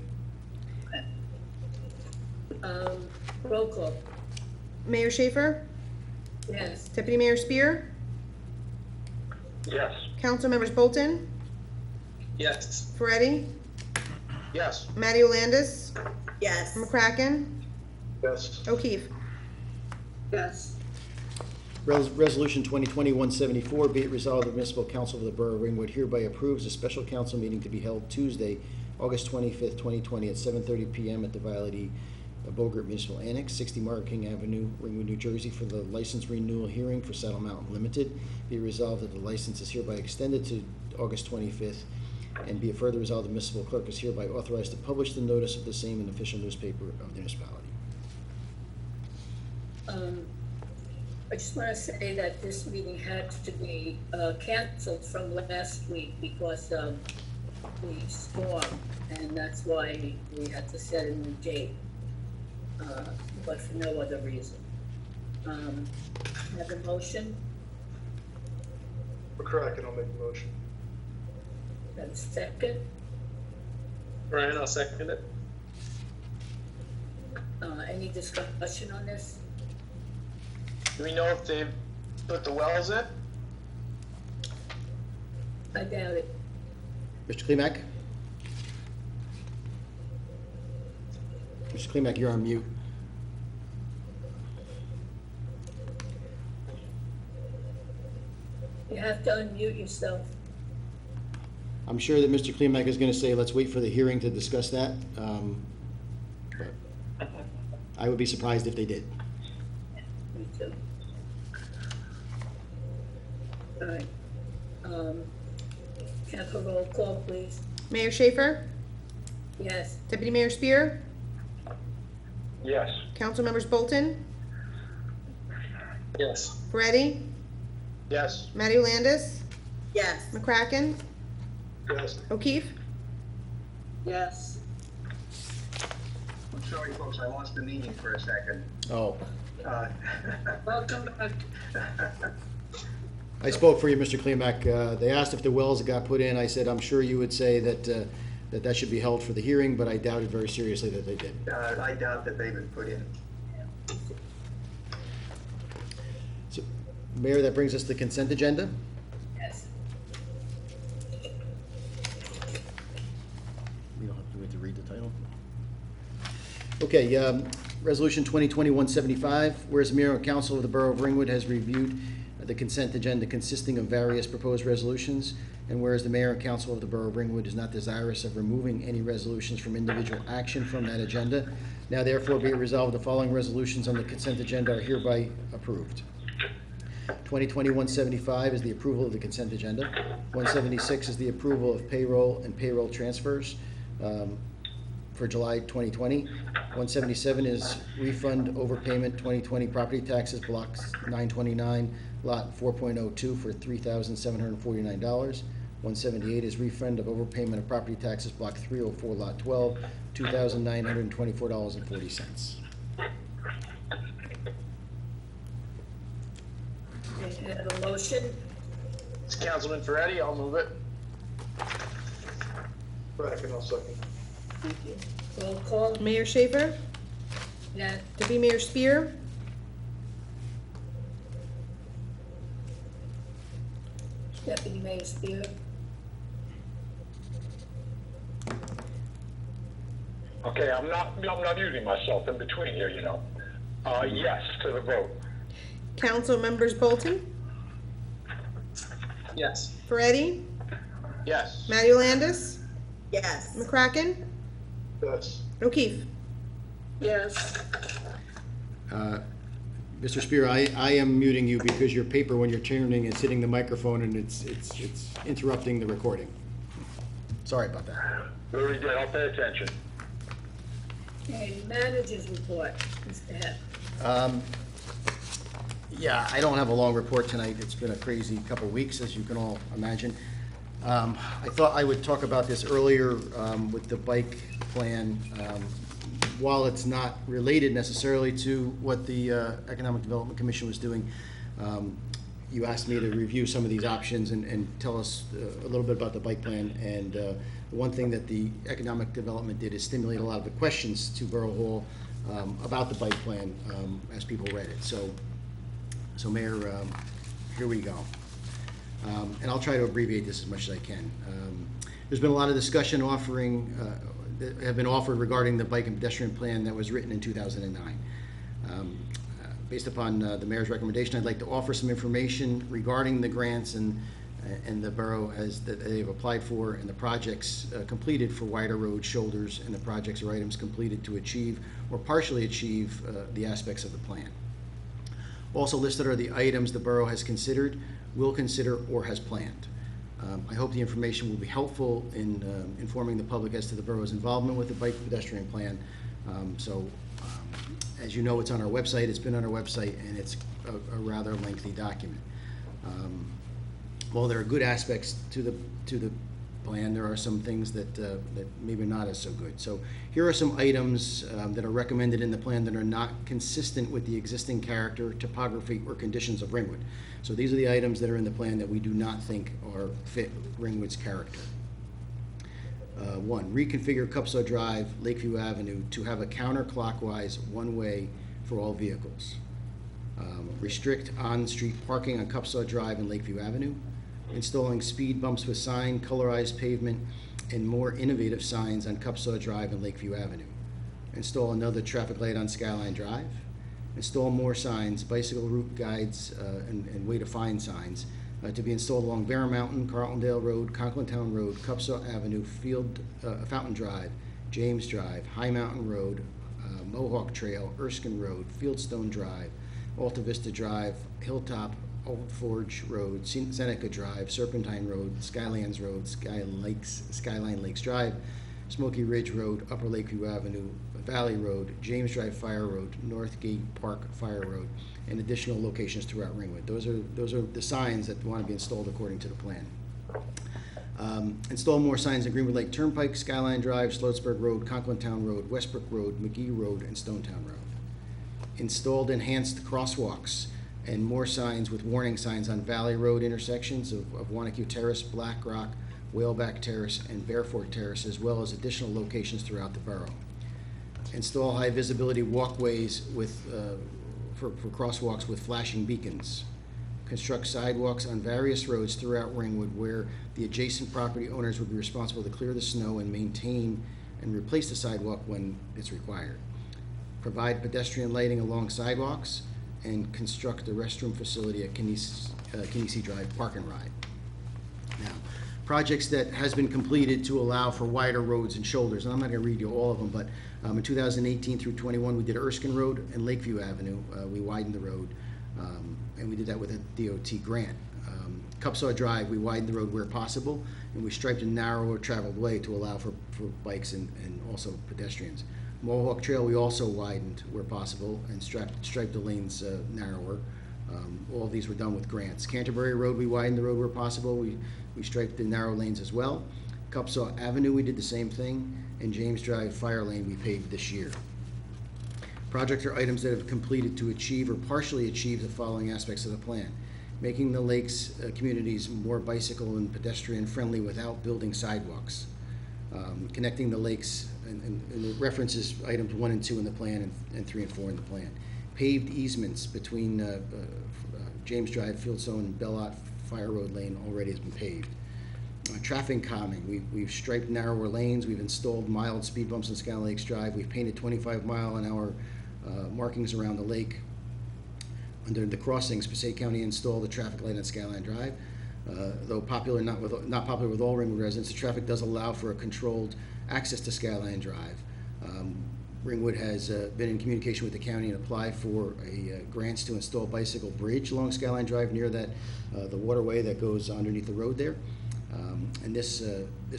Roll call. Mayor Schaefer? Yes. Deputy Mayor Spear? Yes. Council members Bolton? Yes. Ferretti? Yes. Matty Landis? Yes. McCracken? Yes. O'Keefe? Yes. Resolution 2020-174, be it resolved, the Municipal Council of the Borough of Ringwood hereby approves a special council meeting to be held Tuesday, August 25th, 2020 at 7:30 p.m. at the Violet Bogert Municipal Annex, 60 Market King Avenue, Ringwood, New Jersey, for the license renewal hearing for Saddle Mountain Limited. Be it resolved that the license is hereby extended to August 25th, and be it further resolved, the municipal clerk is hereby authorized to publish the notice of the same in the official newspaper of the municipality. I just want to say that this meeting had to be canceled from last week because of the storm, and that's why we had to set a new date, but for no other reason. Have a motion? McCracken, I'll make the motion. Have a second? Brian, I'll second it. Any discussion on this? Do we know if they've put the wells in? I doubt it. Mr. Klimek? Mr. Klimek, you're on mute. You have to unmute yourself. I'm sure that Mr. Klimek is going to say, let's wait for the hearing to discuss that. But I would be surprised if they did. Me too. All right. Can I have a roll call, please? Mayor Schaefer? Yes. Deputy Mayor Spear? Yes. Council members Bolton? Yes. Ferretti? Yes. Matty Landis? Yes. McCracken? Yes. O'Keefe? Yes. I'm sorry, folks, I lost the meeting for a second. Oh, Welcome back. I spoke for you, Mr. Klimek. They asked if the wells got put in. I said, I'm sure you would say that that should be held for the hearing, but I doubted very seriously that they did. I doubt that they've been put in. So, Mayor, that brings us to the consent agenda. Yes. We don't have to read the title. Okay, Resolution 2020-175, whereas the Mayor and Council of the Borough of Ringwood has reviewed the consent agenda consisting of various proposed resolutions, and whereas the Mayor and Council of the Borough of Ringwood is not desirous of removing any resolutions from individual action from that agenda, now therefore be it resolved the following resolutions on the consent agenda are hereby approved. 2020-175 is the approval of the consent agenda. 176 is the approval of payroll and payroll transfers for July 2020. 177 is refund overpayment 2020 property taxes, blocks 929, lot 4.02 for $3,749. 178 is refund of overpayment of property taxes, block 304, lot 12, $2,924.40. Okay, have a motion? It's Councilman Ferretti, I'll move it. McCracken, I'll second. Thank you. Roll call? Mayor Schaefer? Yes. Deputy Mayor Spear? Deputy Mayor Spear? Okay, I'm not muting myself in between here, you know. Yes to the vote. Council members Bolton? Yes. Ferretti? Yes. Matty Landis? Yes. McCracken? Yes. O'Keefe. Yes. Mr. Spear, I am muting you because your paper, when you're turning, is hitting the microphone and it's interrupting the recording. Sorry about that. Very good, I'll pay attention. Okay, managers report, Mr. Hepp. Yeah, I don't have a long report tonight. It's been a crazy couple of weeks, as you can all imagine. I thought I would talk about this earlier with the bike plan. While it's not related necessarily to what the Economic Development Commission was doing, you asked me to review some of these options and tell us a little bit about the bike plan. And the one thing that the Economic Development did is stimulate a lot of the questions to Borough Hall about the bike plan as people read it. So Mayor, here we go. And I'll try to abbreviate this as much as I can. There's been a lot of discussion that have been offered regarding the bike and pedestrian plan that was written in 2009. Based upon the mayor's recommendation, I'd like to offer some information regarding the grants and the borough that they've applied for and the projects completed for wider road shoulders and the projects or items completed to achieve or partially achieve the aspects of the plan. Also listed are the items the borough has considered, will consider, or has planned. I hope the information will be helpful in informing the public as to the borough's involvement with the bike and pedestrian plan. As you know, it's on our website. It's been on our website, and it's a rather lengthy document. While there are good aspects to the plan, there are some things that maybe not as so good. So here are some items that are recommended in the plan that are not consistent with the existing character, topography, or conditions of Ringwood. So these are the items that are in the plan that we do not think are fit Ringwood's character. 1, reconfigure Cupsaw Drive, Lakeview Avenue to have a counterclockwise one-way for all vehicles. Restrict on-street parking on Cupsaw Drive and Lakeview Avenue. Installing speed bumps with sign, colorized pavement, and more innovative signs on Cupsaw Drive and Lakeview Avenue. Install another traffic light on Skyline Drive. Install more signs, bicycle route guides, and way to find signs to be installed along Bear Mountain, Carltondale Road, Conklin Town Road, Cupsaw Avenue, Fountain Drive, James Drive, High Mountain Road, Mohawk Trail, Erskine Road, Fieldstone Drive, Alta Vista Drive, Hilltop, Old Forge Road, Seneca Drive, Serpentine Road, Skylands Road, Skyline Lakes Drive, Smoky Ridge Road, Upper Lakeview Avenue, Valley Road, James Drive Fire Road, Northgate Park Fire Road, and additional locations throughout Ringwood. Those are the signs that want to be installed according to the plan. Install more signs in Greenwood Lake Turnpike, Skyline Drive, Sloatsburg Road, Conklin Town Road, Westbrook Road, McGee Road, and Stonetown Road. Installed enhanced crosswalks and more signs with warning signs on Valley Road intersections of Wanacue Terrace, Black Rock, Whaleback Terrace, and Bearfort Terrace, as well as additional locations throughout the borough. Install high visibility walkways for crosswalks with flashing beacons. Construct sidewalks on various roads throughout Ringwood where the adjacent property owners would be responsible to clear the snow and maintain and replace the sidewalk when it's required. Provide pedestrian lighting along sidewalks and construct the restroom facility at Kinesi Drive Park and Ride. Now, projects that has been completed to allow for wider roads and shoulders, and I'm not going to read you all of them, but in 2018 through 21, we did Erskine Road and Lakeview Avenue. We widened the road, and we did that with a DOT grant. Cupsaw Drive, we widened the road where possible, and we striped a narrower traveled way to allow for bikes and also pedestrians. Mohawk Trail, we also widened where possible and striped the lanes narrower. All of these were done with grants. Canterbury Road, we widened the road where possible. We striped the narrow lanes as well. Cupsaw Avenue, we did the same thing. And James Drive Fire Lane, we paved this year. Projects are items that have completed to achieve or partially achieve the following aspects of the plan. Making the lakes communities more bicycle and pedestrian friendly without building sidewalks. Connecting the lakes, and it references items 1 and 2 in the plan and 3 and 4 in the plan. Paved easements between James Drive, Fieldstone, and Bellot Fire Road Lane already has been paved. Traffic calming, we've striped narrower lanes, we've installed mild speed bumps on Skyline Lakes Drive, we've painted 25-mile-an-hour markings around the lake. Under the crossings, Passaic County installed the traffic light on Skyline Drive. Though popular, not popular with all Ringwood residents, the traffic does allow for a controlled access to Skyline Drive. Ringwood has been in communication with the county and applied for grants to install a bicycle bridge along Skyline Drive near that the waterway that goes underneath the road there. And this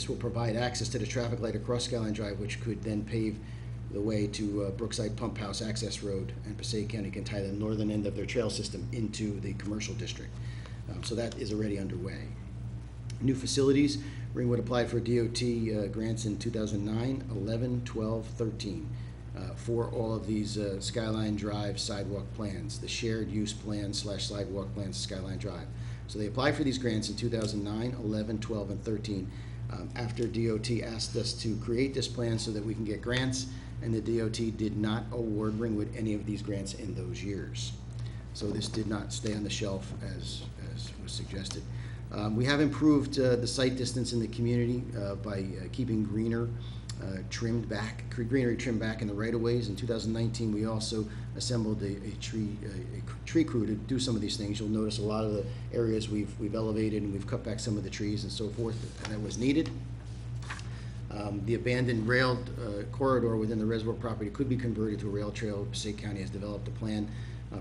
will provide access to the traffic light across Skyline Drive, which could then pave the way to Brookside Pump House Access Road, and Passaic County can tie the northern end of their trail system into the commercial district. So that is already underway. New facilities, Ringwood applied for DOT grants in 2009, 11, 12, 13 for all of these Skyline Drive sidewalk plans, the shared use plan / sidewalk plans of Skyline Drive. So they applied for these grants in 2009, 11, 12, and 13 after DOT asked us to create this plan so that we can get grants, and the DOT did not award Ringwood any of these grants in those years. So this did not stay on the shelf as was suggested. We have improved the site distance in the community by keeping greenery trimmed back in the right-of-ways. In 2019, we also assembled a tree crew to do some of these things. You'll notice a lot of the areas we've elevated, and we've cut back some of the trees and so forth that was needed. The abandoned railed corridor within the reservoir property could be converted to a rail trail. Passaic County has developed a plan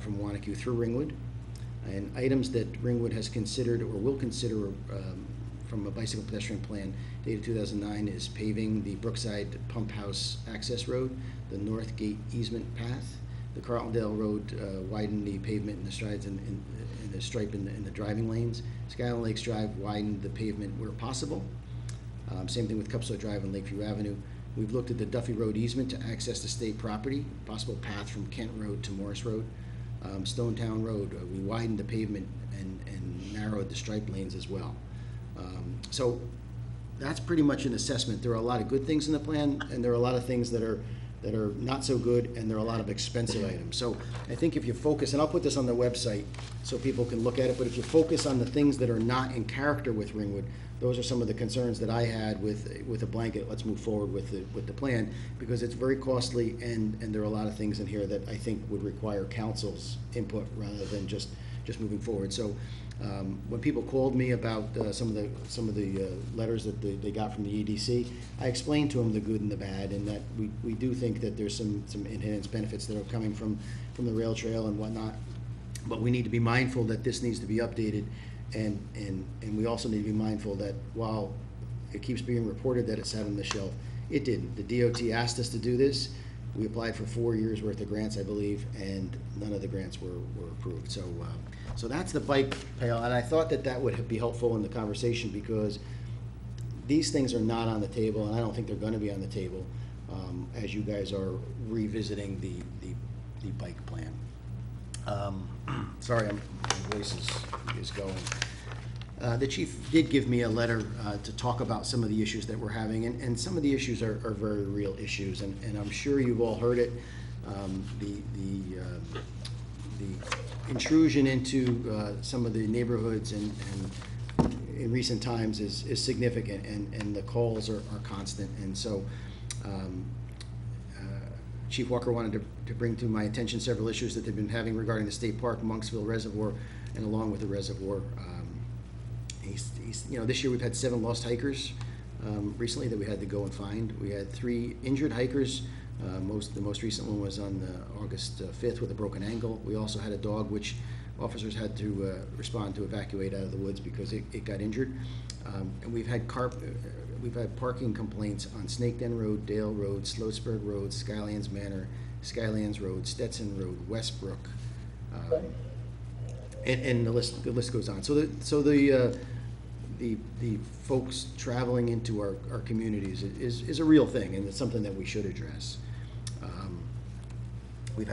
from Wanacue through Ringwood. And items that Ringwood has considered or will consider from a bicycle pedestrian plan dated 2009 is paving the Brookside Pump House Access Road, the North Gate Easement Path, the Carltondale Road, widen the pavement and the strides in the stripe in the driving lanes. Skyline Lakes Drive, widen the pavement where possible. Same thing with Cupso Drive and Lakeview Avenue. We've looked at the Duffy Road easement to access the state property, possible path from Kent Road to Morris Road. Stonetown Road, we widened the pavement and narrowed the stripe lanes as well. So that's pretty much an assessment. There are a lot of good things in the plan, and there are a lot of things that are not so good, and there are a lot of expensive items. So I think if you focus, and I'll put this on the website so people can look at it, but if you focus on the things that are not in character with Ringwood, those are some of the concerns that I had with a blanket. Let's move forward with the plan, because it's very costly, and there are a lot of things in here that I think would require council's input rather than just moving forward. So when people called me about some of the letters that they got from the EDC, I explained to them the good and the bad, and that we do think that there's some enhanced benefits that are coming from the rail trail and whatnot, but we need to be mindful that this needs to be updated. And we also need to be mindful that while it keeps being reported that it sat on the shelf, it didn't. The DOT asked us to do this. We applied for 4 years worth of grants, I believe, and none of the grants were approved. So that's the bike pail, and I thought that would be helpful in the conversation, because these things are not on the table, and I don't think they're going to be on the table as you guys are revisiting the bike plan. Sorry, my voice is going. The chief did give me a letter to talk about some of the issues that we're having, and some of the issues are very real issues, and I'm sure you've all heard it. The intrusion into some of the neighborhoods and in recent times is significant, and the calls are constant, and so Chief Walker wanted to bring to my attention several issues that they've been having regarding the state park, Monksville Reservoir, and along with the reservoir. This year we've had 7 lost hikers recently that we had to go and find. We had 3 injured hikers. The most recent one was on August 5th with a broken ankle. We also had a dog which officers had to respond to evacuate out of the woods because it got injured. And we've had parking complaints on Snake Den Road, Dale Road, Sloatsburg Road, Skylands Manor, Skylands Road, Stetson Road, Westbrook, and the list goes on. So the folks traveling into our communities is a real thing, and it's something that we should address. We've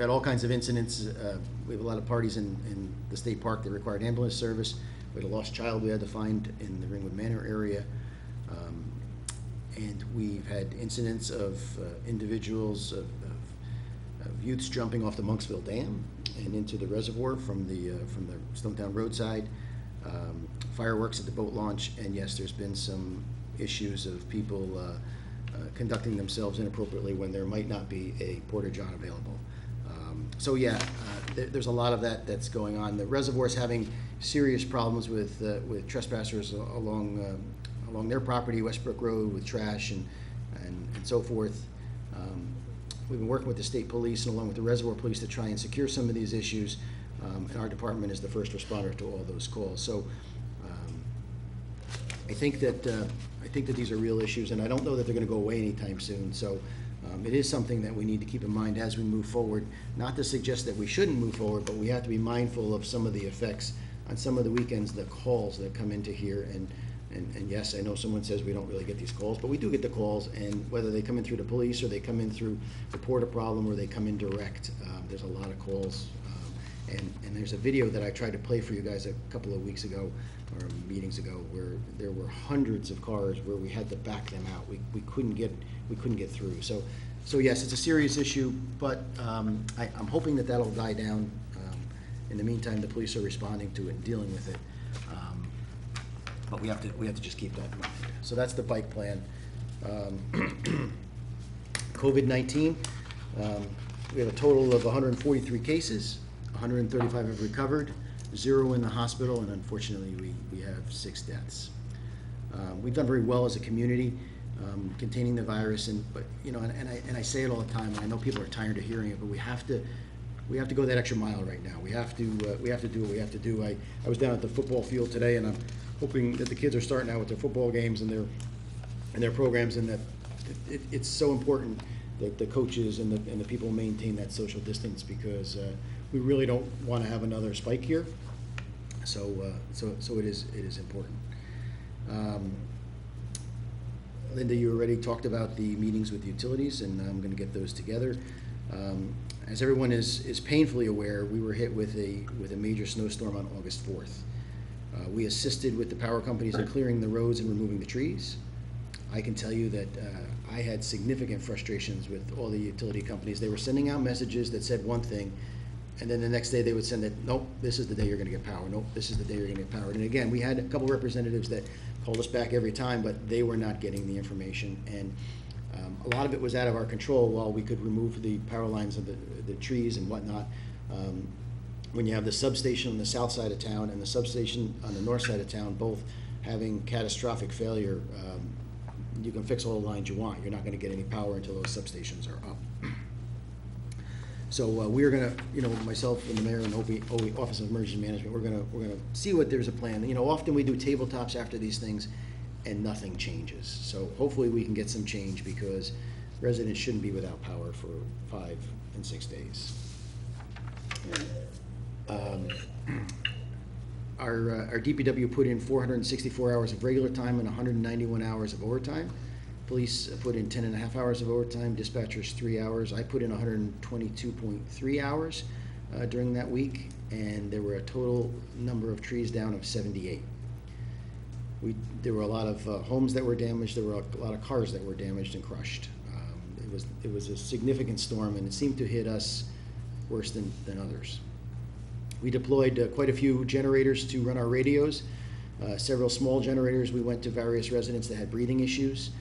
had all kinds of incidents. We have a lot of parties in the state park that required ambulance service. We had a lost child we had to find in the Ringwood Manor area. And we've had incidents of individuals, of youths jumping off the Monksville Dam and into the reservoir from the Stonetown roadside. Fireworks at the boat launch, and yes, there's been some issues of people conducting themselves inappropriately when there might not be a porta-john available. There's a lot of that's going on. The reservoir's having serious problems with trespassers along their property, Westbrook Road, with trash and and so forth. We've been working with the state police and along with the reservoir police to try and secure some of these issues, and our department is the first responder to all those calls. So I think that these are real issues, and I don't know that they're going to go away anytime soon. So it is something that we need to keep in mind as we move forward. Not to suggest that we shouldn't move forward, but we have to be mindful of some of the effects on some of the weekends, the calls that come into here. And yes, I know someone says we don't really get these calls, but we do get the calls, and whether they come in through the police or they come in through report a problem or they come in direct, there's a lot of calls. And there's a video that I tried to play for you guys a couple of weeks ago or meetings ago where there were hundreds of cars where we had to back them out. We couldn't get through. So yes, it's a serious issue, but I'm hoping that that'll die down. In the meantime, the police are responding to it and dealing with it. But we have to just keep that in mind. So that's the bike plan. COVID-19, we have a total of 143 cases. 135 have recovered, 0 in the hospital, and unfortunately we have 6 deaths. We've done very well as a community containing the virus, but you know, and I say it all the time, and I know people are tired of hearing it, but we have to go that extra mile right now. We have to do what we have to do. I was down at the football field today, and I'm hoping that the kids are starting out with their football games and their programs, and that it's so important that the coaches and the people maintain that social distance, because we really don't want to have another spike here. So it is important. Linda, you already talked about the meetings with the utilities, and I'm going to get those together. As everyone is painfully aware, we were hit with a major snowstorm on August 4th. We assisted with the power companies in clearing the roads and removing the trees. I can tell you that I had significant frustrations with all the utility companies. They were sending out messages that said one thing, and then the next day they would send that, nope, this is the day you're going to get power. Nope, this is the day you're going to get power. And again, we had a couple representatives that called us back every time, but they were not getting the information. And a lot of it was out of our control. While we could remove the power lines of the trees and whatnot, when you have the substation on the south side of town and the substation on the north side of town both having catastrophic failure, you can fix all the lines you want. You're not going to get any power until those substations are up. So we're going to, myself and the mayor and OE Office of Emergency Management, we're going to see what there's a plan. Often we do tabletops after these things, and nothing changes. So hopefully we can get some change, because residents shouldn't be without power for 5 and 6 days. Our DPW put in 464 hours of regular time and 191 hours of overtime. Police put in 10.5 hours of overtime, dispatchers 3 hours. I put in 122.3 hours during that week, and there were a total number of trees down of 78. There were a lot of homes that were damaged. There were a lot of cars that were damaged and crushed. It was a significant storm, and it seemed to hit us worse than others. We deployed quite a few generators to run our radios, several small generators. We went to various residents that had breathing issues.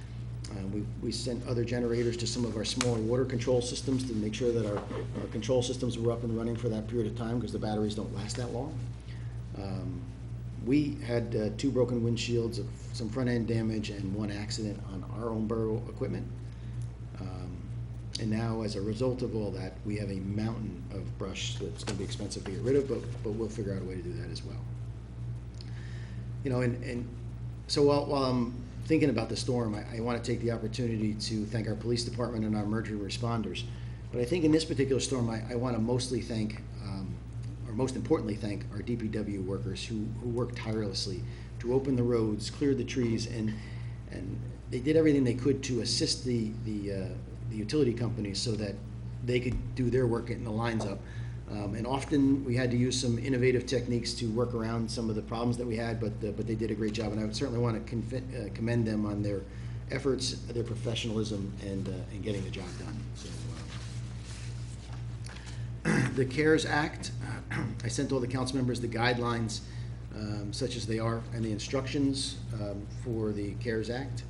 We sent other generators to some of our smaller water control systems to make sure that our control systems were up and running for that period of time, because the batteries don't last that long. We had 2 broken windshields, of some front-end damage, and 1 accident on our own borough equipment. And now, as a result of all that, we have a mountain of brush that's going to be expensive to get rid of, but we'll figure out a way to do that as well. And so while I'm thinking about the storm, I want to take the opportunity to thank our police department and our emergency responders. But I think in this particular storm, I want to mostly thank, or most importantly thank, our DPW workers who worked tirelessly to open the roads, clear the trees, and they did everything they could to assist the utility companies so that they could do their work getting the lines up. And often we had to use some innovative techniques to work around some of the problems that we had, but they did a great job, and I would certainly want to commend them on their efforts, their professionalism, and getting the job done. So, the CARES Act, I sent all the council members the guidelines, such as they are, and the instructions for the CARES Act.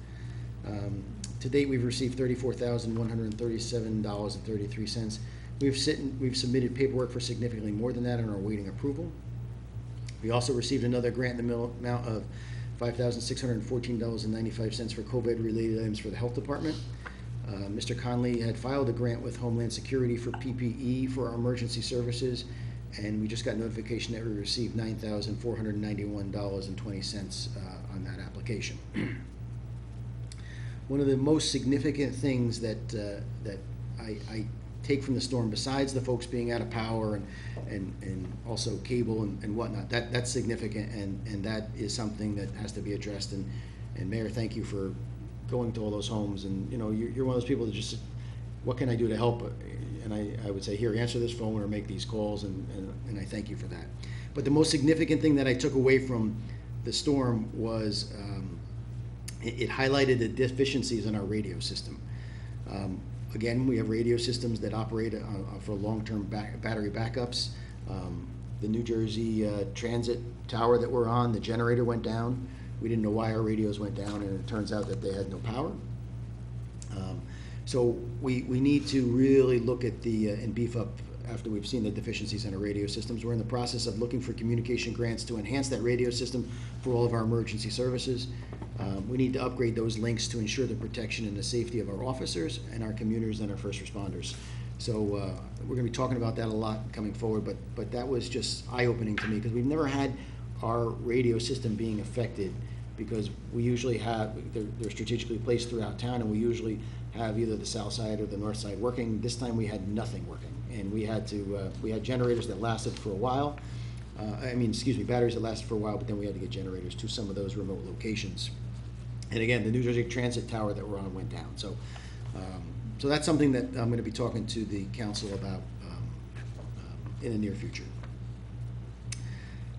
To date, we've received $34,137.33. We've submitted paperwork for significantly more than that and are awaiting approval. We also received another grant in the amount of $5,614.95 for COVID-related items for the health department. Mr. Conley had filed a grant with Homeland Security for PPE for our emergency services, and we just got notification that we received $9,491.20 on that application. One of the most significant things that I take from the storm, besides the folks being out of power and also cable and whatnot, that's significant, and that is something that has to be addressed. And Mayor, thank you for going to all those homes, and you're one of those people that just, what can I do to help? And I would say, here, answer this phone or make these calls, and I thank you for that. But the most significant thing that I took away from the storm was it highlighted the deficiencies in our radio system. Again, we have radio systems that operate for long-term battery backups. The New Jersey Transit tower that we're on, the generator went down. We didn't know why our radios went down, and it turns out that they had no power. So we need to really look at and beef up after we've seen the deficiencies in our radio systems. We're in the process of looking for communication grants to enhance that radio system for all of our emergency services. We need to upgrade those links to ensure the protection and the safety of our officers and our commuters and our first responders. So we're going to be talking about that a lot coming forward, but that was just eye-opening to me, because we've never had our radio system being affected, because we usually have, they're strategically placed throughout town, and we usually have either the south side or the north side working. This time we had nothing working, and we had generators that lasted for a while. Batteries that lasted for a while, but then we had to get generators to some of those remote locations. And again, the New Jersey Transit tower that we're on went down. So that's something that I'm going to be talking to the council about in the near future.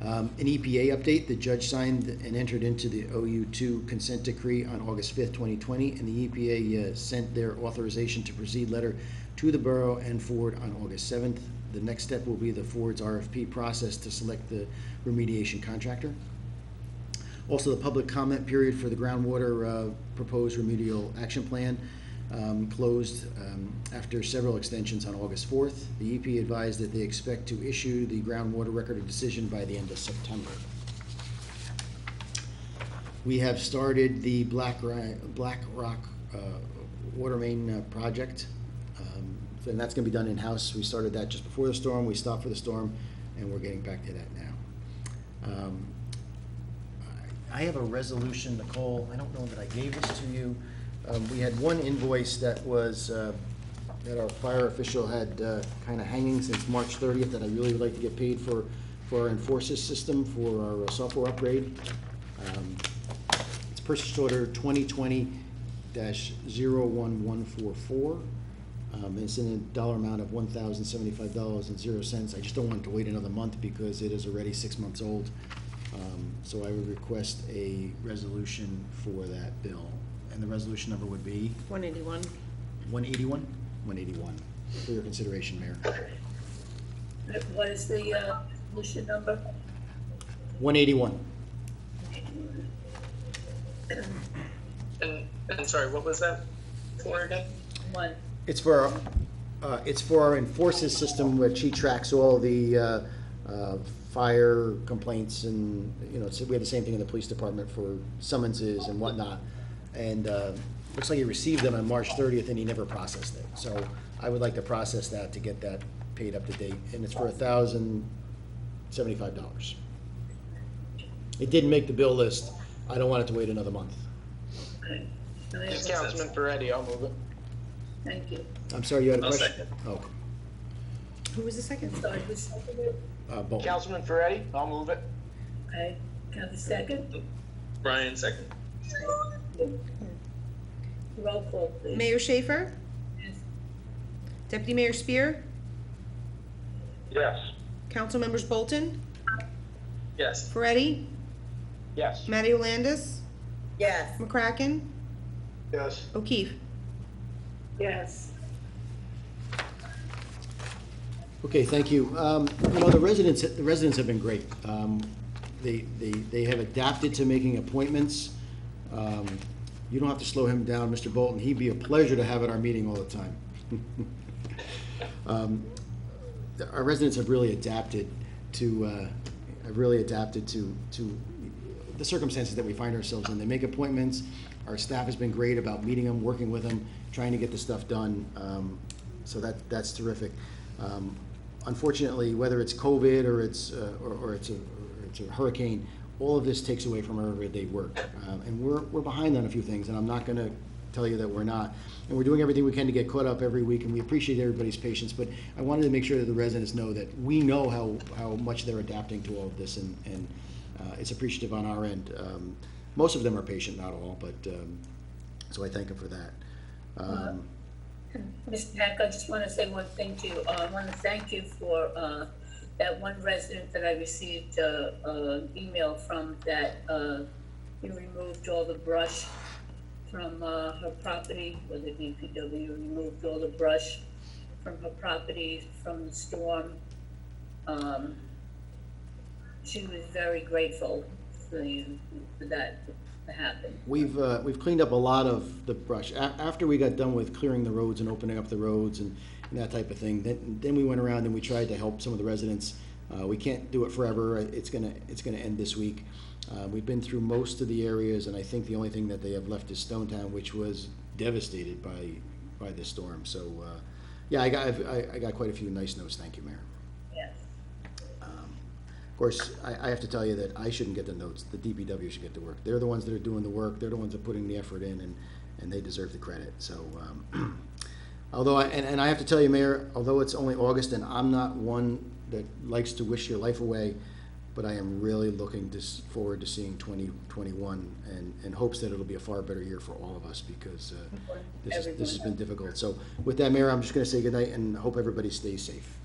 An EPA update: the judge signed and entered into the OU2 consent decree on August 5th, 2020, and the EPA sent their authorization to proceed letter to the borough and Ford on August 7th. The next step will be the Ford's RFP process to select the remediation contractor. Also, the public comment period for the groundwater proposed remedial action plan closed after several extensions on August 4th. The EP advised that they expect to issue the groundwater record of decision by the end of September. We have started the Black Rock water main project, and that's going to be done in-house. We started that just before the storm. We stopped for the storm, and we're getting back to that now. I have a resolution, Nicole. I don't know that I gave this to you. We had one invoice that was that our fire official had kind of hanging since March 30th that I really would like to get paid for our Enforces system for our software upgrade. It's purchase order 2020-01144. It's in a dollar amount of $1,075.00. I just don't want to wait another month because it is already 6 months old. So I would request a resolution for that bill. And the resolution number would be? 181. 181? 181. For your consideration, Mayor. What is the resolution number? 181. And sorry, what was that for again? One. It's for our Enforces system, which he tracks all the fire complaints, and we have the same thing in the police department for summonses and whatnot. And looks like he received them on March 30th and he never processed it. So I would like to process that to get that paid up to date, and it's for $1,075. It didn't make the bill list. I don't want it to wait another month. Okay. This is Councilman Ferretti, I'll move it. Thank you. I'm sorry, you had a I'll question? second. Oh, Who was the second? Sorry, who seconded? Bolton. Councilman Ferretti, I'll move it. Okay, can I have a second? Brian, second. Roll call, please. Mayor Schaefer? Yes. Deputy Mayor Spear? Yes. Council members Bolton? Yes. Ferretti? Yes. Matty Landis? Yes. McCracken? Yes. O'Keefe? Yes. Okay, thank you. The residents have been great. They have adapted to making appointments. You don't have to slow him down, Mr. Bolton. He'd be a pleasure to have at our meeting all the time. Our residents have really adapted to the circumstances that we find ourselves in. They make appointments. Our staff has been great about meeting them, working with them, trying to get the stuff done. So that's terrific. Unfortunately, whether it's COVID or it's a hurricane, all of this takes away from our everyday work. And we're behind on a few things, and I'm not gonna tell you that we're not. And we're doing everything we can to get caught up every week, and we appreciate everybody's patience, but I wanted to make sure that the residents know that we know how much they're adapting to all of this, and it's appreciative on our end. Most of them are patient, not all, but, so I thank them for that. Mr. Hack, I just want to say one thing to you. I want to thank you for that one resident that I received an email from that you removed all the brush from her property, where the DPW removed all the brush from her property from the storm. She was very grateful for you, for that to happen. We've cleaned up a lot of the brush. After we got done with clearing the roads and opening up the roads and that type of thing, then we went around and we tried to help some of the residents. We can't do it forever. It's gonna end this week. We've been through most of the areas, and I think the only thing that they have left is Stonetown, which was devastated by this storm. So, yeah, I got quite a few nice notes. Thank you, Mayor. Yes. Of course, I have to tell you that I shouldn't get the notes. The DPW should get the work. They're the ones that are doing the work. They're the ones that are putting the effort in, and they deserve the credit. So, although I have to tell you, Mayor, although it's only August, and I'm not one that likes to wish your life away, but I am really looking forward to seeing 2021 and hopes that it'll be a far better year for all of us, because this has been difficult. So with that, Mayor, I'm just going to say goodnight and hope everybody stays safe.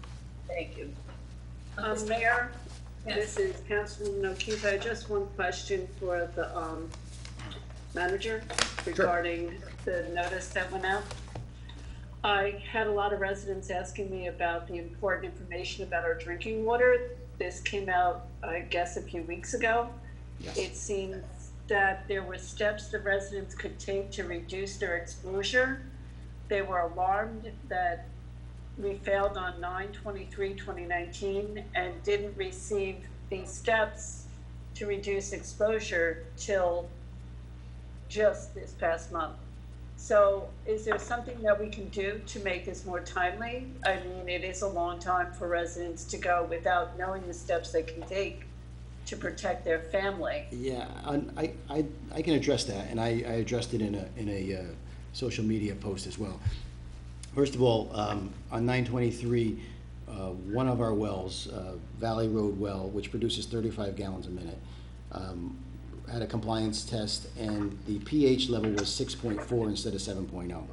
Thank you. Mayor, Yes. this is Councilman O'Keefe. I just one question for the manager regarding the notice that went out. I had a lot of residents asking me about the important information about our drinking water. This came out, I guess, a few weeks ago. Yes. It seems that there were steps the residents could take to reduce their exposure. They were alarmed that we failed on 9/23/2019 and didn't receive these steps to reduce exposure till just this past month. So is there something that we can do to make this more timely? I mean, it is a long time for residents to go without knowing the steps they can take to protect their family. Yeah, I can address that, and I addressed it in a social media post as well. First of all, on 9/23, one of our wells, Valley Road well, which produces 35 gallons a minute, had a compliance test, and the pH level was 6.4 instead of 7.0.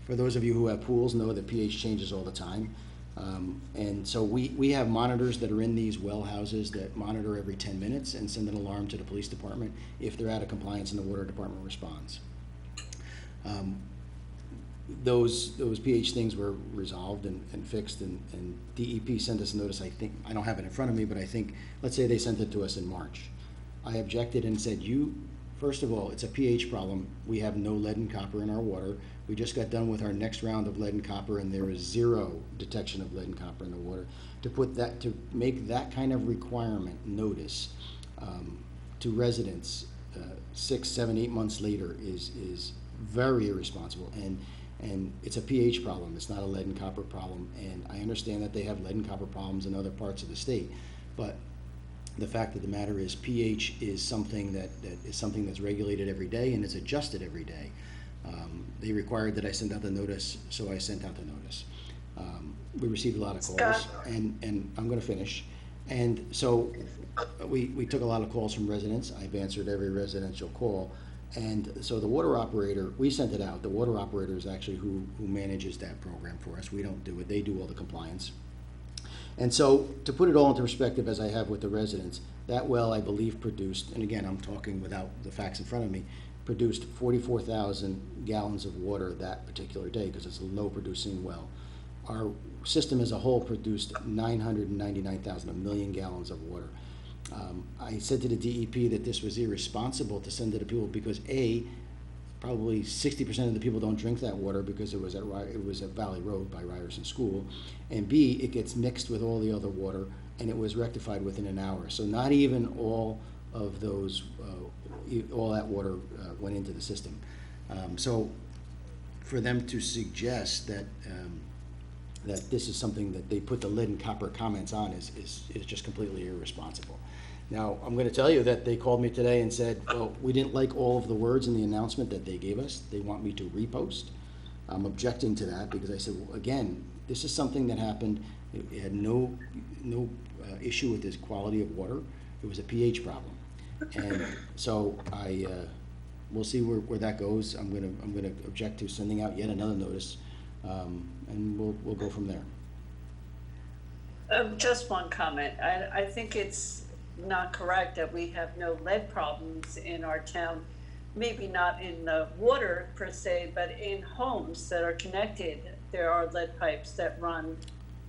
For those of you who have pools, know that pH changes all the time. And so we have monitors that are in these well houses that monitor every 10 minutes and send an alarm to the police department if they're out of compliance, and the water department responds. Those pH things were resolved and fixed, and DEP sent us a notice. I think, I don't have it in front of me, but I think, let's say they sent it to us in March. I objected and said, first of all, it's a pH problem. We have no lead and copper in our water. We just got done with our next round of lead and copper, and there is zero detection of lead and copper in the water. To make that kind of requirement notice to residents 6, 7, 8 months later is very irresponsible, and it's a pH problem. It's not a lead and copper problem, and I understand that they have lead and copper problems in other parts of the state, but the fact of the matter is pH is something that's regulated every day, and it's adjusted every day. They required that I send out the notice, so I sent out the notice. We received a lot of calls, and I'm going to finish. And so we took a lot of calls from residents. I've answered every residential call. And so the water operator, we sent it out. The water operator is actually who manages that program for us. We don't do it. They do all the compliance. And so, to put it all into perspective, as I have with the residents, that well, I believe, produced, and again, I'm talking without the facts in front of me, produced 44,000 gallons of water that particular day, because it's a low-producing well. Our system as a whole produced 999,000, a million gallons of water. I said to the DEP that this was irresponsible to send to the people because A, probably 60% of the people don't drink that water because it was at Valley Road by Ryerson School, and B, it gets mixed with all the other water, and it was rectified within an hour. So not even all of those, all that water went into the system. So for them to suggest that, that this is something that they put the lead and copper comments on is just completely irresponsible. Now, I'm gonna tell you that they called me today and said, well, we didn't like all of the words in the announcement that they gave us. They want me to repost. I'm objecting to that because I said, well, again, this is something that happened. It had no issue with this quality of water. It was a pH problem. And so we'll see where that goes. I'm gonna object to sending out yet another notice, and we'll go from there. Just one comment. I think it's not correct that we have no lead problems in our town. Maybe not in the water per se, but in homes that are connected, there are lead pipes that run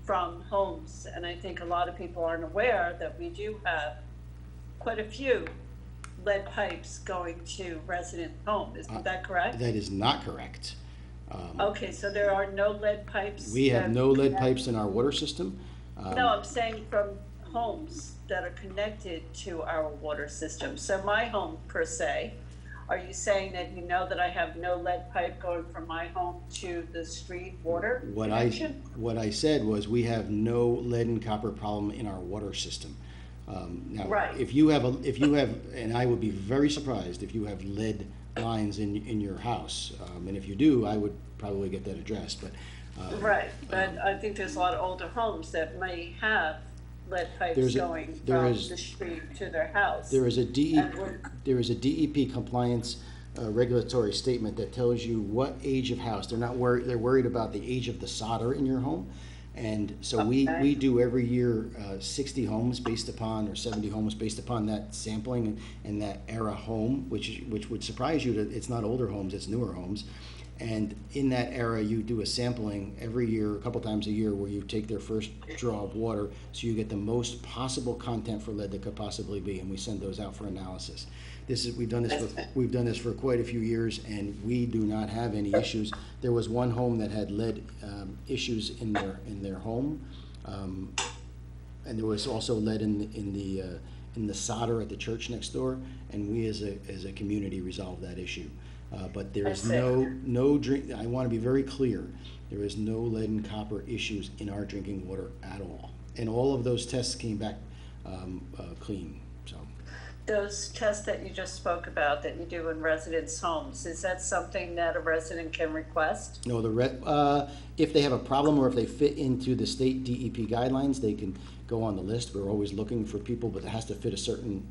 from homes. And I think a lot of people aren't aware that we do have quite a few lead pipes going to resident home. Isn't that correct? That is not correct. Okay, so there are no lead pipes? We have no lead pipes in our water system. No, I'm saying from homes that are connected to our water system. So my home per se, are you saying that you know that I have no lead pipe going from my home to the street water connection? What I said was we have no lead and copper problem in our water system. Now, right. if you have, and I would be very surprised if you have lead lines in your house, and if you do, I would probably get that addressed. But right, but I think there's a lot of older homes that may have lead pipes going from the street to their house. There is a DEP compliance regulatory statement that tells you what age of house. They're not worried. They're worried about the age of the solder in your home, and so we do every year 60 homes based upon, or 70 homes based upon that sampling and that era home, which would surprise you that it's not older homes, it's newer homes. And in that era, you do a sampling every year, a couple times a year, where you take their first draw of water, so you get the most possible content for lead that could possibly be, and we send those out for analysis. We've done this for quite a few years, and we do not have any issues. There was one home that had lead issues in their home, and there was also lead in the solder at the church next door, and we as a community resolved that issue. But there is no drink. I want to be very clear. There is no lead and copper issues in our drinking water at all, and all of those tests came back clean. So those tests that you just spoke about that you do in residents' homes, is that something that a resident can request? No, if they have a problem or if they fit into the state DEP guidelines, they can go on the list. We're always looking for people, but it has to fit a certain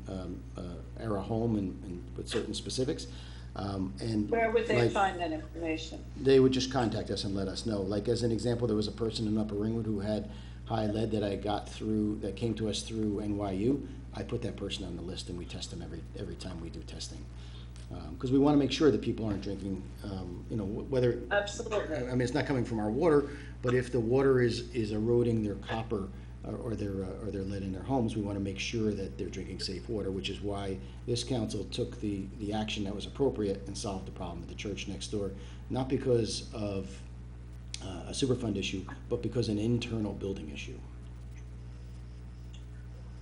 era home and with certain specifics. And where would they find that information? They would just contact us and let us know. Like, as an example, there was a person in Upper Ringwood who had high lead that came to us through NYU. I put that person on the list, and we test them every time we do testing, because we want to make sure that people aren't drinking, whether. Absolutely. I mean, it's not coming from our water, but if the water is eroding their copper or their lead in their homes, we want to make sure that they're drinking safe water, which is why this council took the action that was appropriate and solved the problem at the church next door, not because of a Superfund issue, but because an internal building issue.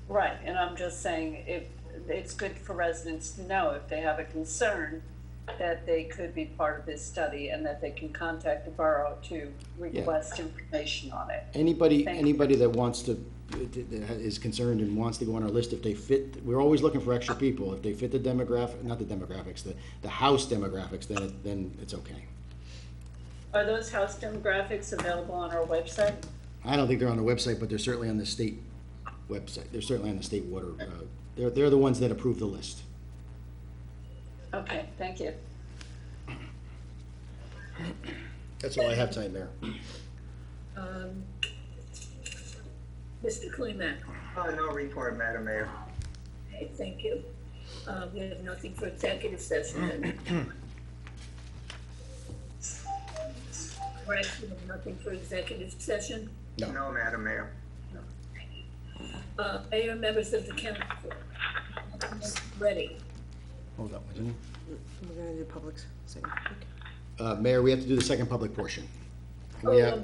Right, and I'm just saying, if it's good for residents to know if they have a concern that they could be part of this study and that they can contact the borough to request information on it. Anybody that wants to, that is concerned and wants to go on our list, if they fit, we're always looking for extra people. If they fit the the house demographics, then it's okay. Are those house demographics available on our website? I don't think they're on the website, but they're certainly on the state website. They're certainly on the state water. They're the ones that approve the list. Okay, thank you. That's all I have tonight, Mayor. Mr. Klimak. No report, Madam Mayor. Okay, thank you. We have nothing for executive session. Correct, we have nothing for executive session? No, Madam Mayor. Mayor, members of the council, ready. Hold on, isn't We're gonna do public segment. Mayor, we have to do the second public portion. I'm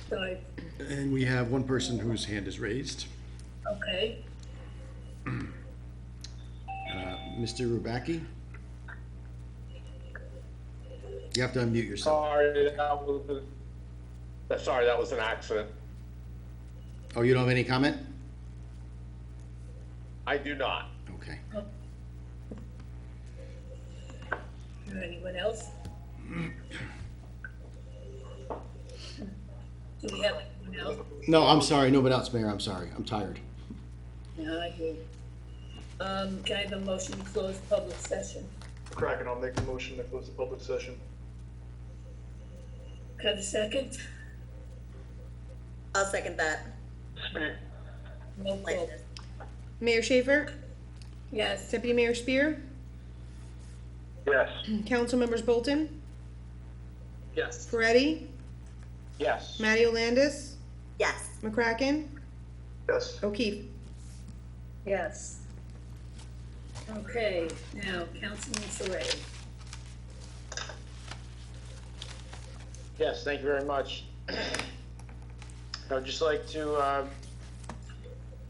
sorry. And we have one person whose hand is raised. Okay. Mr. Rubacki? You have to unmute yourself. Sorry, that was an accident. Oh, you don't have any comment? I do not. Okay. Anyone else? Do we have anyone else? No, I'm sorry, nobody else, Mayor, I'm sorry, I'm tired. No, I agree. Can I have a motion to close public session? Kraken, I'll make the motion to close the public session. Can I have a second? I'll second that. Roll call. Mayor Schaefer? Yes. Deputy Mayor Spear? Yes. Council members Bolton? Yes. Peretti? Yes. Matteo Landis? Yes. McCracken? Yes. O'Keefe? Yes. Okay, now Councilman Saray. Yes, thank you very much. I would just like to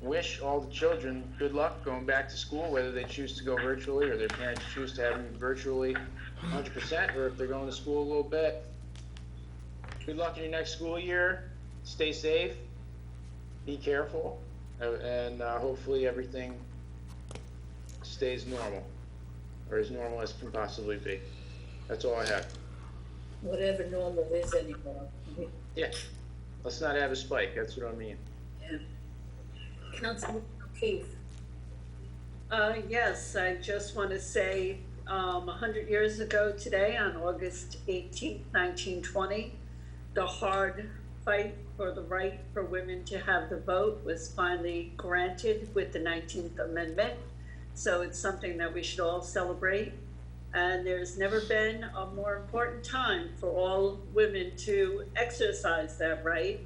wish all the children good luck going back to school, whether they choose to go virtually or their parents choose to have them virtually 100%, or if they're going to school a little bit. Good luck in your next school year. Stay safe. Be careful. And hopefully everything stays normal, or as normal as can possibly be. That's all I have. Whatever normal is anymore. Yeah. Let's not have a spike. That's what I mean. Yeah. Councilman O'Keefe. Yes, I just want to say, 100 years ago today, on August 18th, 1920, the hard fight for the right for women to have the vote was finally granted with the 19th Amendment. So it's something that we should all celebrate. And there's never been a more important time for all women to exercise that right,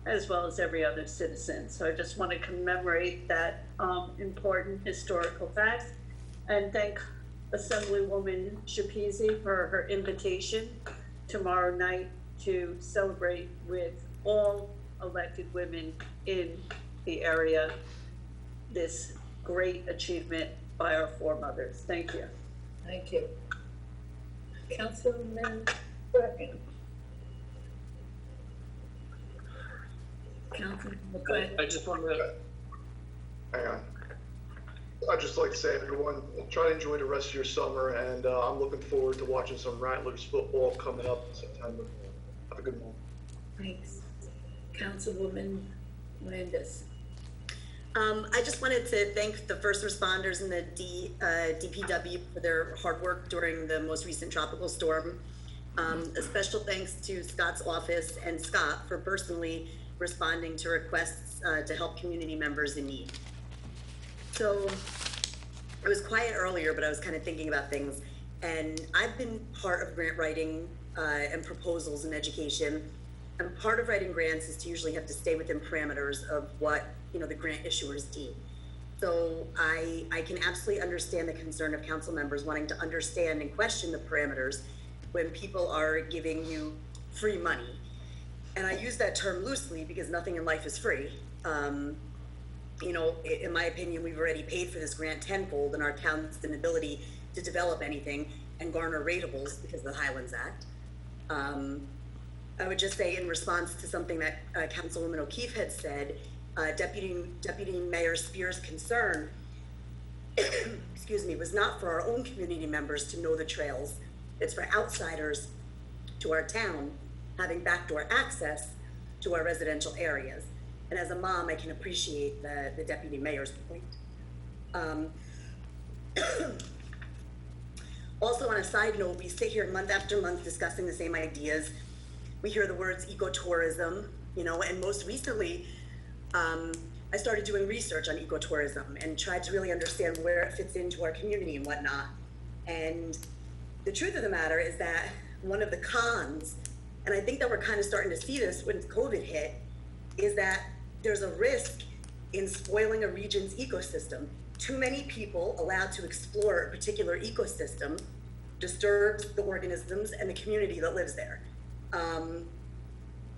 as well as every other citizen. So I just want to commemorate that important historical fact and thank Assemblywoman Schepisi for her invitation tomorrow night to celebrate with all elected women in the area this great achievement by our foremothers. Thank you. Thank you. Councilman McCracken. Councilman McCracken. I just want to. Hang on. I'd just like to say, everyone, try to enjoy the rest of your summer, and I'm looking forward to watching some Rattlers football coming up in September. Have a good one. Thanks. Councilwoman Landis. I just wanted to thank the first responders and the DPW for their hard work during the most recent tropical storm. A special thanks to Scott's office and Scott for personally responding to requests to help community members in need. So it was quiet earlier, but I was kind of thinking about things. And I've been part of grant writing and proposals in education. And part of writing grants is to usually have to stay within parameters of what the grant issuers deem. So I can absolutely understand the concern of council members wanting to understand and question the parameters when people are giving you free money. And I use that term loosely because nothing in life is free. In my opinion, we've already paid for this grant tenfold in our town's inability to develop anything and garner ratables because of the Highlands Act. I would just say, in response to something that Councilwoman O'Keefe had said, Deputy Mayor Spear's concern, excuse me, was not for our own community members to know the trails. It's for outsiders to our town having backdoor access to our residential areas. And as a mom, I can appreciate the Deputy Mayor's point. Also, on a side note, we sit here month after month discussing the same ideas. We hear the words ecotourism, and most recently, I started doing research on ecotourism and tried to really understand where it fits into our community and whatnot. And the truth of the matter is that one of the cons, and I think that we're kind of starting to see this when COVID hit, is that there's a risk in spoiling a region's ecosystem. Too many people allowed to explore a particular ecosystem disturbs the organisms and the community that lives there.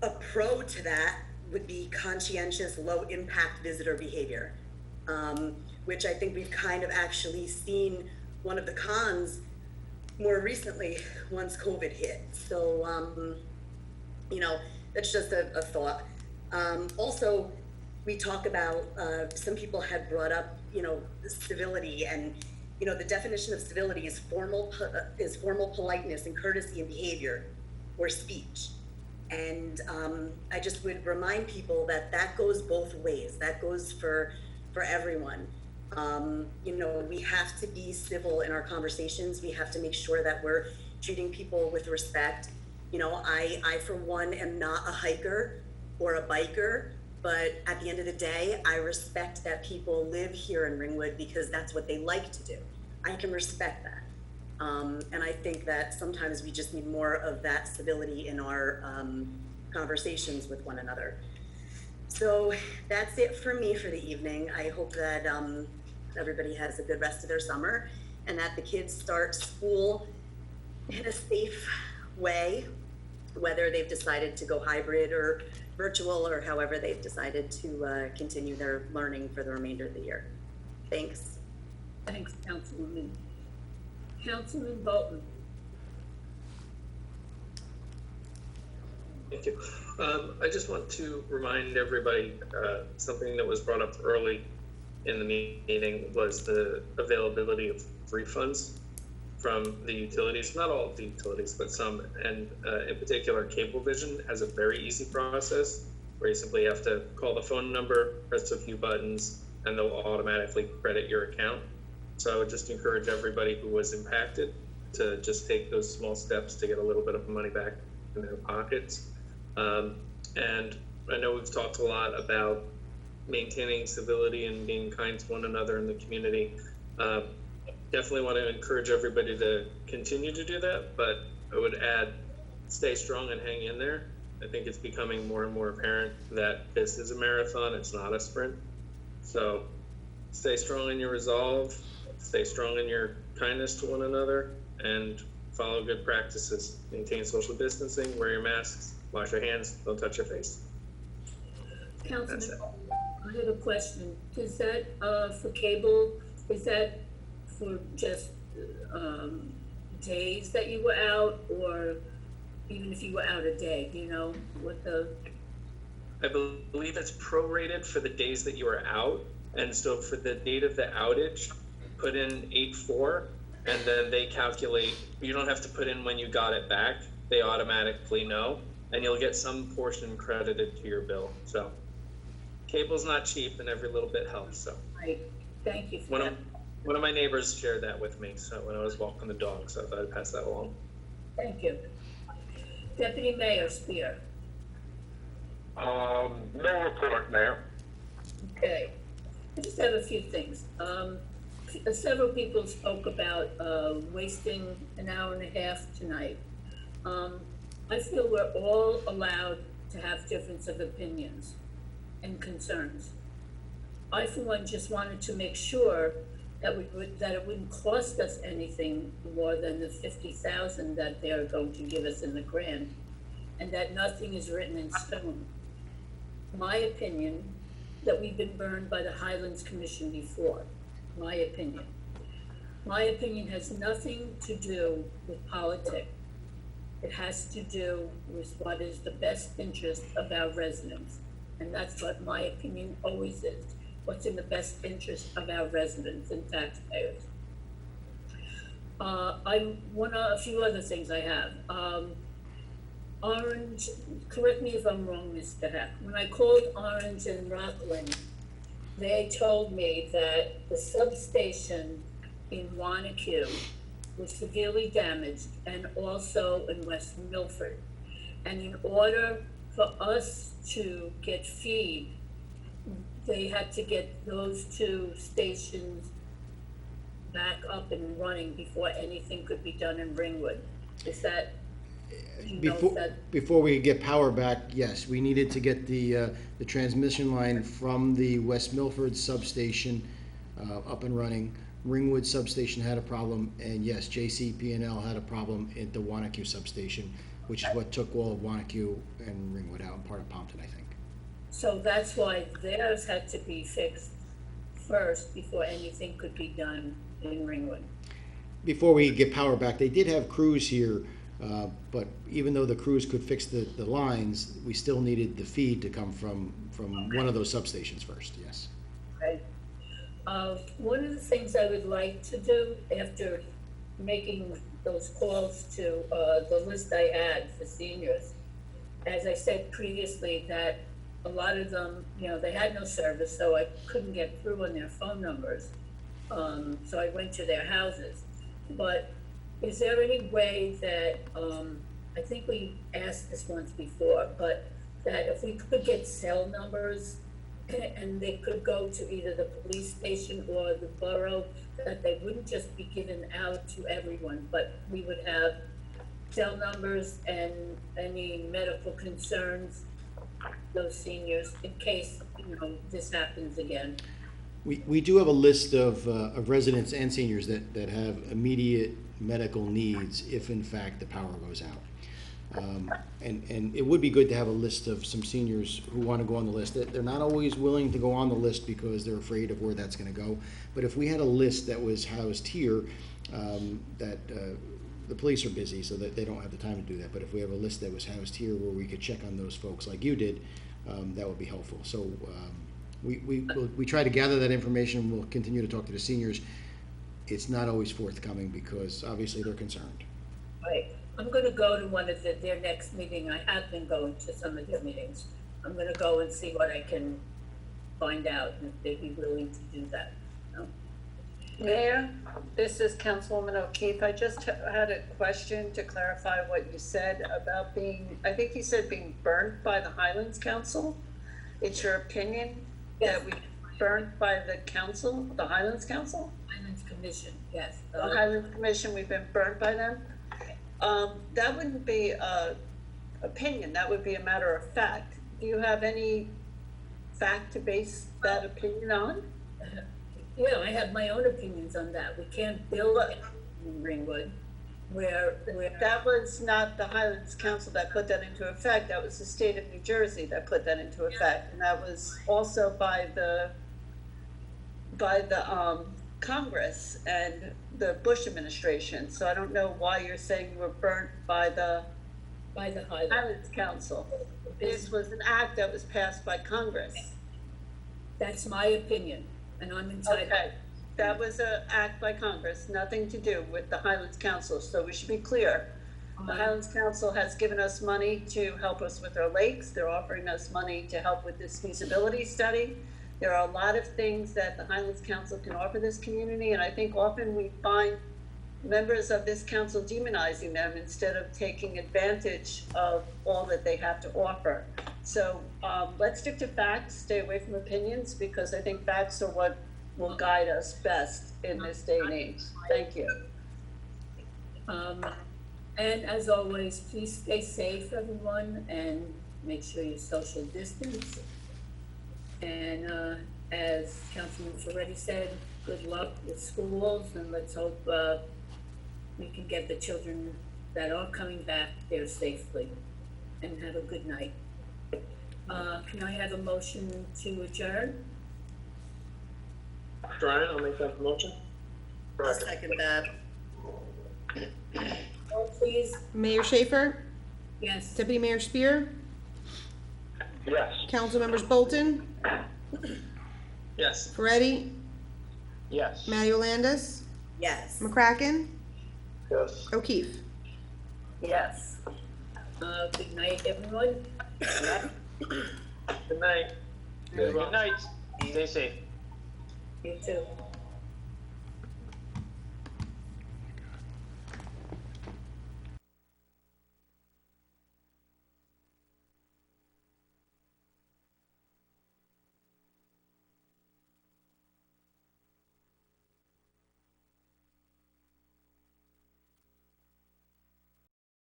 A pro to that would be conscientious, low-impact visitor behavior, which I think we've kind of actually seen one of the cons more recently once COVID hit. So, you know, that's just a thought. Also, we talk about, some people had brought up, you know, civility, and, you know, the definition of civility is formal politeness and courtesy and behavior or speech. And I just would remind people that that goes both ways. That goes for everyone. You know, we have to be civil in our conversations. We have to make sure that we're treating people with respect. You know, I for one am not a hiker or a biker, but at the end of the day, I respect that people live here in Ringwood because that's what they like to do. I can respect that. And I think that sometimes we just need more of that civility in our conversations with one another. So that's it for me for the evening. I hope that everybody has a good rest of their summer and that the kids start school in a safe way, whether they've decided to go hybrid or virtual or however they've decided to continue their learning for the remainder of the year. Thanks. Thanks, Councilwoman. Councilman Bolton. Thank you. I just want to remind everybody, something that was brought up early in the meeting was the availability of refunds from the utilities, not all of the utilities, but some, and in particular, Cablevision has a very easy process where you simply have to call the phone number, press a few buttons, and they'll automatically credit your account. So I would just encourage everybody who was impacted to just take those small steps to get a little bit of money back in their pockets. And I know we've talked a lot about maintaining civility and being kind to one another in the community. Definitely want to encourage everybody to continue to do that, but I would add, stay strong and hang in there. I think it's becoming more and more apparent that this is a marathon, it's not a sprint. So stay strong in your resolve, stay strong in your kindness to one another, and follow good practices. Maintain social distancing, wear your masks, wash your hands, don't touch your face. Councilman, I have a question. Is that for cable, is that for just days that you were out, or even if you were out a day, do you know what the? I believe it's prorated for the days that you are out, and so for the date of the outage, put in 8/4, and then they calculate, you don't have to put in when you got it back, they automatically know, and you'll get some portion credited to your bill. So cable's not cheap and every little bit helps, so. Right, thank you for that. One of my neighbors shared that with me, so when I was walking the dog, so I thought I'd pass that along. Thank you. Deputy Mayor Spear. No report, Mayor. Okay, I just have a few things. Several people spoke about wasting an hour and a half tonight. I feel we're all allowed to have difference of opinions and concerns. I, for one, just wanted to make sure that it wouldn't cost us anything more than the $50,000 that they're going to give us in the grant, and that nothing is written in stone. My opinion, that we've been burned by the Highlands Commission before. My opinion. My opinion has nothing to do with politics. It has to do with what is the best interest of our residents. And that's what my opinion always is. What's in the best interest of our residents and taxpayers. A few other things I have. Orange, correct me if I'm wrong, Mr. Heck. When I called Orange and Rockland, they told me that the substation in Wanacue was severely damaged, and also in West Milford. And in order for us to get feed, they had to get those two stations back up and running before anything could be done in Ringwood. Is that, Before we get power back, yes, we needed to get the transmission line from the West Milford substation up and running. Ringwood substation had a problem, and yes, JCP&L had a problem at the Wanacue substation, which is what took all of Wanacue and Ringwood out, and part of Pompton, I think. So that's why theirs had to be fixed first before anything could be done in Ringwood. before we get power back, they did have crews here, but even though the crews could fix the lines, we still needed the feed to come from one of those substations first, yes. Right. One of the things I would like to do after making those calls to the list I had for seniors, as I said previously, that a lot of them, they had no service, so I couldn't get through on their phone numbers. So I went to their houses. But is there any way that, I think we asked this once before, but that if we could get cell numbers and they could go to either the police station or the borough, that they wouldn't just be given out to everyone, but we would have cell numbers and any medical concerns, those seniors, in case, this happens again. We do have a list of residents and seniors that have immediate medical needs if in fact the power goes out. And it would be good to have a list of some seniors who want to go on the list. They're not always willing to go on the list because they're afraid of where that's going to go. But if we had a list that was housed here, the police are busy, so that they don't have the time to do that. But if we have a list that was housed here where we could check on those folks like you did, that would be helpful. So we try to gather that information. We'll continue to talk to the seniors. It's not always forthcoming because obviously they're concerned. Right. I'm going to go to one of their next meeting. I have been going to some of their meetings. I'm going to go and see what I can find out and if they'd be willing to do that. Mayor, this is Councilwoman O'Keefe. I just had a question to clarify what you said about I think you said being burned by the Highlands Council. It's your opinion that we burned by the council, the Highlands Council? Highlands Commission, yes. The Highlands Commission, we've been burned by them? That wouldn't be opinion, that would be a matter of fact. Do you have any fact to base that opinion on? Yeah, I have my own opinions on that. We can't build in Ringwood where that was not the Highlands Council that put that into effect. That was the state of New Jersey that put that into effect. And that was also by the Congress and the Bush administration. So I don't know why you're saying you were burnt by the Highlands Council. This was an act that was passed by Congress. That's my opinion, and I'm entitled. Okay. That was an act by Congress, nothing to do with the Highlands Council, so we should be clear. The Highlands Council has given us money to help us with our lakes. They're offering us money to help with this feasibility study. There are a lot of things that the Highlands Council can offer this community, and I think often we find members of this council demonizing them instead of taking advantage of all that they have to offer. So let's stick to facts, stay away from opinions, because I think facts are what will guide us best in this day and age. Thank you. And as always, please stay safe, everyone, and make sure you social distance. And as Councilman Ferretti said, good luck with schools, and let's hope we can get the children that are coming back there safely. And have a good night. Can I have a motion to adjourn? Brian, I'll make that motion. I'll second that. Oh, please. Mayor Schaefer? Yes. Deputy Mayor Spear? Yes. Council members Bolton? Yes. Ferretti? Yes. Mario Landis? Yes. McCracken? Yes. O'Keefe? Yes. Good night, everyone. Good night. Good night. Stay safe. You too.